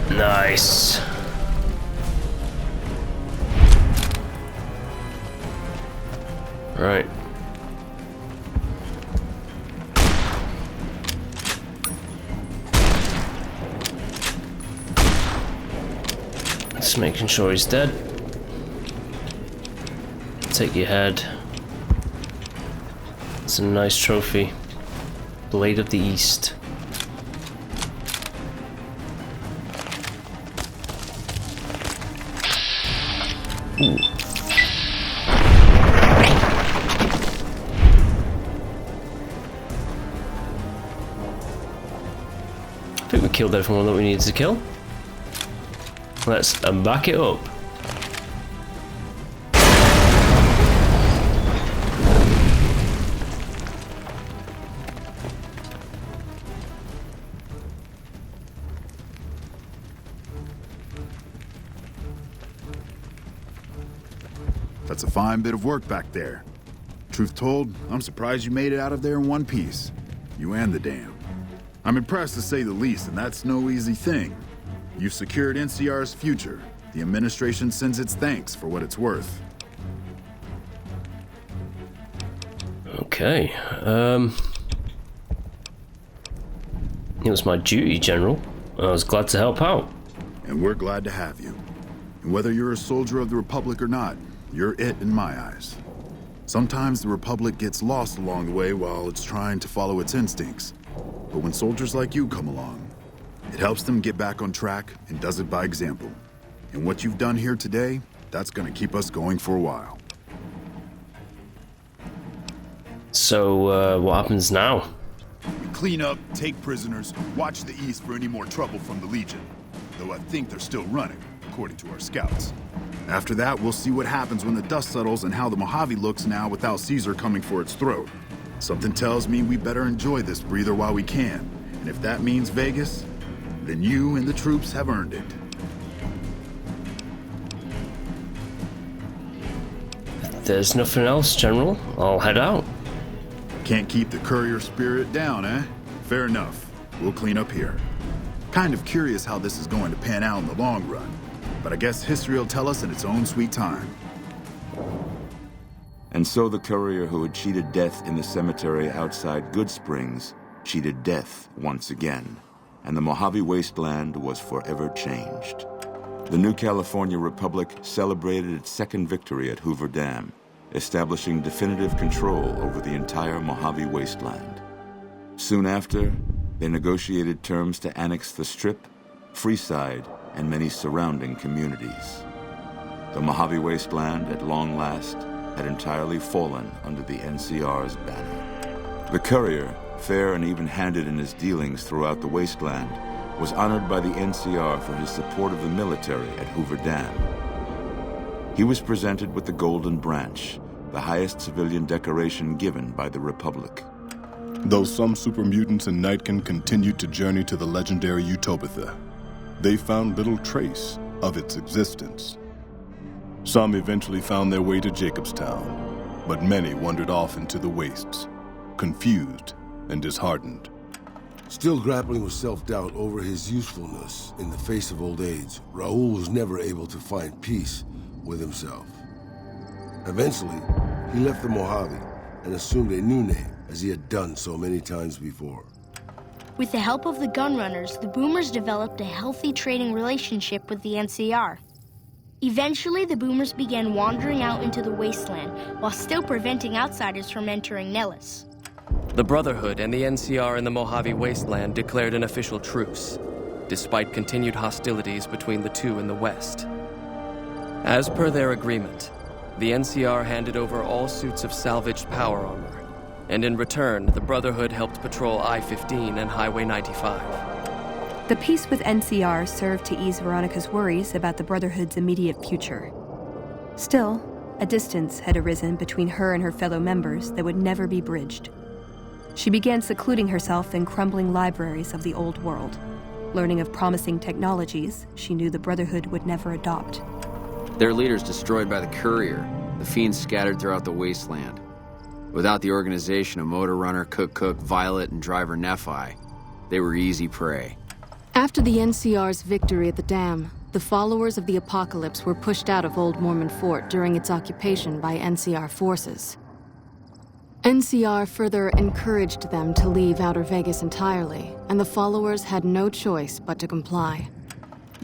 Nice. Right. Just making sure he's dead. Take your head. It's a nice trophy. Blade of the East. Ooh. I think we killed everyone that we needed to kill. Let's back it up. That's a fine bit of work back there. Truth told, I'm surprised you made it out of there in one piece. You and the dam. I'm impressed to say the least, and that's no easy thing. You've secured NCR's future. The administration sends its thanks for what it's worth. Okay, it was my duty, General. I was glad to help out. And we're glad to have you. And whether you're a soldier of the Republic or not, you're it in my eyes. Sometimes the Republic gets lost along the way while it's trying to follow its instincts. But when soldiers like you come along, it helps them get back on track and does it by example. And what you've done here today, that's gonna keep us going for a while. So, what happens now? We clean up, take prisoners, watch the East for any more trouble from the Legion. Though I think they're still running, according to our scouts. After that, we'll see what happens when the dust settles and how the Mojave looks now without Caesar coming for its throat. Something tells me we better enjoy this breather while we can. And if that means Vegas, then you and the troops have earned it. If there's nothing else, General, I'll head out. Can't keep the Courier spirit down, eh? Fair enough. We'll clean up here. Kind of curious how this is going to pan out in the long run. But I guess history will tell us in its own sweet time. And so the courier who had cheated death in the cemetery outside Good Springs cheated death once again, and the Mojave Wasteland was forever changed. The new California Republic celebrated its second victory at Hoover Dam, establishing definitive control over the entire Mojave Wasteland. Soon after, they negotiated terms to annex the Strip, Freeside, and many surrounding communities. The Mojave Wasteland, at long last, had entirely fallen under the NCR's banner. The Courier, fair and even-handed in his dealings throughout the wasteland, was honored by the NCR for his support of the military at Hoover Dam. He was presented with the Golden Branch, the highest civilian decoration given by the Republic. Though some super mutants in Nightkin continued to journey to the legendary Utopia, they found little trace of its existence. Some eventually found their way to Jacobstown, but many wandered off into the wastes, confused and disheartened. Still grappling with self-doubt over his usefulness in the face of old age, Raoul was never able to find peace with himself. Eventually, he left the Mojave and assumed a new name, as he had done so many times before. With the help of the Gunrunners, the Boomers developed a healthy trading relationship with the NCR. Eventually, the Boomers began wandering out into the wasteland, while still preventing outsiders from entering Nellis. The Brotherhood and the NCR in the Mojave Wasteland declared an official truce, despite continued hostilities between the two in the West. As per their agreement, the NCR handed over all suits of salvaged power armor, and in return, the Brotherhood helped patrol I-15 and Highway 95. The peace with NCR served to ease Veronica's worries about the Brotherhood's immediate future. Still, a distance had arisen between her and her fellow members that would never be bridged. She began secluding herself in crumbling libraries of the old world, learning of promising technologies she knew the Brotherhood would never adopt. Their leaders destroyed by the Courier, the fiends scattered throughout the wasteland. Without the organization of Motor Runner, Cook, Violet, and Driver Nephi, they were easy prey. After the NCR's victory at the dam, the followers of the Apocalypse were pushed out of Old Mormon Fort during its occupation by NCR forces. NCR further encouraged them to leave Outer Vegas entirely, and the followers had no choice but to comply.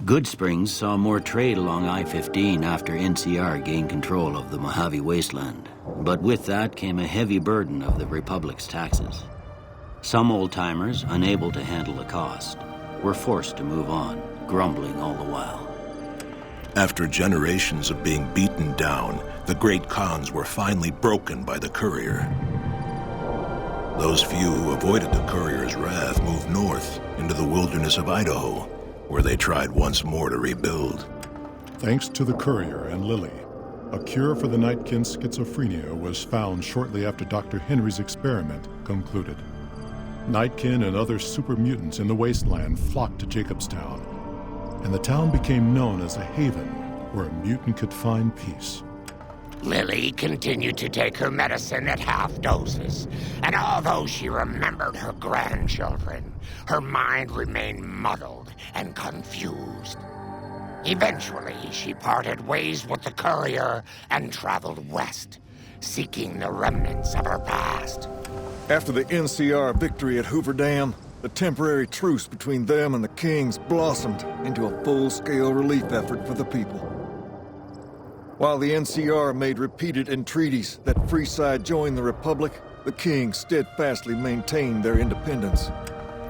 Good Springs saw more trade along I-15 after NCR gained control of the Mojave Wasteland. But with that came a heavy burden of the Republic's taxes. Some old-timers, unable to handle the cost, were forced to move on, grumbling all the while. After generations of being beaten down, the great Khans were finally broken by the Courier. Those few who avoided the Courier's wrath moved north into the wilderness of Idaho, where they tried once more to rebuild. Thanks to the Courier and Lily, a cure for the Nightkin's schizophrenia was found shortly after Dr. Henry's experiment concluded. Nightkin and other super mutants in the wasteland flocked to Jacobstown, and the town became known as a haven where a mutant could find peace. Lily continued to take her medicine at half doses, and although she remembered her grandchildren, her mind remained muddled and confused. Eventually, she parted ways with the Courier and traveled west, seeking the remnants of her past. After the NCR victory at Hoover Dam, the temporary truce between them and the Kings blossomed into a full-scale relief effort for the people. While the NCR made repeated entreaties that Freeside join the Republic, the Kings steadfastly maintained their independence.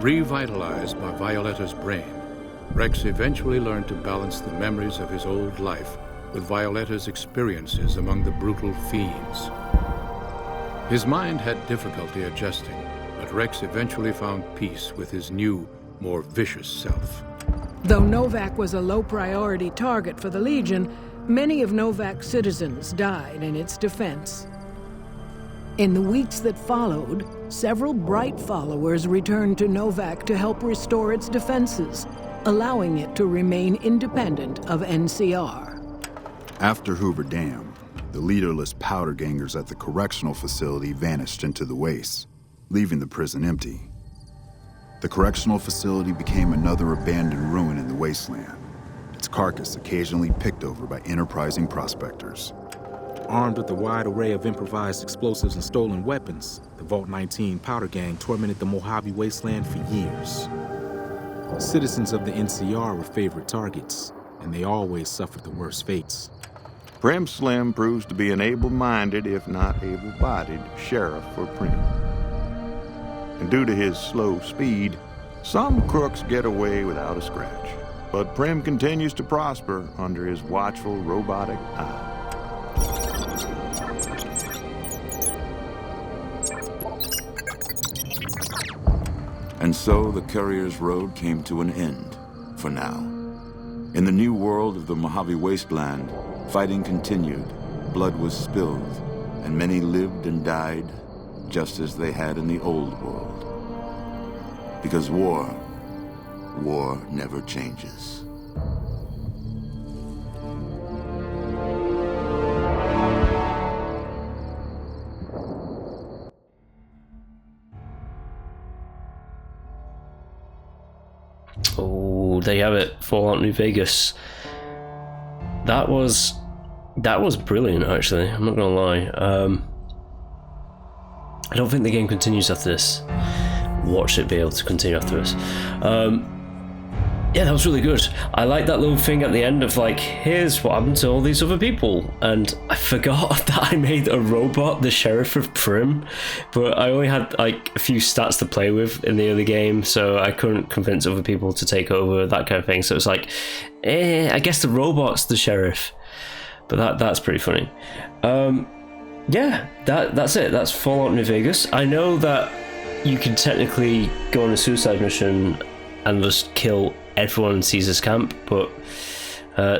Revitalized by Violetta's brain, Rex eventually learned to balance the memories of his old life with Violetta's experiences among the brutal fiends. His mind had difficulty adjusting, but Rex eventually found peace with his new, more vicious self. Though Novak was a low-priority target for the Legion, many of Novak's citizens died in its defense. In the weeks that followed, several bright followers returned to Novak to help restore its defenses, allowing it to remain independent of NCR. After Hoover Dam, the leaderless powder gangers at the correctional facility vanished into the wastes, leaving the prison empty. The correctional facility became another abandoned ruin in the wasteland, its carcass occasionally picked over by enterprising prospectors. Armed with a wide array of improvised explosives and stolen weapons, the Vault 19 powder gang tormented the Mojave Wasteland for years. Citizens of the NCR were favorite targets, and they always suffered the worst fates. Prim Slim proves to be an able-minded, if not able-bodied, sheriff for Prim. And due to his slow speed, some crooks get away without a scratch. But Prim continues to prosper under his watchful, robotic eye. And so the Courier's road came to an end, for now. In the new world of the Mojave Wasteland, fighting continued, blood was spilled, and many lived and died just as they had in the old world. Because war never changes. Oh, there you have it. Fallout New Vegas. That was brilliant, actually. I'm not gonna lie. I don't think the game continues after this. Watch it be able to continue after this. Yeah, that was really good. I like that little thing at the end of like, here's what happened to all these other people. And I forgot that I made a robot the Sheriff of Prim, but I only had like a few stats to play with in the early game, so I couldn't convince other people to take over, that kind of thing. So it's like, I guess the robot's the sheriff. But that's pretty funny. Yeah, that's it. That's Fallout New Vegas. I know that you can technically go on a suicide mission and just kill everyone in Caesar's camp, but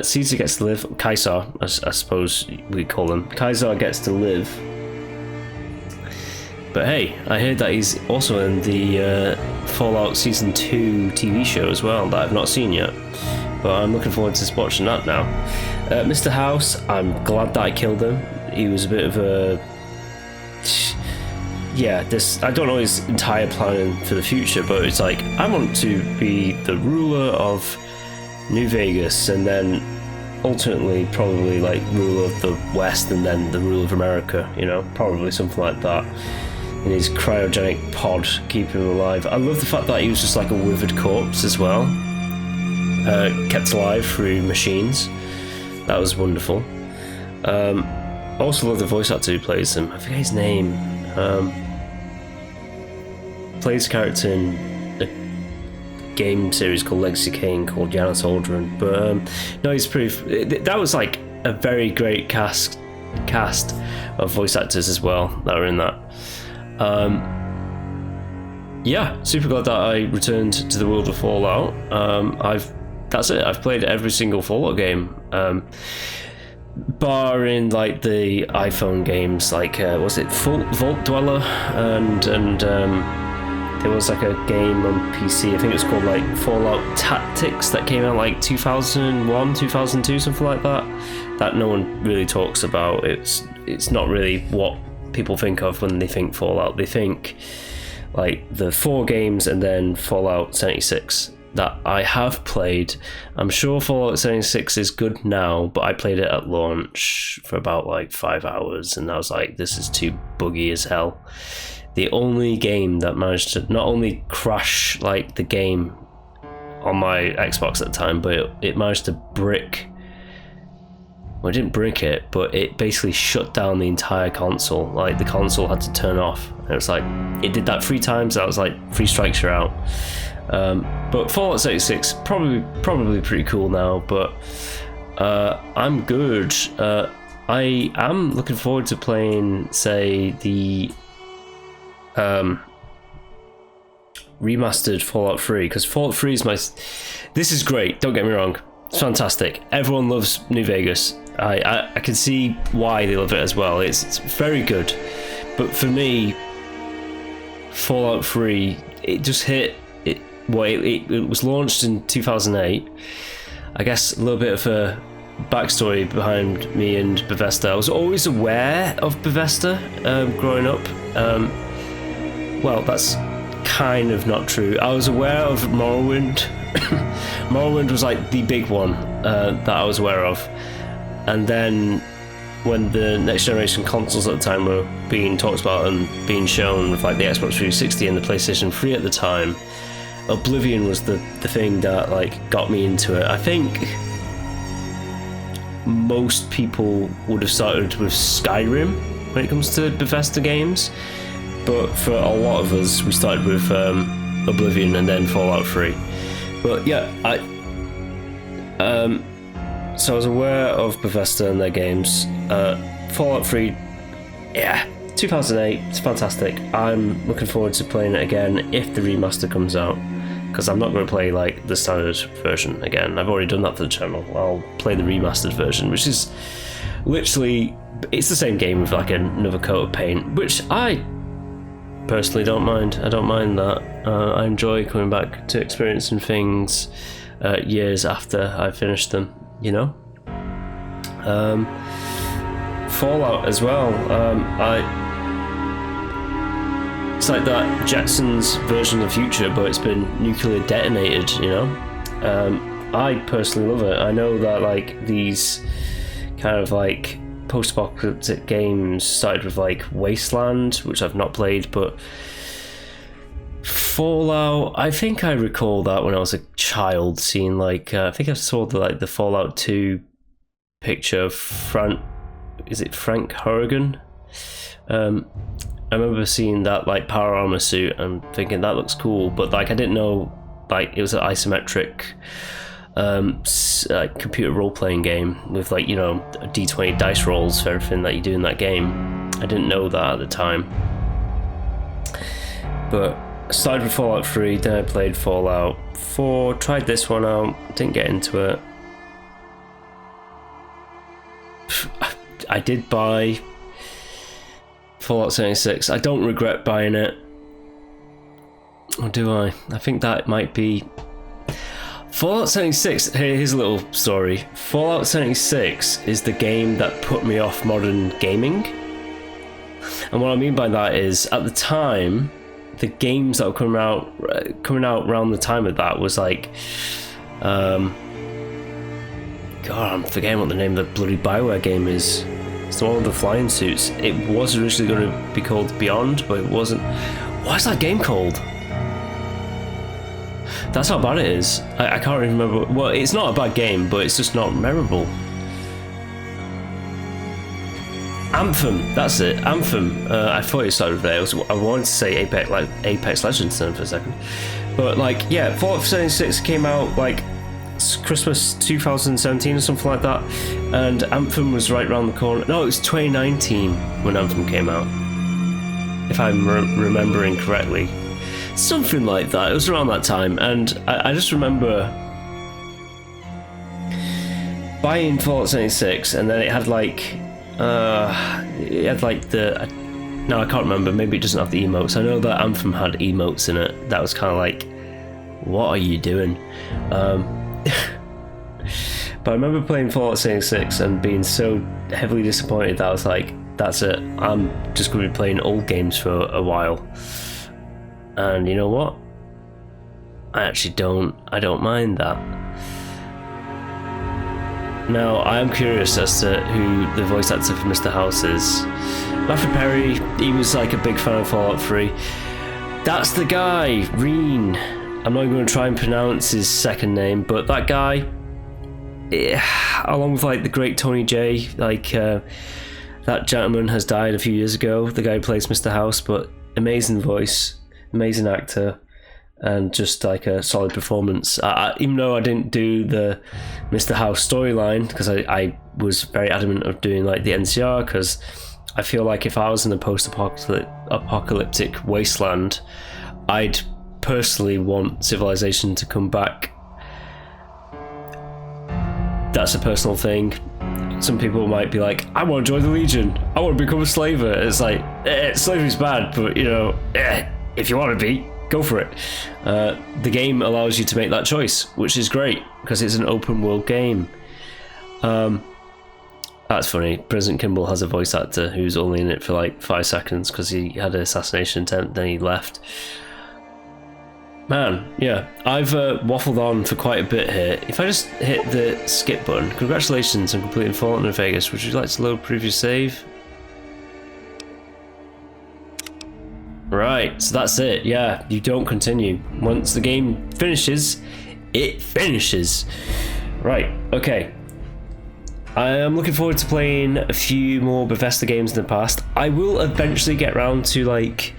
Caesar gets to live. Caesar, I suppose we call him. Caesar gets to live. But hey, I heard that he's also in the Fallout Season 2 TV show as well, that I've not seen yet. but I'm looking forward to watching that now. Mr. House, I'm glad that I killed him. He was a bit of a... Yeah, I don't know his entire planning for the future, but it's like, I want to be the ruler of New Vegas, and then ultimately probably like ruler of the West, and then the ruler of America, you know, probably something like that. In his cryogenic pod, keeping him alive. I love the fact that he was just like a withered corpse as well. Kept alive through machines. That was wonderful. I also love the voice actor who plays him. I forget his name. Plays a character in a game series called Legacy Kane called Janis Aldrin. But no, he's pretty... That was like a very great cast of voice actors as well that were in that. Yeah, super glad that I returned to the world of Fallout. That's it. I've played every single Fallout game, barring like the iPhone games, like was it Vault Dweller, and there was like a game on PC. I think it was called like Fallout Tactics that came out like 2001, 2002, something like that. That no one really talks about. It's not really what people think of when they think Fallout. They think like the 4 games and then Fallout 76 that I have played. I'm sure Fallout 76 is good now, but I played it at launch for about like 5 hours, and I was like, this is too buggy as hell. The only game that managed to not only crash like the game on my Xbox at the time, but it managed to brick. Well, it didn't brick it, but it basically shut down the entire console. Like, the console had to turn off. And it was like, it did that 3 times. I was like, 3 strikes, you're out. But Fallout 76, probably pretty cool now, but I'm good. I am looking forward to playing, say, the remastered Fallout 3, because Fallout 3 is my... This is great, don't get me wrong. It's fantastic. Everyone loves New Vegas. I can see why they love it as well. It's very good. But for me, Fallout 3, it just hit... It was launched in 2008. I guess a little bit of a backstory behind me and Bethesda. I was always aware of Bethesda growing up. Well, that's kind of not true. I was aware of Morrowind. Morrowind was like the big one that I was aware of. And then when the next generation consoles at the time were being talked about and being shown with like the Xbox 360 and the PlayStation 3 at the time, Oblivion was the thing that like got me into it. I think most people would have started with Skyrim when it comes to Bethesda games, but for a lot of us we started with Oblivion and then Fallout 3. But yeah, so I was aware of Bethesda and their games. Fallout 3, yeah, 2008, it's fantastic. I'm looking forward to playing it again if the remaster comes out, because I'm not going to play like the standard version again. I've already done that for the channel. I'll play the remastered version, which is literally, it's the same game with like another coat of paint, which I personally don't mind. I don't mind that. I enjoy coming back to experiencing things years after I finished them, you know? Fallout as well. It's like that Jetsons version of the future, but it's been nuclear detonated, you know? I personally love it. I know that like these kind of like post-apocalyptic games started with like Wasteland, which I've not played, but Fallout, I think I recall that when I was a child, seeing like I think I saw the Fallout 2 picture of Frank Horrigan. I remember seeing that like power armor suit and thinking that looks cool, but like I didn't know like it was an isometric computer role-playing game with like, you know, D20 dice rolls for everything that you do in that game. I didn't know that at the time. But I started with Fallout 3, then I played Fallout 4, tried this one out, didn't get into it. I did buy Fallout 76. I don't regret buying it. Or do I? I think that might be... Fallout 76, here's a little story. Fallout 76 is the game that put me off modern gaming. And what I mean by that is, at the time, the games that were coming out around the time of that was like, God, I'm forgetting what the name of the bloody Bioware game is. It's the one with the flying suits. It was originally going to be called Beyond, but it wasn't. What's that game called? That's how bad it is. I can't even remember. Well, it's not a bad game, but it's just not memorable. Anthem, that's it. Anthem. I thought it started there. I wanted to say Apex Legends then for a second, but like, yeah, Fallout 76 came out like Christmas 2017 or something like that, and Anthem was right around the corner. No, it was 2019 when Anthem came out, if I'm remembering correctly. Something like that. It was around that time, and I just remember buying Fallout 76, and then it had like the, no, I can't remember, maybe it doesn't have the emotes. I know that Anthem had emotes in it. That was kind of like, what are you doing? But I remember playing Fallout 76 and being so heavily disappointed that I was like, that's it, I'm just going to be playing old games for a while. And you know what? I don't mind that. Now, I am curious as to who the voice actor for Mr. House is. Matthew Perry, he was like a big fan of Fallout 3. That's the guy, Reen. I'm not going to try and pronounce his second name, but that guy, along with like the great Tony J, like that gentleman has died a few years ago, the guy who plays Mr. House, but amazing voice, amazing actor, and just like a solid performance. Even though I didn't do the Mr. House storyline, because I was very adamant of doing like the NCR, because I feel like if I was in a post-apocalyptic wasteland, I'd personally want civilization to come back. That's a personal thing. Some people might be like, I want to join the Legion, I want to become a slaver. It's like, slavery's bad, but you know, if you want to be, go for it. The game allows you to make that choice, which is great because it's an open world game. That's funny. President Kimball has a voice actor who's only in it for like 5 seconds because he had an assassination attempt, then he left. Man, yeah, I've waffled on for quite a bit here. If I just hit the skip button, congratulations on completing Fallout New Vegas. Would you like to load previous save? Right, so that's it. Yeah, you don't continue. Once the game finishes, it finishes. Right, okay. I am looking forward to playing a few more Bethesda games in the past. I will eventually get around to like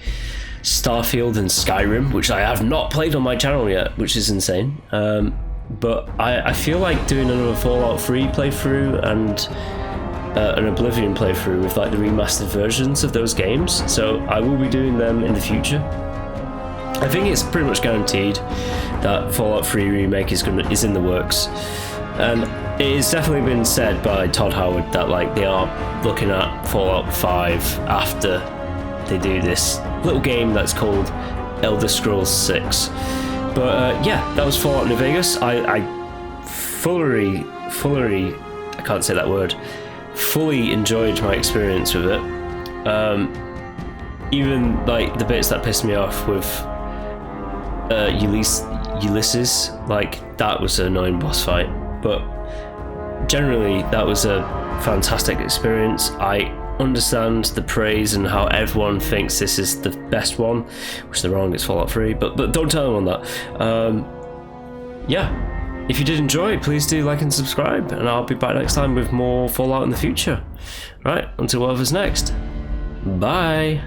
Starfield and Skyrim, which I have not played on my channel yet, which is insane. But I feel like doing another Fallout 3 playthrough and an Oblivion playthrough with like the remastered versions of those games, so I will be doing them in the future. I think it's pretty much guaranteed that Fallout 3 remake is in the works, and it has definitely been said by Todd Howard that like they are looking at Fallout 5 after they do this little game that's called Elder Scrolls 6. But yeah, that was Fallout New Vegas. I fully I can't say that word. Fully enjoyed my experience with it. Even like the bits that pissed me off with Ulysses, like that was an annoying boss fight, but generally that was a fantastic experience. I understand the praise and how everyone thinks this is the best one, which they're wrong, it's Fallout 3, but don't tell them on that. Yeah, if you did enjoy, please do like and subscribe, and I'll be back next time with more Fallout in the future. Right, until whatever's next. Bye.